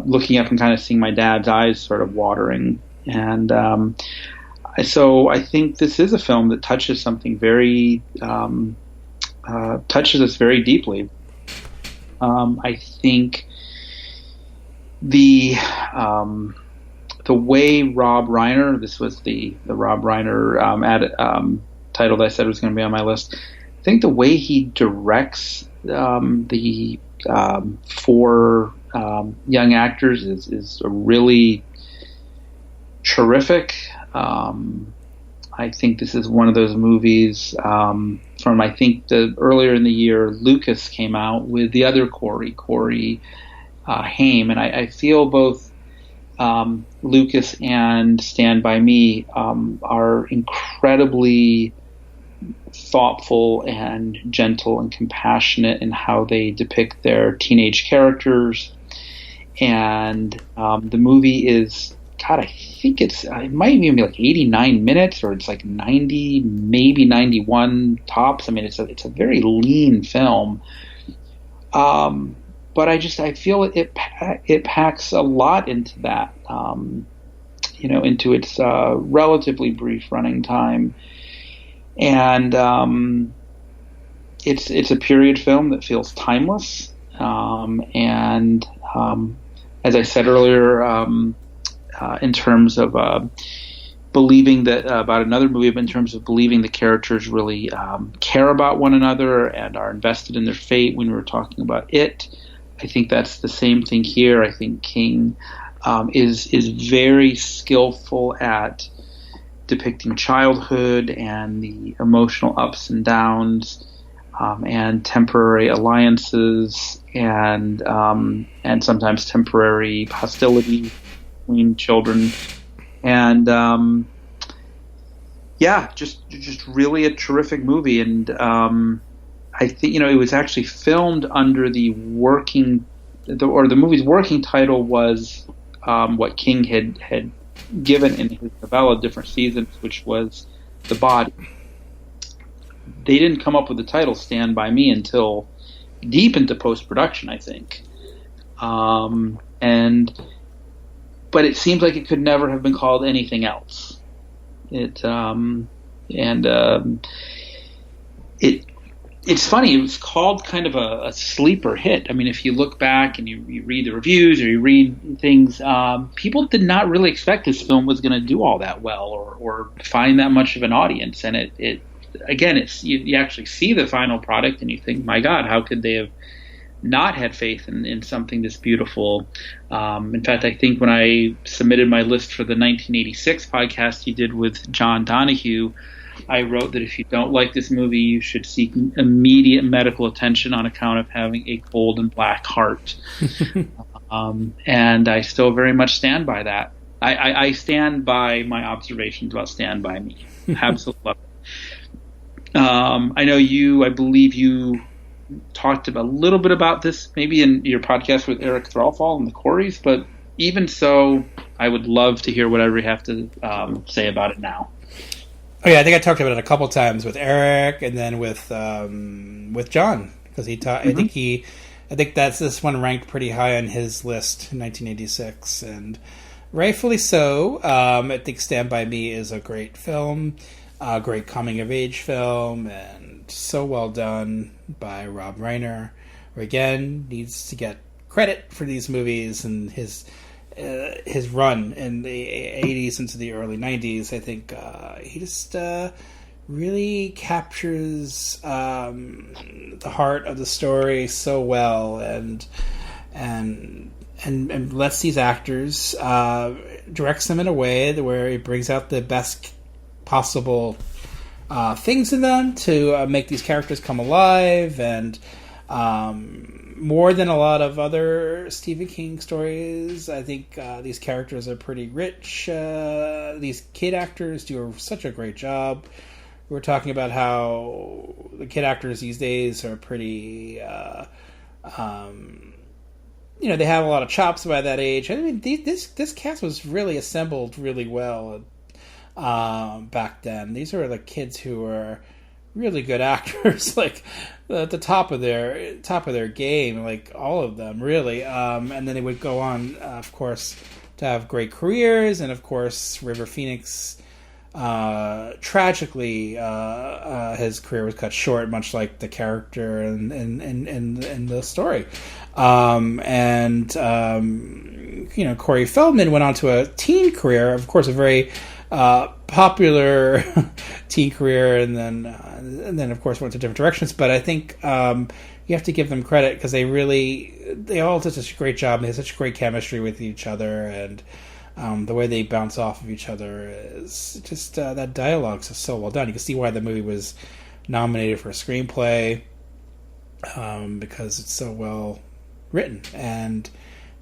Speaker 3: looking up and kind of seeing my dad's eyes sort of watering, and so I think this is a film that touches something touches us very deeply. I think the way Rob Reiner, this was the Rob Reiner title that I said was going to be on my list. I think the way he directs the 4 young actors is a really terrific. I think this is one of those movies from, I think, earlier in the year, Lucas came out with the other Corey Haim, and I feel both Lucas and Stand By Me are incredibly thoughtful and gentle and compassionate in how they depict their teenage characters. And the movie is, God, I think it might even be like 89 minutes, or it's like 90, maybe 91 tops. I mean, it's a very lean film. But I feel it packs a lot into that, into its relatively brief running time, and it's a period film that feels timeless, and as I said earlier, in terms of believing that about another movie, in terms of believing the characters really care about one another and are invested in their fate. When we were talking about It, I think that's the same thing here. I think King is very skillful at depicting childhood and the emotional ups and downs, and temporary alliances, and sometimes temporary hostility between children, and just really a terrific movie. And I think it was actually filmed under the movie's working title was what King had given in his novella Different Seasons, which was The Body. They didn't come up with the title Stand By Me until deep into post-production, I think. But it seems like it could never have been called anything else. It's funny. It was called kind of a sleeper hit. I mean, if you look back and you read the reviews or you read things, people did not really expect this film was going to do all that well or find that much of an audience. And it again, you actually see the final product and you think, my God, how could they have not had faith in something this beautiful? In fact, I think when I submitted my list for the 1986 podcast you did with John Donahue, I wrote that if you don't like this movie, you should seek immediate medical attention on account of having a cold and black heart. And I still very much stand by that. I stand by my observations about Stand By Me. Absolutely love it. I believe you talked a little bit about this maybe in your podcast with Eric Threlfall and the Corys, but even so, I would love to hear whatever you have to say about it now.
Speaker 2: Oh yeah, I think I talked about it a couple times with Eric, and then with John, because he taught. Mm-hmm. I think that's this one ranked pretty high on his list in 1986, and rightfully so. I think Stand By Me is a great film, a great coming of age film, and so well done by Rob Reiner, who again needs to get credit for these movies and his run in the 80s into the early 90s. I think he just really captures the heart of the story so well, and lets these actors, directs them in a way where it brings out the best possible things in them to make these characters come alive, and more than a lot of other Stephen King stories, I think these characters are pretty rich. These kid actors do such a great job. We were talking about how the kid actors these days are pretty, they have a lot of chops by that age. I mean, this cast was really assembled really well back then. These are the kids who were really good actors, like at the top of their game, like all of them really, and then they would go on, of course, to have great careers. And of course, River Phoenix, tragically, his career was cut short, much like the character in the story. Corey Feldman went on to a teen career, of course, a very popular teen career, and then of course went to different directions. But I think you have to give them credit, because they all did such a great job. They had such great chemistry with each other, and the way they bounce off of each other is just that dialogue is so well done. You can see why the movie was nominated for a screenplay, because it's so well written and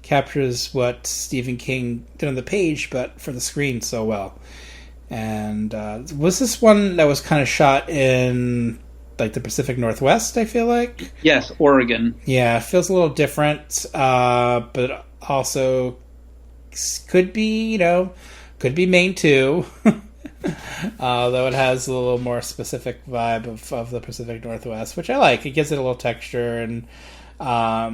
Speaker 2: captures what Stephen King did on the page, but for the screen so well. And was this one that was kind of shot in like the Pacific Northwest, I feel like?
Speaker 3: Yes, Oregon.
Speaker 2: Yeah, it feels a little different, but also could be, could be Maine too. Though it has a little more specific vibe of the Pacific Northwest, which I like. It gives it a little texture, and I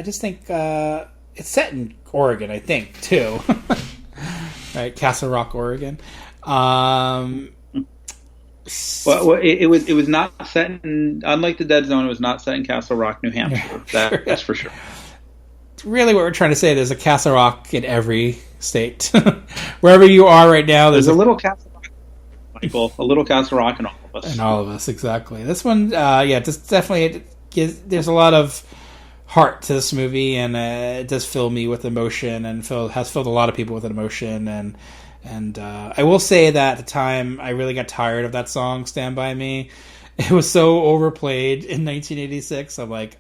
Speaker 2: just think it's set in Oregon, I think, too. Right, Castle Rock, Oregon.
Speaker 3: Well, it was not set in, unlike the Dead Zone, it was not set in Castle Rock, New Hampshire. That's for sure.
Speaker 2: Really, what we're trying to say, there's a Castle Rock in every state. Wherever you are right now, there's
Speaker 3: a little Castle Rock, Michael. A little Castle Rock in all of us.
Speaker 2: In all of us, exactly. This one, just definitely there's a lot of heart to this movie, and it does fill me with emotion, and has filled a lot of people with emotion. And I will say that at the time, I really got tired of that song, "Stand By Me." It was so overplayed in 1986. I'm like,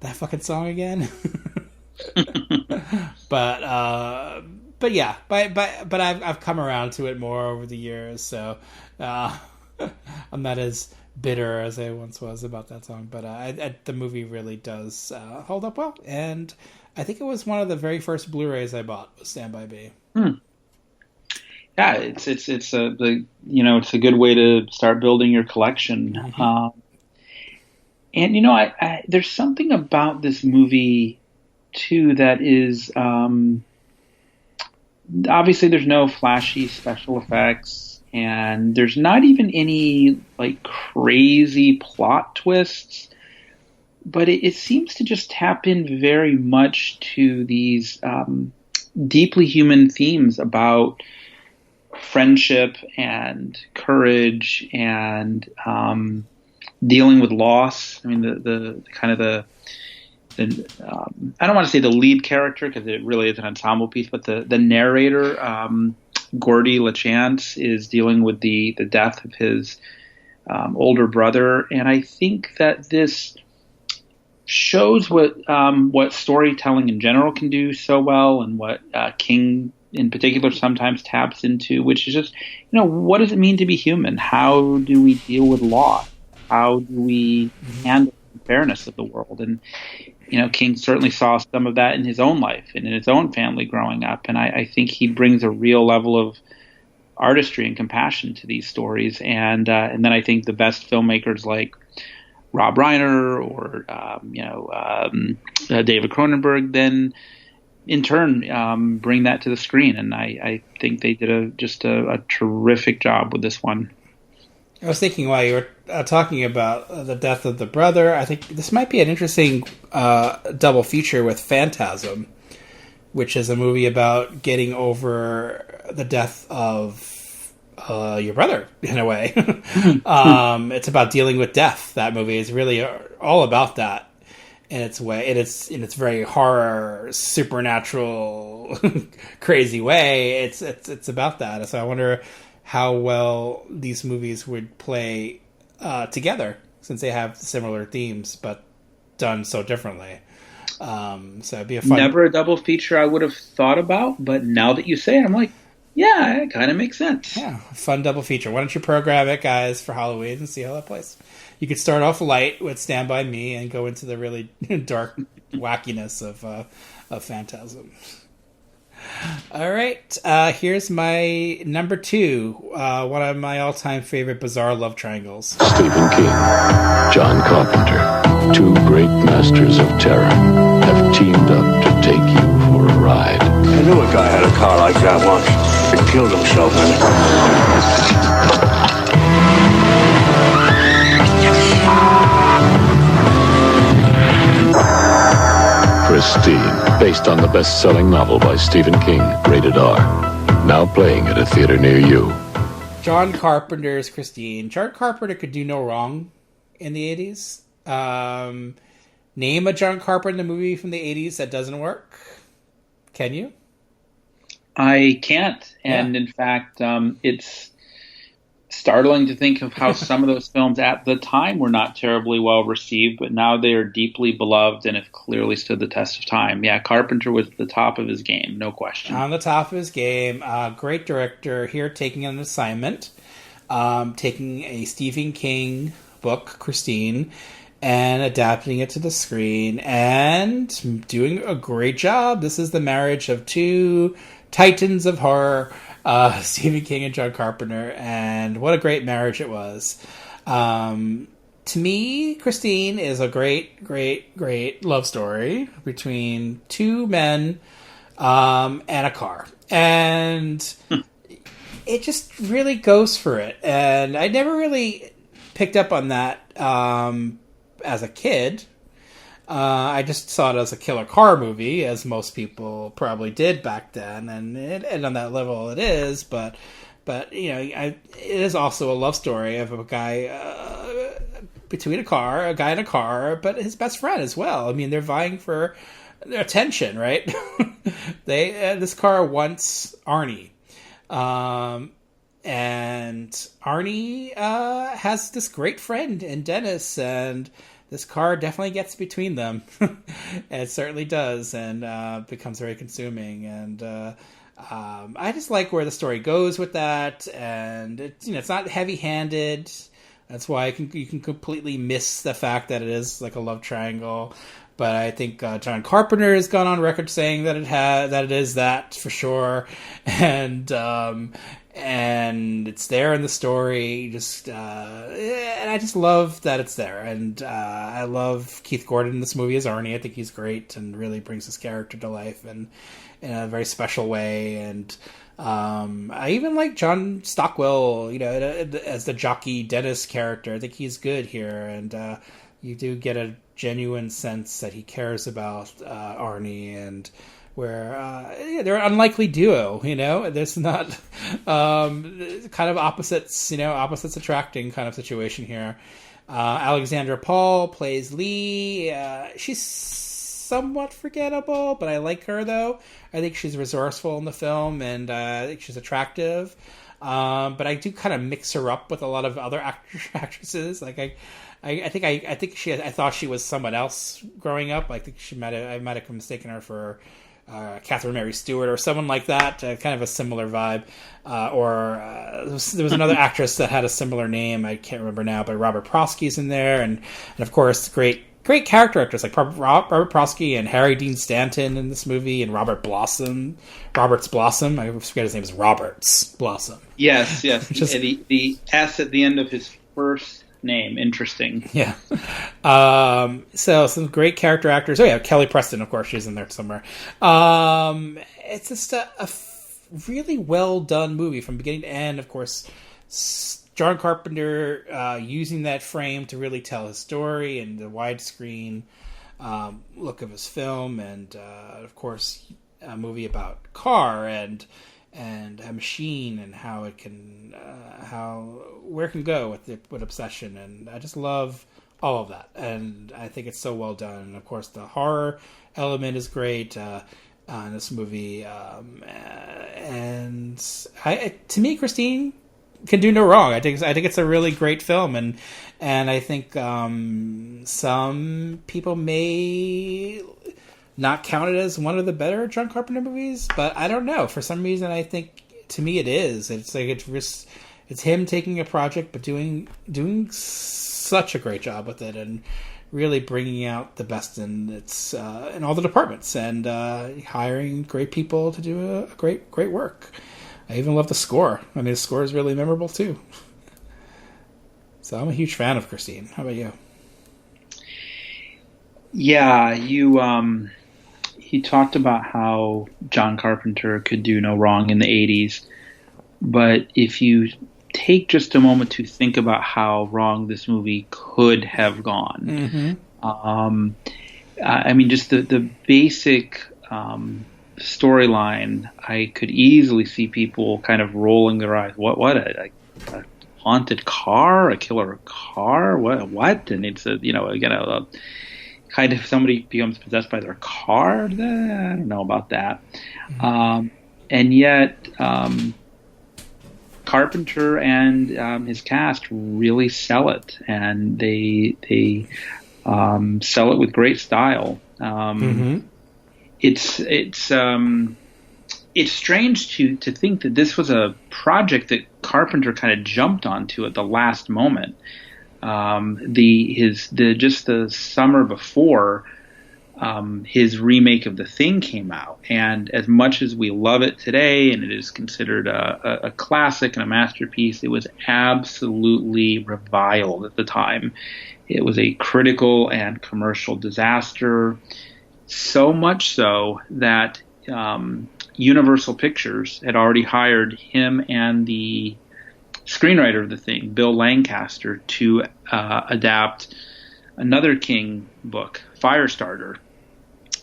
Speaker 2: that fucking song again. But I've come around to it more over the years, so I'm not as bitter as I once was about that song. But the movie really does hold up well, and I think it was one of the very first Blu-rays I bought was Stand By Me.
Speaker 3: Yeah, it's a good way to start building your collection. Mm-hmm. And I there's something about this movie too that is obviously there's no flashy special effects, and there's not even any like crazy plot twists, but it seems to just tap in very much to these deeply human themes about friendship and courage and dealing with loss. I mean, the kind of the I don't want to say the lead character because it really is an ensemble piece, but the narrator, Gordy LaChance, is dealing with the death of his older brother, and I think that this shows what storytelling in general can do so well, and what King in particular sometimes taps into, which is just, what does it mean to be human? How do we deal with loss? How do we handle the fairness of the world? And, King certainly saw some of that in his own life and in his own family growing up. And I think he brings a real level of artistry and compassion to these stories. And then I think the best filmmakers like Rob Reiner or, David Cronenberg then in turn bring that to the screen. And I think they did just a terrific job with this one.
Speaker 2: I was thinking while you were talking about the death of the brother, I think this might be an interesting double feature with Phantasm, which is a movie about getting over the death of your brother, in a way. It's about dealing with death. That movie is really all about that in its way, in its very horror, supernatural, crazy way. It's about that. So I wonder how well these movies would play together, since they have similar themes but done so differently. So it'd be a fun.
Speaker 3: Never a double feature I would have thought about, but now that you say it, I'm like, yeah, it kind of makes sense.
Speaker 2: Yeah, fun double feature. Why don't you program it, guys, for Halloween and see how that plays? You could start off light with Stand By Me and go into the really dark wackiness of Phantasm. All right, here's my number 2, one of my all-time favorite bizarre love triangles.
Speaker 17: Stephen King, John Carpenter, 2 great masters of terror, have teamed up to take you for a ride.
Speaker 6: I knew a guy had a car like that once. He killed himself in it.
Speaker 17: Christine, based on the best-selling novel by Stephen King, rated R. Now playing at a theater near you.
Speaker 2: John Carpenter's Christine. John Carpenter could do no wrong in the 80s. Name a John Carpenter movie from the 80s that doesn't work. Can you?
Speaker 3: I can't. And in fact, it's startling to think of how some of those films at the time were not terribly well received, but now they are deeply beloved and have clearly stood the test of time. Yeah, Carpenter was at the top of his game, no question.
Speaker 2: On the top of his game. Great director here, taking an assignment, taking a Stephen King book, Christine, and adapting it to the screen and doing a great job. This is the marriage of two titans of horror, Stephen King and John Carpenter, and what a great marriage it was. To me, Christine is a great, great, great love story between two men and a car. And it just really goes for it. And I never really picked up on that as a kid. I just saw it as a killer car movie, as most people probably did back then. And on that level it is. But you know, it is also a love story of a guy between a guy in a car, but his best friend as well. I mean, they're vying for their attention, right? This car wants Arnie. And Arnie has this great friend in Dennis, and this car definitely gets between them. It certainly does, and becomes very consuming. And I just like where the story goes with that, and it's not heavy-handed. That's why you can completely miss the fact that it is like a love triangle. But I think John Carpenter has gone on record saying that it is that for sure, and it's there in the story. And I just love that it's there, and I love Keith Gordon in this movie as Arnie. I think he's great and really brings his character to life and in a very special way. And I even like John Stockwell, as the jockey Dennis character. I think he's good here, and you do get a genuine sense that he cares about Arnie, and where they're an unlikely duo. There's not kind of opposites attracting kind of situation here. Alexandra Paul plays Lee. She's somewhat forgettable, but I like her though. I think she's resourceful in the film, and I think she's attractive. But I do kind of mix her up with a lot of other actresses. Like I thought she was someone else growing up. I think I might have mistaken her for Catherine Mary Stewart or someone like that. Kind of a similar vibe. There was another actress that had a similar name. I can't remember now, but Robert Prosky's in there, and of course great character actors like Robert Prosky and Harry Dean Stanton in this movie, and Roberts Blossom. I forget his name is Roberts Blossom.
Speaker 3: Yes. The S at the end of his first name. Interesting.
Speaker 2: Yeah. So some great character actors. Oh yeah, Kelly Preston, of course, she's in there somewhere. It's just a really well done movie from beginning to end. Of course, John Carpenter using that frame to really tell his story and the widescreen look of his film, and of course a movie about car and a machine and how it can where it can go with obsession, and I just love all of that, and I think it's so well done. And of course the horror element is great in this movie, and to me, Christine can do no wrong. I think it's a really great film, and I think some people may not count it as one of the better John Carpenter movies, but I don't know. For some reason, I think to me it is. It's like it's him taking a project but doing such a great job with it, and really bringing out the best in all the departments, and hiring great people to do a great work. I even love the score. I mean, the score is really memorable too. So I'm a huge fan of Christine. How about you?
Speaker 3: Yeah, he talked about how John Carpenter could do no wrong in the 80s, but if you take just a moment to think about how wrong this movie could have gone, I mean, just the basic storyline, I could easily see people kind of rolling their eyes. What a haunted car, a killer car, what? And it's a kind of somebody becomes possessed by their car. I don't know about that. And yet Carpenter and his cast really sell it, and they sell it with great style. It's strange to think that this was a project that Carpenter kind of jumped onto at the last moment. Just the summer before, his remake of The Thing came out, and as much as we love it today, and it is considered a classic and a masterpiece, it was absolutely reviled at the time. It was a critical and commercial disaster, so much so that Universal Pictures had already hired him and the screenwriter of The Thing, Bill Lancaster, to adapt another King book, Firestarter.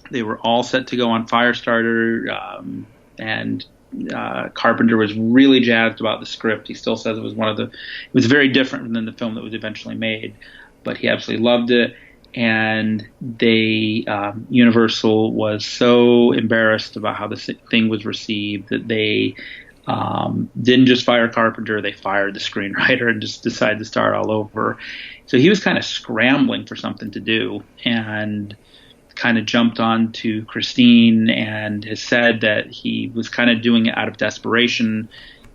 Speaker 3: They were all set to go on Firestarter, and Carpenter was really jazzed about the script. He still says it was very different than the film that was eventually made, but he absolutely loved it. And Universal was so embarrassed about how the thing was received that they didn't just fire Carpenter, they fired the screenwriter and just decided to start all over. So he was kind of scrambling for something to do, and kind of jumped on to Christine, and has said that he was kind of doing it out of desperation.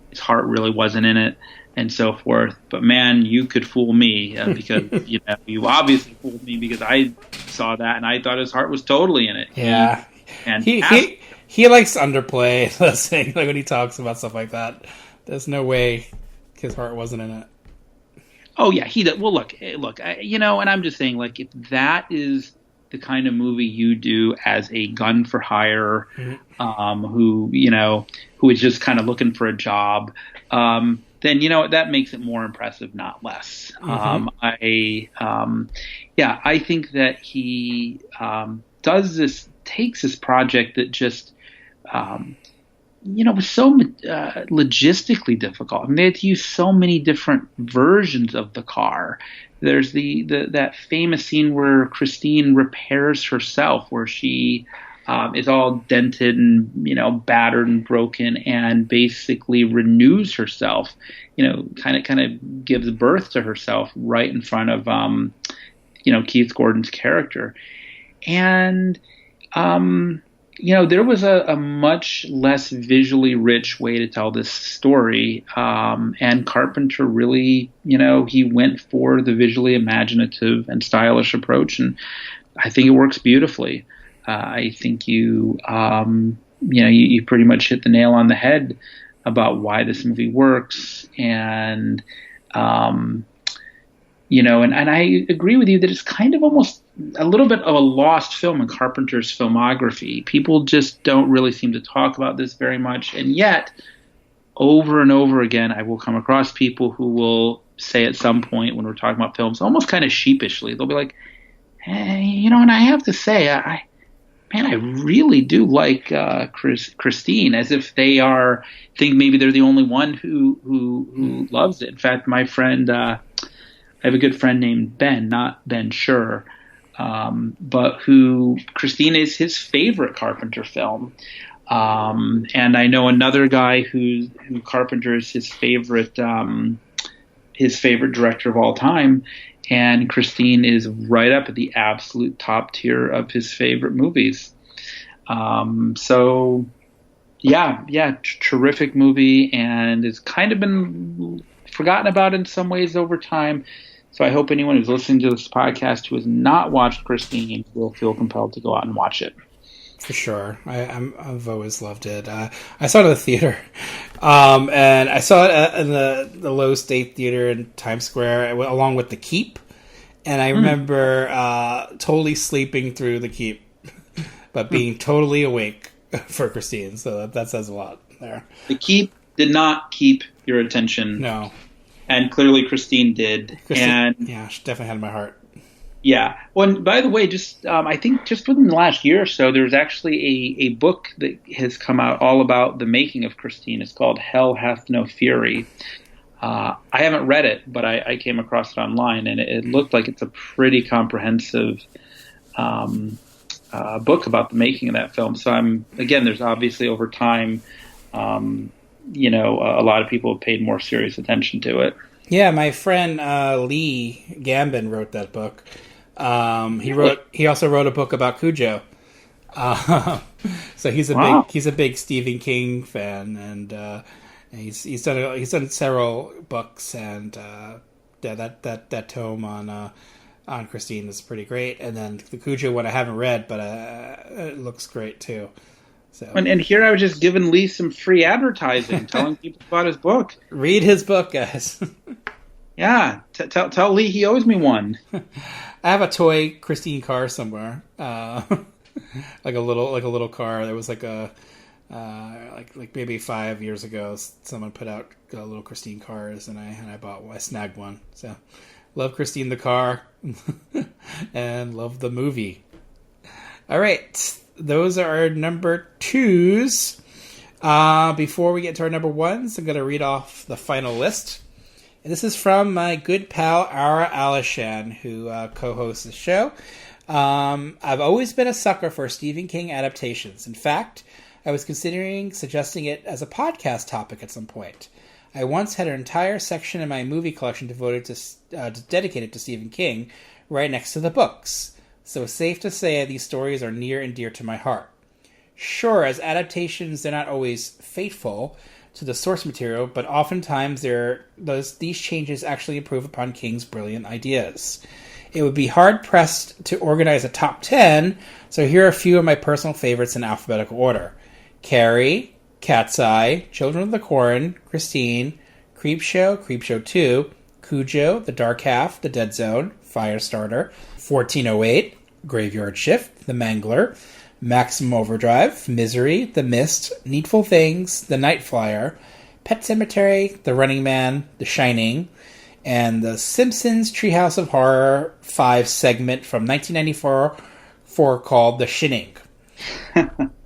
Speaker 3: His heart really wasn't in it, and so forth. But man, you could fool me because you obviously fooled me, because I saw that and I thought his heart was totally in it.
Speaker 2: Yeah,
Speaker 3: and
Speaker 2: he likes to underplay this thing, like when he talks about stuff like that. There's no way his heart wasn't in it.
Speaker 3: Oh yeah, he did. Well, look, and I'm just saying, like, if that is the kind of movie you do as a gun for hire, who is just kind of looking for a job, then that makes it more impressive, not less. I think that he takes this project that just was so logistically difficult. I mean, they had to use so many different versions of the car. There's that famous scene where Christine repairs herself, where she is all dented and battered and broken, and basically renews herself. Kind of gives birth to herself right in front of Keith Gordon's character, and there was a much less visually rich way to tell this story, and Carpenter really, he went for the visually imaginative and stylish approach, and I think it works beautifully. I think you pretty much hit the nail on the head about why this movie works, and and I agree with you that it's kind of almost a little bit of a lost film in Carpenter's filmography. People just don't really seem to talk about this very much, and yet over and over again I will come across people who will say at some point when we're talking about films, almost kind of sheepishly, they'll be like, hey, and I have to say, I really do like Christine, as if they think maybe they're the only one who loves it. In fact, my friend, I have a good friend named Ben, not Ben Schur, but who Christine is his favorite Carpenter film. And I know another guy who Carpenter is his favorite director of all time. And Christine is right up at the absolute top tier of his favorite movies. Terrific movie, and it's kind of been forgotten about in some ways over time. So I hope anyone who's listening to this podcast who has not watched Christine will feel compelled to go out and watch it.
Speaker 2: For sure. I've always loved it. I saw it at the theater. And I saw it in the Lowe State Theater in Times Square, along with The Keep. And I remember totally sleeping through The Keep, but being totally awake for Christine. So that says a lot there.
Speaker 3: The Keep did not keep your attention.
Speaker 2: No.
Speaker 3: And clearly Christine did.
Speaker 2: Yeah, she definitely had my heart.
Speaker 3: Yeah. Well, and by the way, I think just within the last year or so, there's actually a book that has come out all about the making of Christine. It's called Hell Hath No Fury. I haven't read it, but I came across it online, and it looked like it's a pretty comprehensive book about the making of that film. So there's obviously over time, a lot of people have paid more serious attention to it.
Speaker 2: Yeah, my friend Lee Gambin wrote that book. He also wrote a book about Cujo. So he's a big Stephen King fan, and he's done several books and that tome on Christine is pretty great, and then the Cujo one I haven't read, but it looks great too. So
Speaker 3: and here I was just giving Lee some free advertising, telling people about his book.
Speaker 2: Read his book, guys.
Speaker 3: Yeah, tell Lee he owes me one.
Speaker 2: I have a toy Christine car somewhere, like a little car. There was like a like maybe 5 years ago, someone put out little Christine cars, and I snagged one. So love Christine the car, and love the movie. All right, those are our number 2s. Before we get to our number 1s, I'm going to read off the final list. And this is from my good pal, Ara Alishan, who co-hosts the show. I've always been a sucker for Stephen King adaptations. In fact, I was considering suggesting it as a podcast topic at some point. I once had an entire section in my movie collection dedicated to Stephen King, right next to the books. So it's safe to say these stories are near and dear to my heart. Sure, as adaptations, they're not always faithful to the source material, but oftentimes these changes actually improve upon King's brilliant ideas. It would be hard-pressed to organize a top 10, so here are a few of my personal favorites in alphabetical order. Carrie, Cat's Eye, Children of the Corn, Christine, Creepshow, Creepshow 2, Cujo, The Dark Half, The Dead Zone, Firestarter, 1408, Graveyard Shift, The Mangler, Maximum Overdrive, Misery, The Mist, Needful Things, The Night Flyer, Pet Sematary, The Running Man, The Shining, and The Simpsons Treehouse of Horror 5 segment from 1994 called The Shining.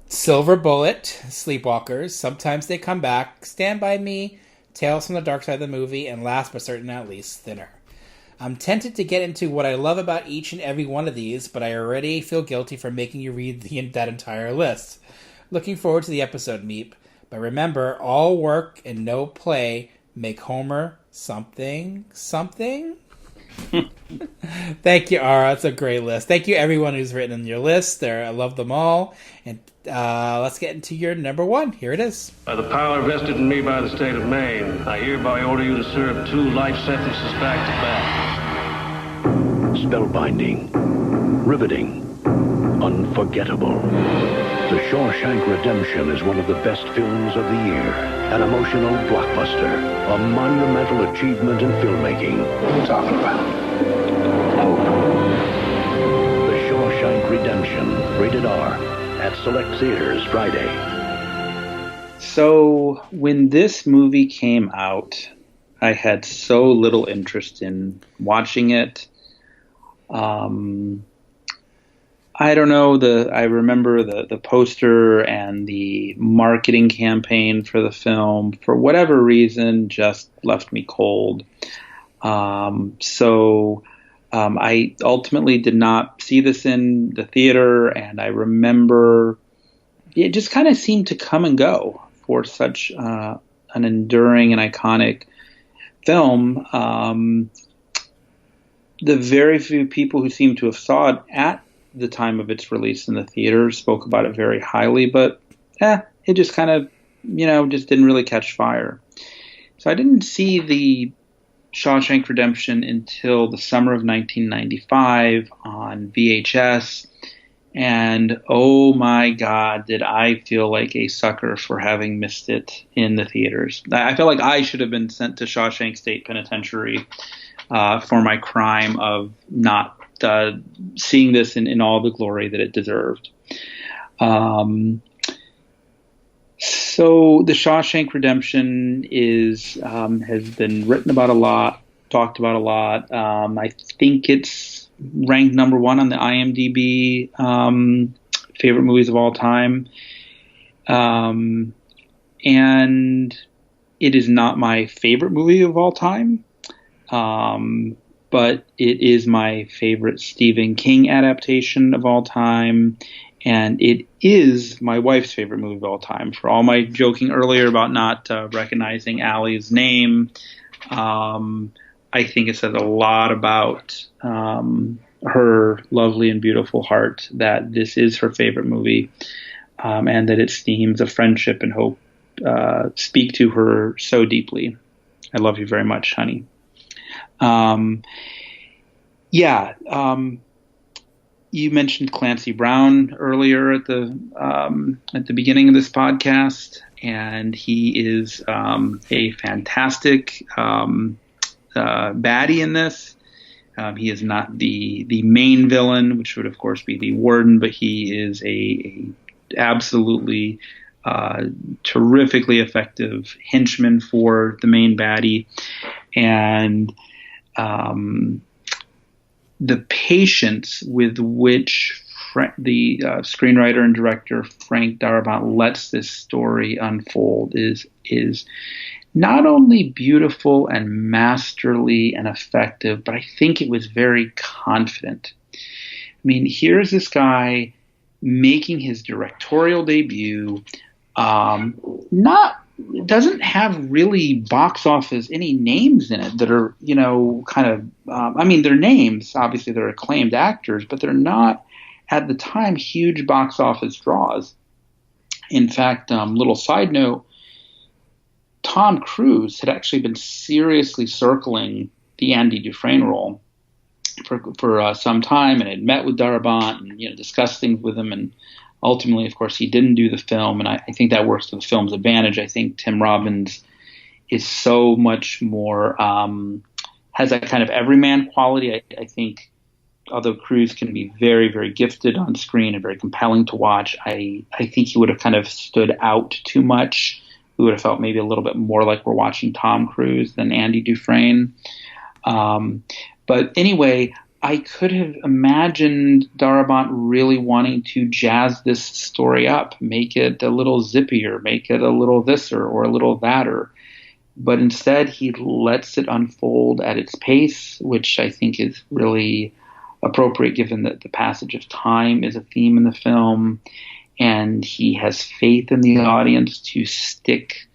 Speaker 2: Silver Bullet, Sleepwalkers, Sometimes They Come Back, Stand By Me, Tales from the Dark Side of the Movie, and last but certainly not least, Thinner. I'm tempted to get into what I love about each and every one of these, but I already feel guilty for making you read that entire list. Looking forward to the episode, Meep. But remember, all work and no play make Homer something. Thank you, Ara. That's a great list. Thank you, everyone who's written in your list. I love them all. And let's get into your number 1. Here it is.
Speaker 18: By the power vested in me by the state of Maine, I hereby order you to serve 2 life sentences back to back.
Speaker 17: Spellbinding, riveting, unforgettable. The Shawshank Redemption is one of the best films of the year. An emotional blockbuster. A monumental achievement in filmmaking.
Speaker 12: What are you talking about?
Speaker 17: The Shawshank Redemption. Rated R. At select theaters Friday.
Speaker 3: So, when this movie came out, I had so little interest in watching it. I don't know, I remember the poster and the marketing campaign for the film, for whatever reason, just left me cold. So I ultimately did not see this in the theater, and I remember it just kind of seemed to come and go for such an enduring and iconic film. The very few people who seem to have saw it at the time of its release in the theater spoke about it very highly, but it just kind of, just didn't really catch fire. So I didn't see the Shawshank Redemption until the summer of 1995 on VHS, and oh my God, did I feel like a sucker for having missed it in the theaters. I felt like I should have been sent to Shawshank State Penitentiary for my crime of not seeing this in all the glory that it deserved. So the Shawshank Redemption has been written about a lot, talked about a lot. I think it's ranked number 1 on the IMDb favorite movies of all time. And it is not my favorite movie of all time. But it is my favorite Stephen King adaptation of all time, and it is my wife's favorite movie of all time. For all my joking earlier about not recognizing Allie's name, I think it says a lot about her lovely and beautiful heart that this is her favorite movie, and that its themes of friendship and hope speak to her so deeply. I love you very much, honey. Yeah. You mentioned Clancy Brown earlier at the beginning of this podcast, and he is a fantastic baddie in this. He is not the main villain, which would of course be the Warden, but he is a absolutely terrifically effective henchman for the main baddie, and the patience with which the screenwriter and director Frank Darabont lets this story unfold is not only beautiful and masterly and effective, but I think it was very confident. I mean, here's this guy making his directorial debut, doesn't have really box office any names in it that are, kind of, they're names, obviously they're acclaimed actors, but they're not at the time huge box office draws. In fact, little side note, Tom Cruise had actually been seriously circling the Andy Dufresne role for some time, and had met with Darabont and discussed things with him, and ultimately, of course, he didn't do the film, and I think that works to the film's advantage. I think Tim Robbins is so much more has that kind of everyman quality. I think although Cruise can be very, very gifted on screen and very compelling to watch, I think he would have kind of stood out too much. We would have felt maybe a little bit more like we're watching Tom Cruise than Andy Dufresne. But anyway, I could have imagined Darabont really wanting to jazz this story up, make it a little zippier, make it a little this or a little thater. But instead, he lets it unfold at its pace, which I think is really appropriate given that the passage of time is a theme in the film. And he has faith in the audience to stick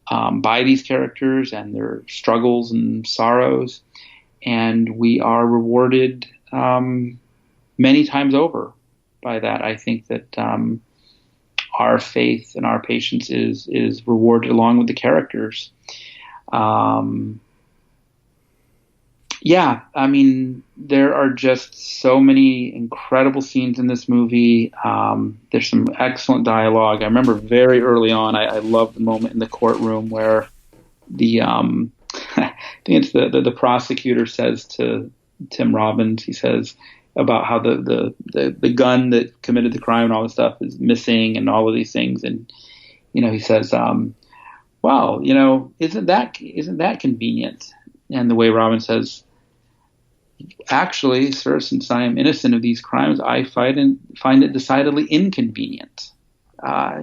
Speaker 3: by these characters and their struggles and sorrows. And we are rewarded many times over by that. I think that our faith and our patience is rewarded along with the characters. There are just so many incredible scenes in this movie. There's some excellent dialogue. I remember very early on, I loved the moment in the courtroom where I think it's the prosecutor says to Tim Robbins, he says about how the gun that committed the crime and all this stuff is missing and all of these things. And, he says, isn't that convenient? And the way Robbins says, actually, sir, since I am innocent of these crimes, I find it decidedly inconvenient.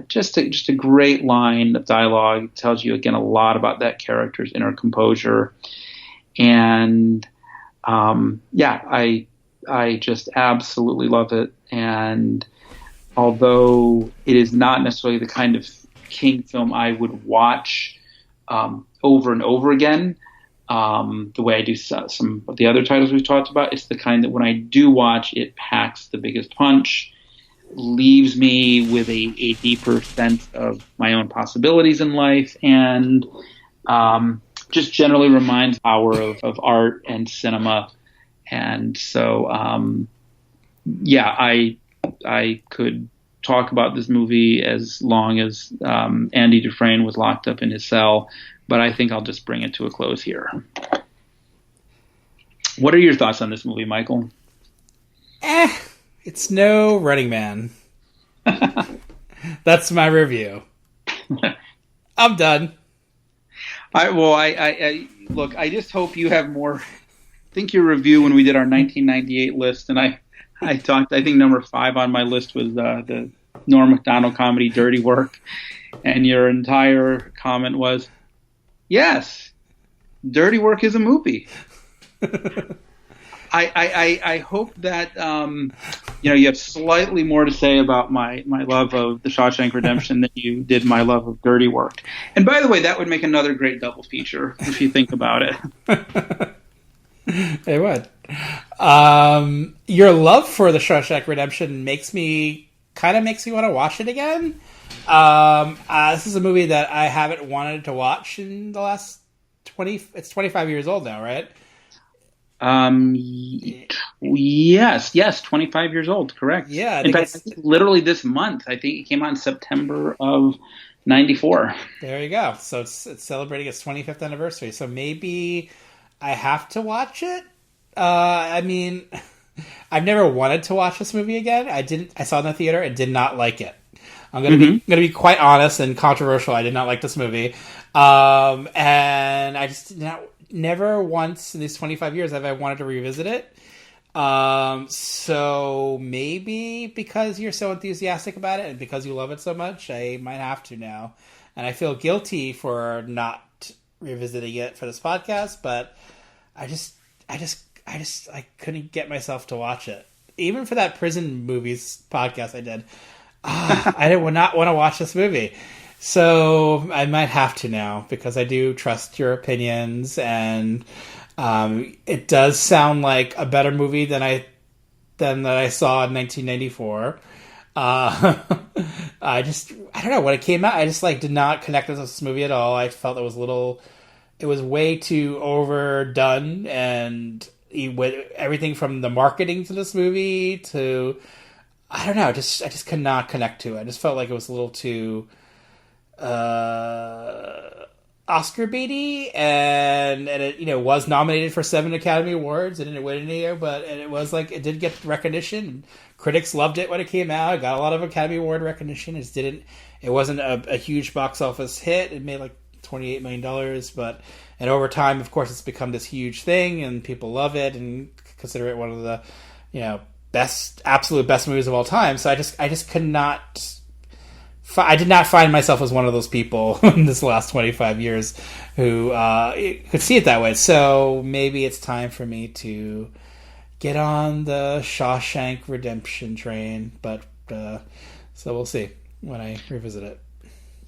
Speaker 3: Just a great line of dialogue. It tells you again a lot about that character's inner composure, and I just absolutely love it. And although it is not necessarily the kind of King film I would watch over and over again, the way I do some of the other titles we've talked about, it's the kind that when I do watch, it packs the biggest punch, leaves me with a deeper sense of my own possibilities in life, and just generally reminds the power of art and cinema. And so, I could talk about this movie as long as Andy Dufresne was locked up in his cell, but I think I'll just bring it to a close here. What are your thoughts on this movie, Michael?
Speaker 2: It's no Running Man. That's my review. I'm done.
Speaker 3: Look, I just hope you have more. I think your review when we did our 1998 list, and I think number 5 on my list was the Norm Macdonald comedy Dirty Work, and your entire comment was, yes, Dirty Work is a movie. I hope that you have slightly more to say about my love of The Shawshank Redemption than you did my love of Dirty Work. And by the way, that would make another great double feature if you think about it.
Speaker 2: Hey, what? Your love for The Shawshank Redemption makes me want to watch it again. This is a movie that I haven't wanted to watch in the last 25 years old now, right?
Speaker 3: Yes, 25 years old, correct.
Speaker 2: Yeah.
Speaker 3: In fact, I think literally this month. I think it came out in September of 94.
Speaker 2: There you go. So it's celebrating its 25th anniversary. So maybe I have to watch it. I mean, I've never wanted to watch this movie again. I saw it in the theater and did not like it. I'm gonna be quite honest and controversial. I did not like this movie, and I just never once in these 25 years have I wanted to revisit it. So maybe because you're so enthusiastic about it and because you love it so much, I might have to now. And I feel guilty for not revisiting it for this podcast, but I couldn't get myself to watch it. Even for that prison movies podcast I did. I did not want to watch this movie. So I might have to now because I do trust your opinions, and it does sound like a better movie than that I saw in 1994. I don't know, when it came out, I just did not connect with this movie at all. I felt it was way too overdone, and with everything from the marketing to this movie to, I don't know, I just could not connect to it. I just felt like it was a little too Oscar baity, and it was nominated for 7 Academy Awards. It didn't win any, but it did get recognition. Critics loved it when it came out. It got a lot of Academy Award recognition. It wasn't a huge box office hit. It made like $28 million, and over time, of course, it's become this huge thing, and people love it and consider it one of the absolute best movies of all time. So I just could not. I did not find myself as one of those people in this last 25 years who could see it that way. So maybe it's time for me to get on the Shawshank Redemption train. But so we'll see when I revisit it.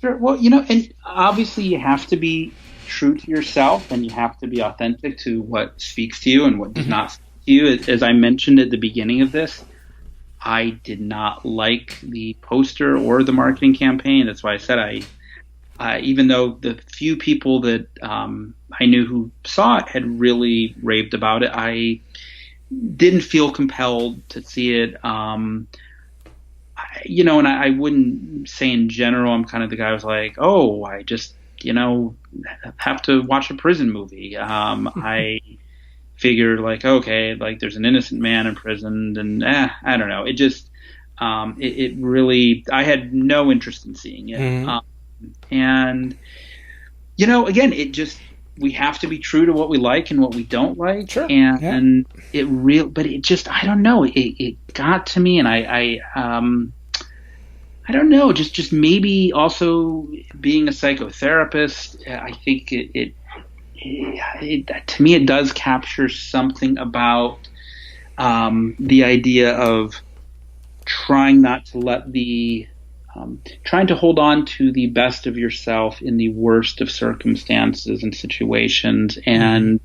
Speaker 3: Sure. Well, and obviously you have to be true to yourself, and you have to be authentic to what speaks to you and what does not speak to you. As I mentioned at the beginning of this, I did not like the poster or the marketing campaign. That's why I said I even though the few people that I knew who saw it had really raved about it, I didn't feel compelled to see it. And I wouldn't say in general I'm kind of the guy who's like, oh, I just, have to watch a prison movie. I figure okay, there's an innocent man imprisoned, and I don't know. It just, it really, I had no interest in seeing it. And, again, it just, we have to be true to what we like and what we don't like.
Speaker 2: Sure.
Speaker 3: And but it just, I don't know. It got to me, and I don't know, just maybe also being a psychotherapist, I think it to me, it does capture something about the idea of trying not to let trying to hold on to the best of yourself in the worst of circumstances and situations. And,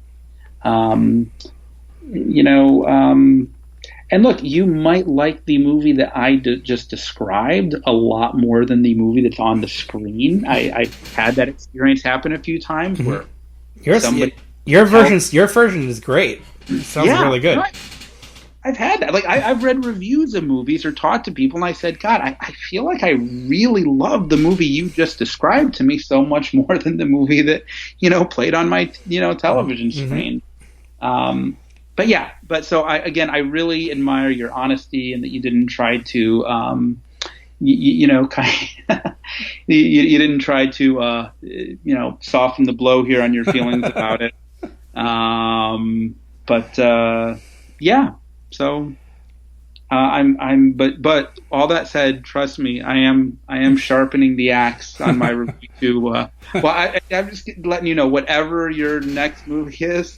Speaker 3: and look, you might like the movie that I just described a lot more than the movie that's on the screen. I had that experience happen a few times where
Speaker 2: your version is great. It sounds really good.
Speaker 3: I've had that. I've read reviews of movies or talked to people, and I said, God, I feel like I really love the movie you just described to me so much more than the movie that, played on my, television screen. But so I really admire your honesty, and that you didn't try to, you didn't try to, soften the blow here on your feelings about it. So, but all that said, trust me, I am sharpening the axe on my review. I'm just letting you know, whatever your next movie is,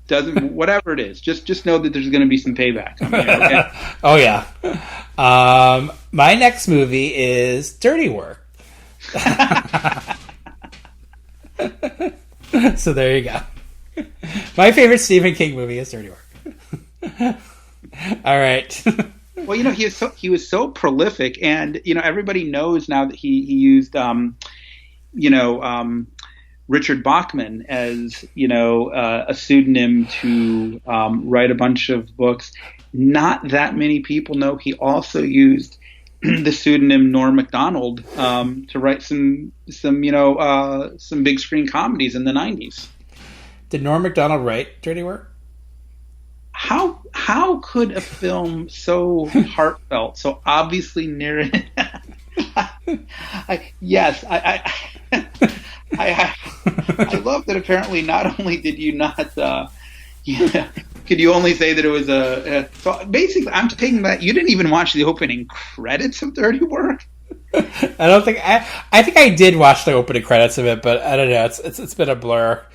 Speaker 3: whatever it is, just know that there's going to be some payback. Okay?
Speaker 2: Oh yeah. My next movie is Dirty Work. So there you go. My favorite Stephen King movie is Dirty Work. All right.
Speaker 3: Well, he was so prolific, and everybody knows now that he used Richard Bachman as, a pseudonym to write a bunch of books. Not that many people know he also used the pseudonym Norm Macdonald to write some big screen comedies in the 90s.
Speaker 2: Did Norm Macdonald write Dirty Work?
Speaker 3: How could a film so heartfelt, so obviously narrated? I love that. Apparently, not only did you not, could you only say that it was so basically, I'm taking that you didn't even watch the opening credits of Dirty Work.
Speaker 2: I don't think I think I did watch the opening credits of it, but I don't know. It's been a blur.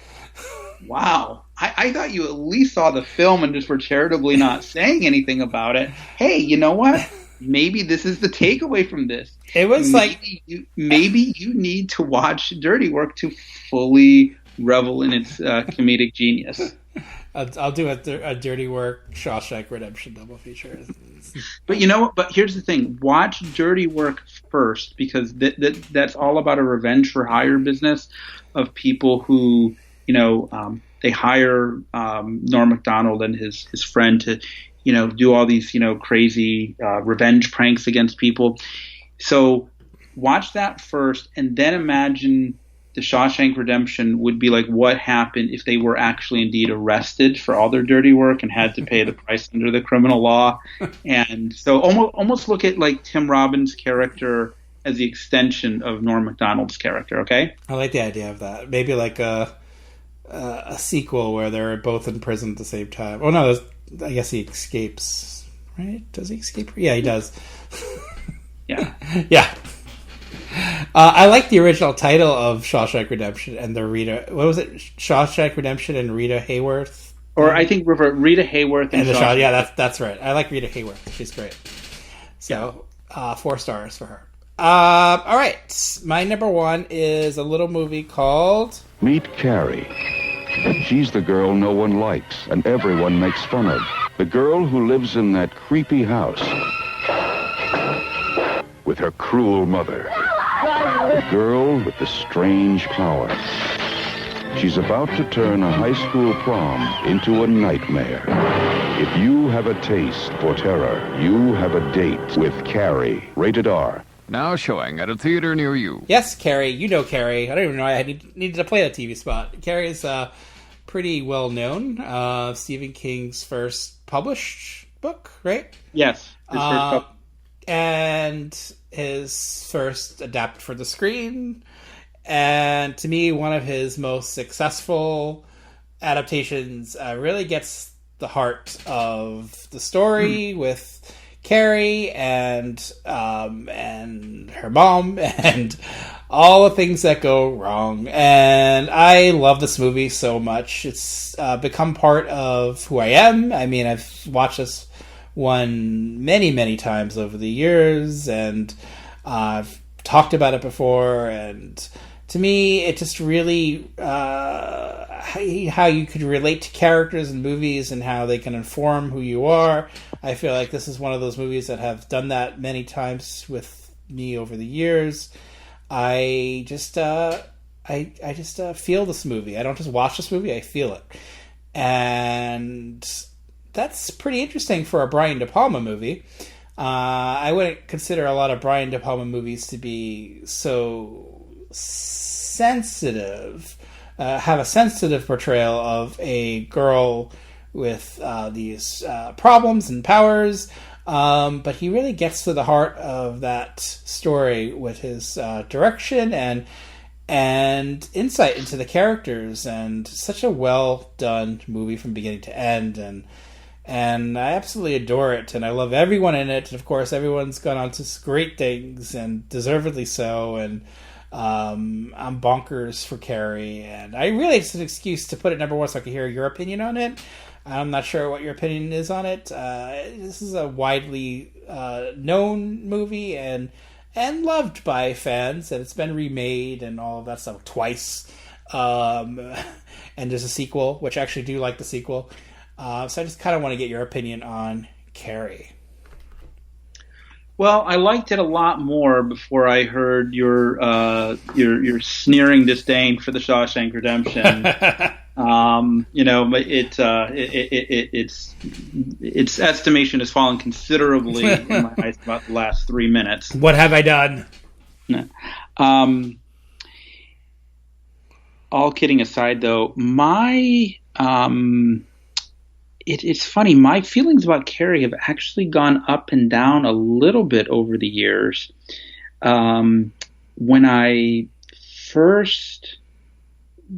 Speaker 3: Wow. I thought you at least saw the film and just were charitably not saying anything about it. Hey, you know what? Maybe this is the takeaway from this.
Speaker 2: It was
Speaker 3: maybe you need to watch Dirty Work to fully revel in its comedic genius.
Speaker 2: I'll do a Dirty Work Shawshank Redemption double feature.
Speaker 3: But you know what? But here's the thing: watch Dirty Work first, because that's all about a revenge for hire business of people who they hire Norm Macdonald and his friend to do all these crazy revenge pranks against people. So watch that first, and then imagine the Shawshank Redemption would be like what happened if they were actually indeed arrested for all their dirty work and had to pay the price under the criminal law. And so almost look at like Tim Robbins' character as the extension of Norm Macdonald's character. Okay,
Speaker 2: I like the idea of that. Maybe like a sequel where they're both in prison at the same time. Oh no, I guess he escapes. Right? Does he escape? Yeah, he does.
Speaker 3: Yeah.
Speaker 2: Yeah. I like the original title of Shawshank Redemption and the Rita. What was it? Shawshank Redemption and Rita Hayworth.
Speaker 3: Or I think Rita Hayworth and
Speaker 2: the Shawshank. Yeah, that's right. I like Rita Hayworth. She's great. So 4 stars for her. All right, my number 1 is a little movie called
Speaker 19: Meet Carrie. She's the girl no one likes and everyone makes fun of. The girl who lives in that creepy house with her cruel mother. The girl with the strange power. She's about to turn a high school prom into a nightmare. If you have a taste for terror, you have a date with Carrie. Rated R.
Speaker 20: Now showing at a theater near you.
Speaker 2: Yes, Carrie. You know Carrie. I don't even know why I needed to play that TV spot. Carrie is pretty well known. Stephen King's first published book, right?
Speaker 3: Yes. His first
Speaker 2: and his first adapted for the screen. And to me, one of his most successful adaptations really gets the heart of the story with Carrie and her mom and all the things that go wrong. And I love this movie so much. It's become part of who I am. I mean, I've watched this one many, many times over the years, and I've talked about it before, and to me, it just really how you could relate to characters in movies and how they can inform who you are. I feel like this is one of those movies that have done that many times with me over the years. I just feel this movie. I don't just watch this movie, I feel it. And that's pretty interesting for a Brian De Palma movie. I wouldn't consider a lot of Brian De Palma movies to be so sensitive, have a sensitive portrayal of a girl with these problems and powers, but he really gets to the heart of that story with his direction and insight into the characters, and such a well done movie from beginning to end, and I absolutely adore it, and I love everyone in it. And of course, everyone's gone on to great things, and deservedly so. And I'm bonkers for Carrie, and I really just an excuse to put it number 1 so I can hear your opinion on it. I'm not sure what your opinion is on it. This is a widely known movie and loved by fans, and it's been remade and all of that stuff twice. And there's a sequel, which I actually do like the sequel. So I just kind of want to get your opinion on Carrie.
Speaker 3: Well, I liked it a lot more before I heard your sneering disdain for the Shawshank Redemption. But its estimation has fallen considerably in my eyes about the last 3 minutes.
Speaker 2: What have I done?
Speaker 3: All kidding aside, though, it's funny. My feelings about Carrie have actually gone up and down a little bit over the years. When I first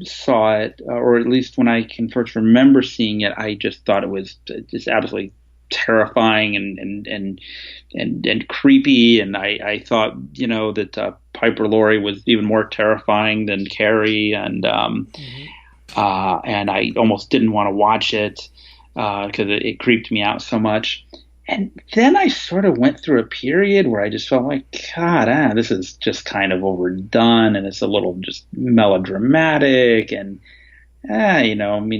Speaker 3: saw it, or at least when I can first remember seeing it, I just thought it was just absolutely terrifying and creepy. And I thought, that Piper Laurie was even more terrifying than Carrie, and I almost didn't want to watch it because it creeped me out so much. And then I sort of went through a period where I just felt like, God, this is just kind of overdone, and it's a little just melodramatic, and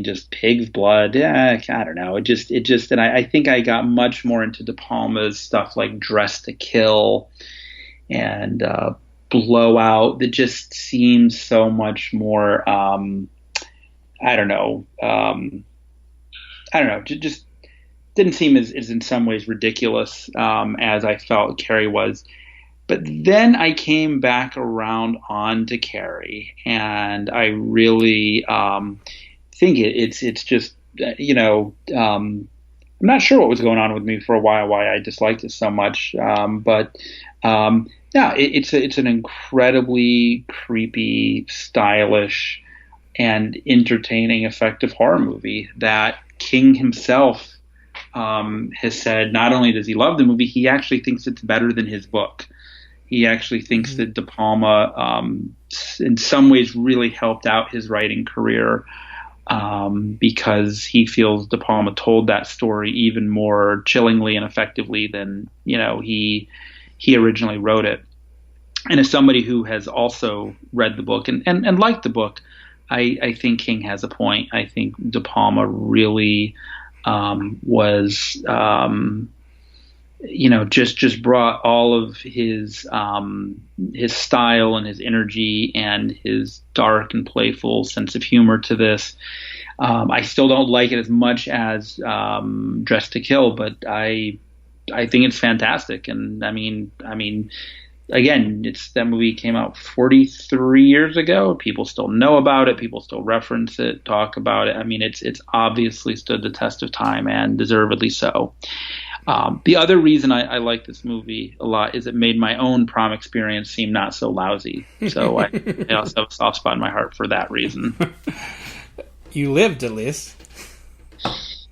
Speaker 3: just pig's blood. I don't know. It just, and I think I got much more into De Palma's stuff like Dress to Kill and Blowout that just seems so much more. Just didn't seem as in some ways ridiculous as I felt Carrie was. But then I came back around onto Carrie, and I really think it's just, I'm not sure what was going on with me for a while, why I disliked it so much. It's an incredibly creepy, stylish, and entertaining, effective horror movie that King himself has said not only does he love the movie, he actually thinks it's better than his book. He actually thinks that De Palma, in some ways, really helped out his writing career because he feels De Palma told that story even more chillingly and effectively than he originally wrote it. And as somebody who has also read the book and liked the book, I think King has a point. I think De Palma really was, just brought all of his style and his energy and his dark and playful sense of humor to this. I still don't like it as much as Dress to Kill, but I think it's fantastic. And I mean, again, that movie came out 43 years ago. People still know about it. People still reference it, talk about it. I mean, it's obviously stood the test of time, and deservedly so. The other reason I like this movie a lot is it made my own prom experience seem not so lousy. So I also have a soft spot in my heart for that reason.
Speaker 2: You lived, at least.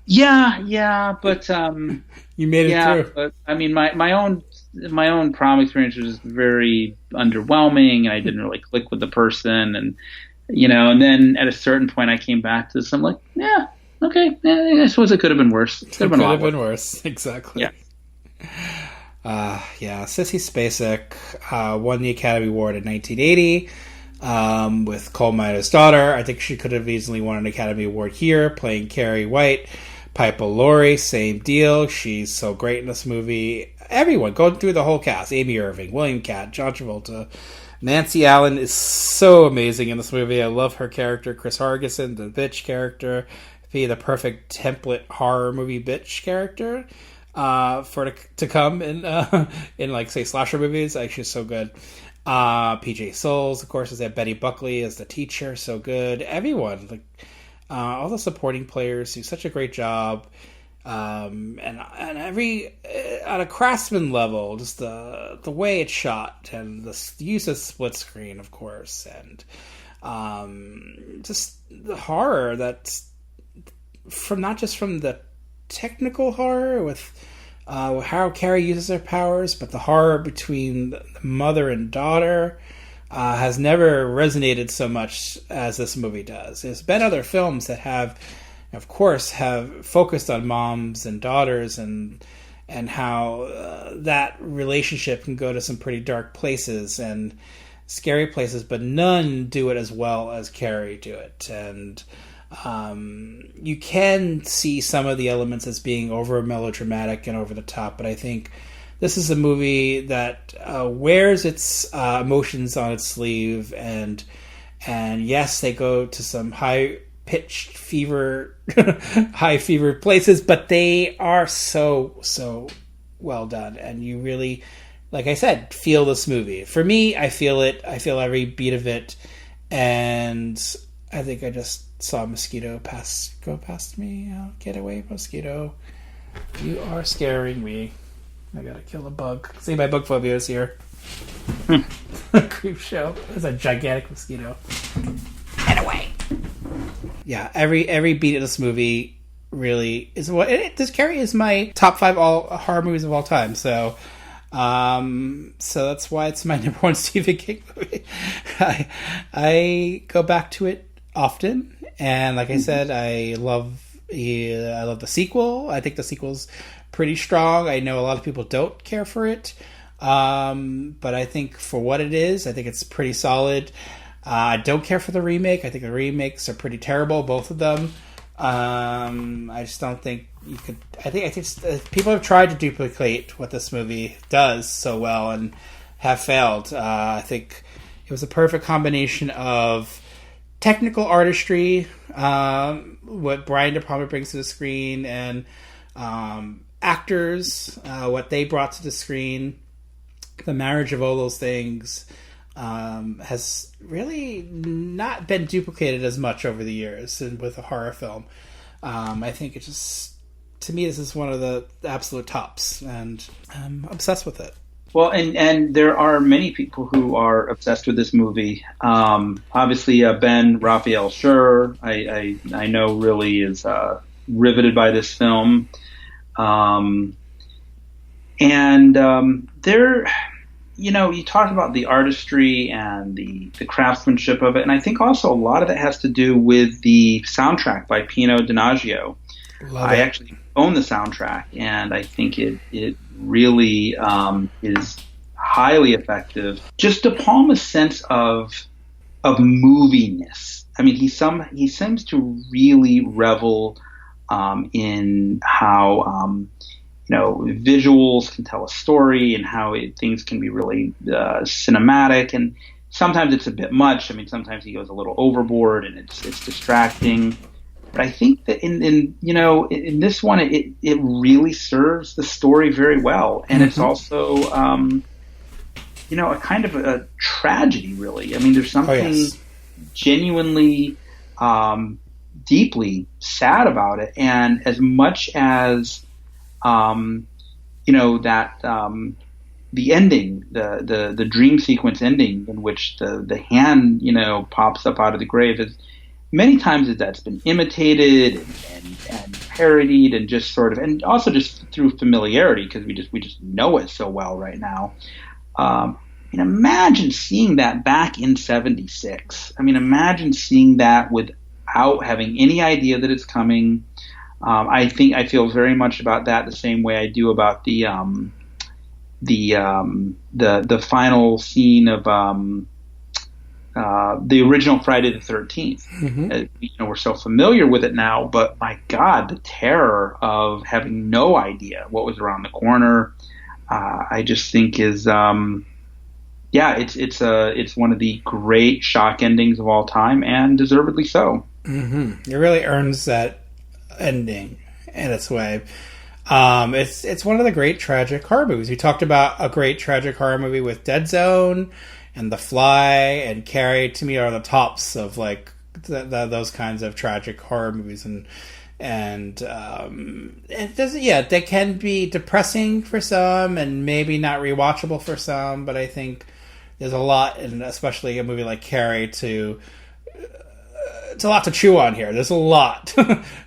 Speaker 3: Yeah, but
Speaker 2: you made it through.
Speaker 3: But I mean, my own prom experience was very underwhelming, and I didn't really click with the person, and and then at a certain point I came back to this. I'm like, yeah, okay, I suppose it could have been worse. It could have been
Speaker 2: worse. Exactly.
Speaker 3: Yeah.
Speaker 2: Sissy Spacek won the Academy Award in 1980 with Coal Miner's Daughter. I think she could have easily won an Academy Award here, playing Carrie White. Piper Laurie, same deal. She's so great in this movie. Everyone, going through the whole cast. Amy Irving, William Catt, John Travolta. Nancy Allen is so amazing in this movie. I love her character. Chris Hargison, the bitch character. Be the perfect template horror movie bitch character to come in like, say, slasher movies. Like, she's so good. PJ Souls, of course, is that. Betty Buckley as the teacher, so good. Everyone, all the supporting players do such a great job, and every on a craftsman level, just the way it's shot and the use of split screen, of course, and just the horror that's not just from the technical horror with how Carrie uses her powers, but the horror between the mother and daughter. Has never resonated so much as this movie does. There's been other films that have focused on moms and daughters and how that relationship can go to some pretty dark places and scary places, but none do it as well as Carrie do it. And you can see some of the elements as being over melodramatic and over the top, but I think this is a movie that wears its emotions on its sleeve, and yes, they go to some high fever places, but they are so well done, and you really, like I said, feel this movie. For me, I feel it. I feel every beat of it, and I think I just saw a mosquito go past me. Get away, mosquito! You are scaring me. I gotta kill a bug. See, my bug phobia is here. Creep show. There's a gigantic mosquito. Get away! Yeah, every beat of this movie really is what. This Carrie is my top 5 all horror movies of all time. So that's why it's my number 1 Stephen King movie. I go back to it often, and like I said, I love the sequel. I think the sequel's pretty strong. I know a lot of people don't care for it, but I think for what it is, I think it's pretty solid. I don't care for the remake. I think the remakes are pretty terrible, both of them. I just don't think you could. I think people have tried to duplicate what this movie does so well and have failed. I think it was a perfect combination of technical artistry, what Brian De Palma brings to the screen, and actors, what they brought to the screen. The marriage of all those things has really not been duplicated as much over the years with a horror film. I think it just, to me, this is one of the absolute tops, and I'm obsessed with it.
Speaker 3: Well, and there are many people who are obsessed with this movie. Obviously, Ben Raphael Schur, I know really is riveted by this film. There, you talked about the artistry and the craftsmanship of it, and I think also a lot of it has to do with the soundtrack by Pino Donaggio. I actually own the soundtrack, and I think it really is highly effective. Just De Palma's sense of moviness. I mean, he seems to really revel in how visuals can tell a story, and how things can be really cinematic. And sometimes it's a bit much. I mean, sometimes he goes a little overboard, and it's distracting. But I think that in this one, it really serves the story very well, and it's also a kind of a tragedy, really. I mean, there's something genuinely deeply sad about it, and as much as the ending, the dream sequence ending, in which the hand pops up out of the grave, is many times that's been imitated and parodied, and just sort of, and also just through familiarity, because we just know it so well right now. Imagine seeing that back in '76. I mean, imagine seeing that without having any idea that it's coming. I think I feel very much about that the same way I do about the final scene of the original Friday the 13th. Mm-hmm. We're so familiar with it now, but my God, the terror of having no idea what was around the corner, I just think is, it's one of the great shock endings of all time, and deservedly so.
Speaker 2: Mm-hmm. It really earns that ending in its way. It's one of the great tragic horror movies. We talked about a great tragic horror movie with Dead Zone and The Fly and Carrie. To me, are the tops of like those kinds of tragic horror movies, and it doesn't. Yeah, they can be depressing for some and maybe not rewatchable for some. But I think there's a lot, and especially a movie like Carrie, it's a lot to chew on here. There's a lot.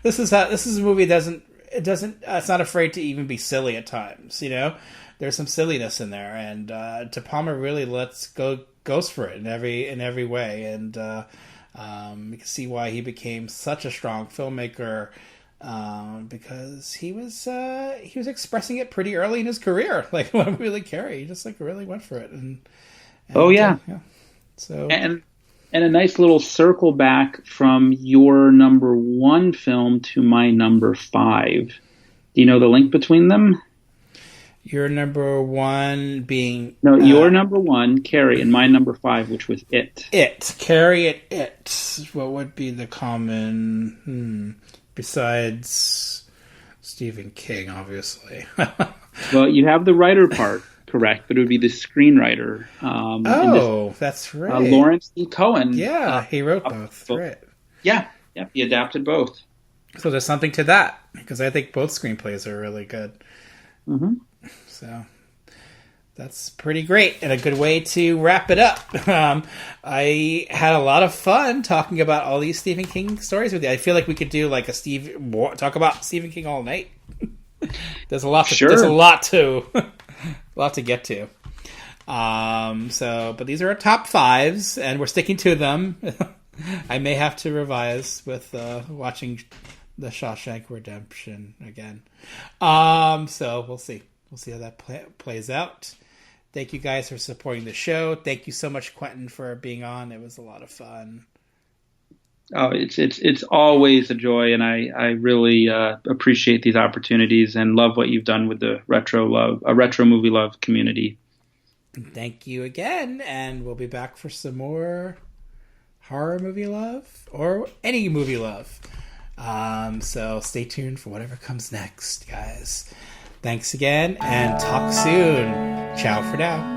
Speaker 2: This is a movie that it's not afraid to even be silly at times. There's some silliness in there, and De Palma really goes for it in every way, and you can see why he became such a strong filmmaker, because he was expressing it pretty early in his career, like when really Carrie, he just really went for it, and yeah. So and a nice little circle back from your number 1 film to my number 5. Do you know the link between them? Your number 1 being...
Speaker 3: No, your number 1, Carrie, and my number 5, which was It.
Speaker 2: It. Carrie and It. What would be the common... besides Stephen King, obviously.
Speaker 3: Well, you have the writer part correct, but it would be the screenwriter.
Speaker 2: That's right.
Speaker 3: Lawrence E. Cohen.
Speaker 2: Yeah, he wrote both. Right.
Speaker 3: Yeah, he adapted both.
Speaker 2: So there's something to that, because I think both screenplays are really good.
Speaker 3: Mm-hmm.
Speaker 2: So that's pretty great and a good way to wrap it up. I had a lot of fun talking about all these Stephen King stories with you. I feel like we could do like talk about Stephen King all night. There's a lot. There's a lot to get to. But these are our top 5s, and we're sticking to them. I may have to revise with watching The Shawshank Redemption again. So we'll see. We'll see how that plays out. Thank you guys for supporting the show. Thank you so much, Quentin, for being on. It was a lot of fun.
Speaker 3: Oh, it's always a joy, and I really appreciate these opportunities and love what you've done with the retro movie love community.
Speaker 2: Thank you again, and we'll be back for some more horror movie love or any movie love. So stay tuned for whatever comes next, guys. Thanks again, and talk soon. Ciao for now.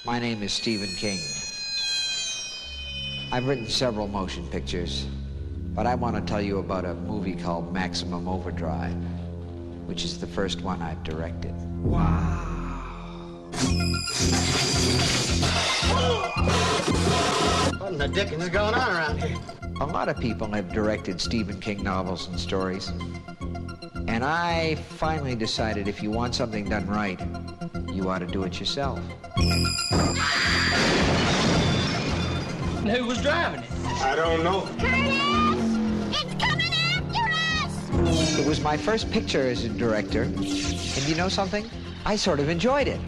Speaker 21: My name is Stephen King. I've written several motion pictures, but I want to tell you about a movie called Maximum Overdrive, which is the first one I've directed.
Speaker 1: Wow.
Speaker 21: What in the dickens is going on around here? A lot of people have directed Stephen King novels and stories. And I finally decided if you want something done right, you ought to do it yourself.
Speaker 1: Who was driving it?
Speaker 21: I don't know.
Speaker 1: Curtis! It's coming after us!
Speaker 21: It was my first picture as a director, and you know something? I sort of enjoyed it.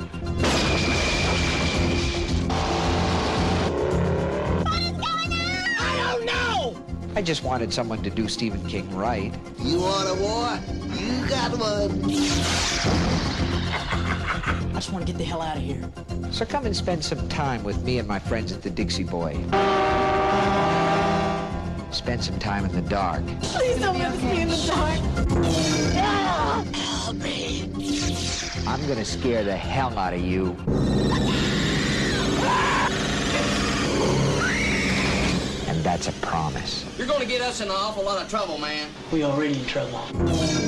Speaker 1: I don't know!
Speaker 21: I just wanted someone to do Stephen King right.
Speaker 1: You want a war? You got one.
Speaker 21: I just want to get the hell out of here. So come and spend some time with me and my friends at the Dixie Boy. Spend some time in the dark.
Speaker 1: Please don't let me in the dark. Help me.
Speaker 21: I'm gonna scare the hell out of you. And that's a promise.
Speaker 11: You're gonna get us in an awful lot of trouble, man.
Speaker 22: We already in trouble.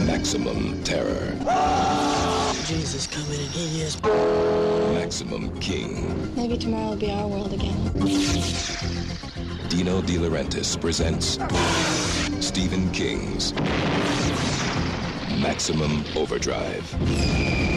Speaker 23: Maximum terror.
Speaker 22: Jesus coming and he is.
Speaker 23: Maximum King.
Speaker 7: Maybe tomorrow will be our world again.
Speaker 23: Dino De Laurentiis presents Stephen King's Maximum Overdrive.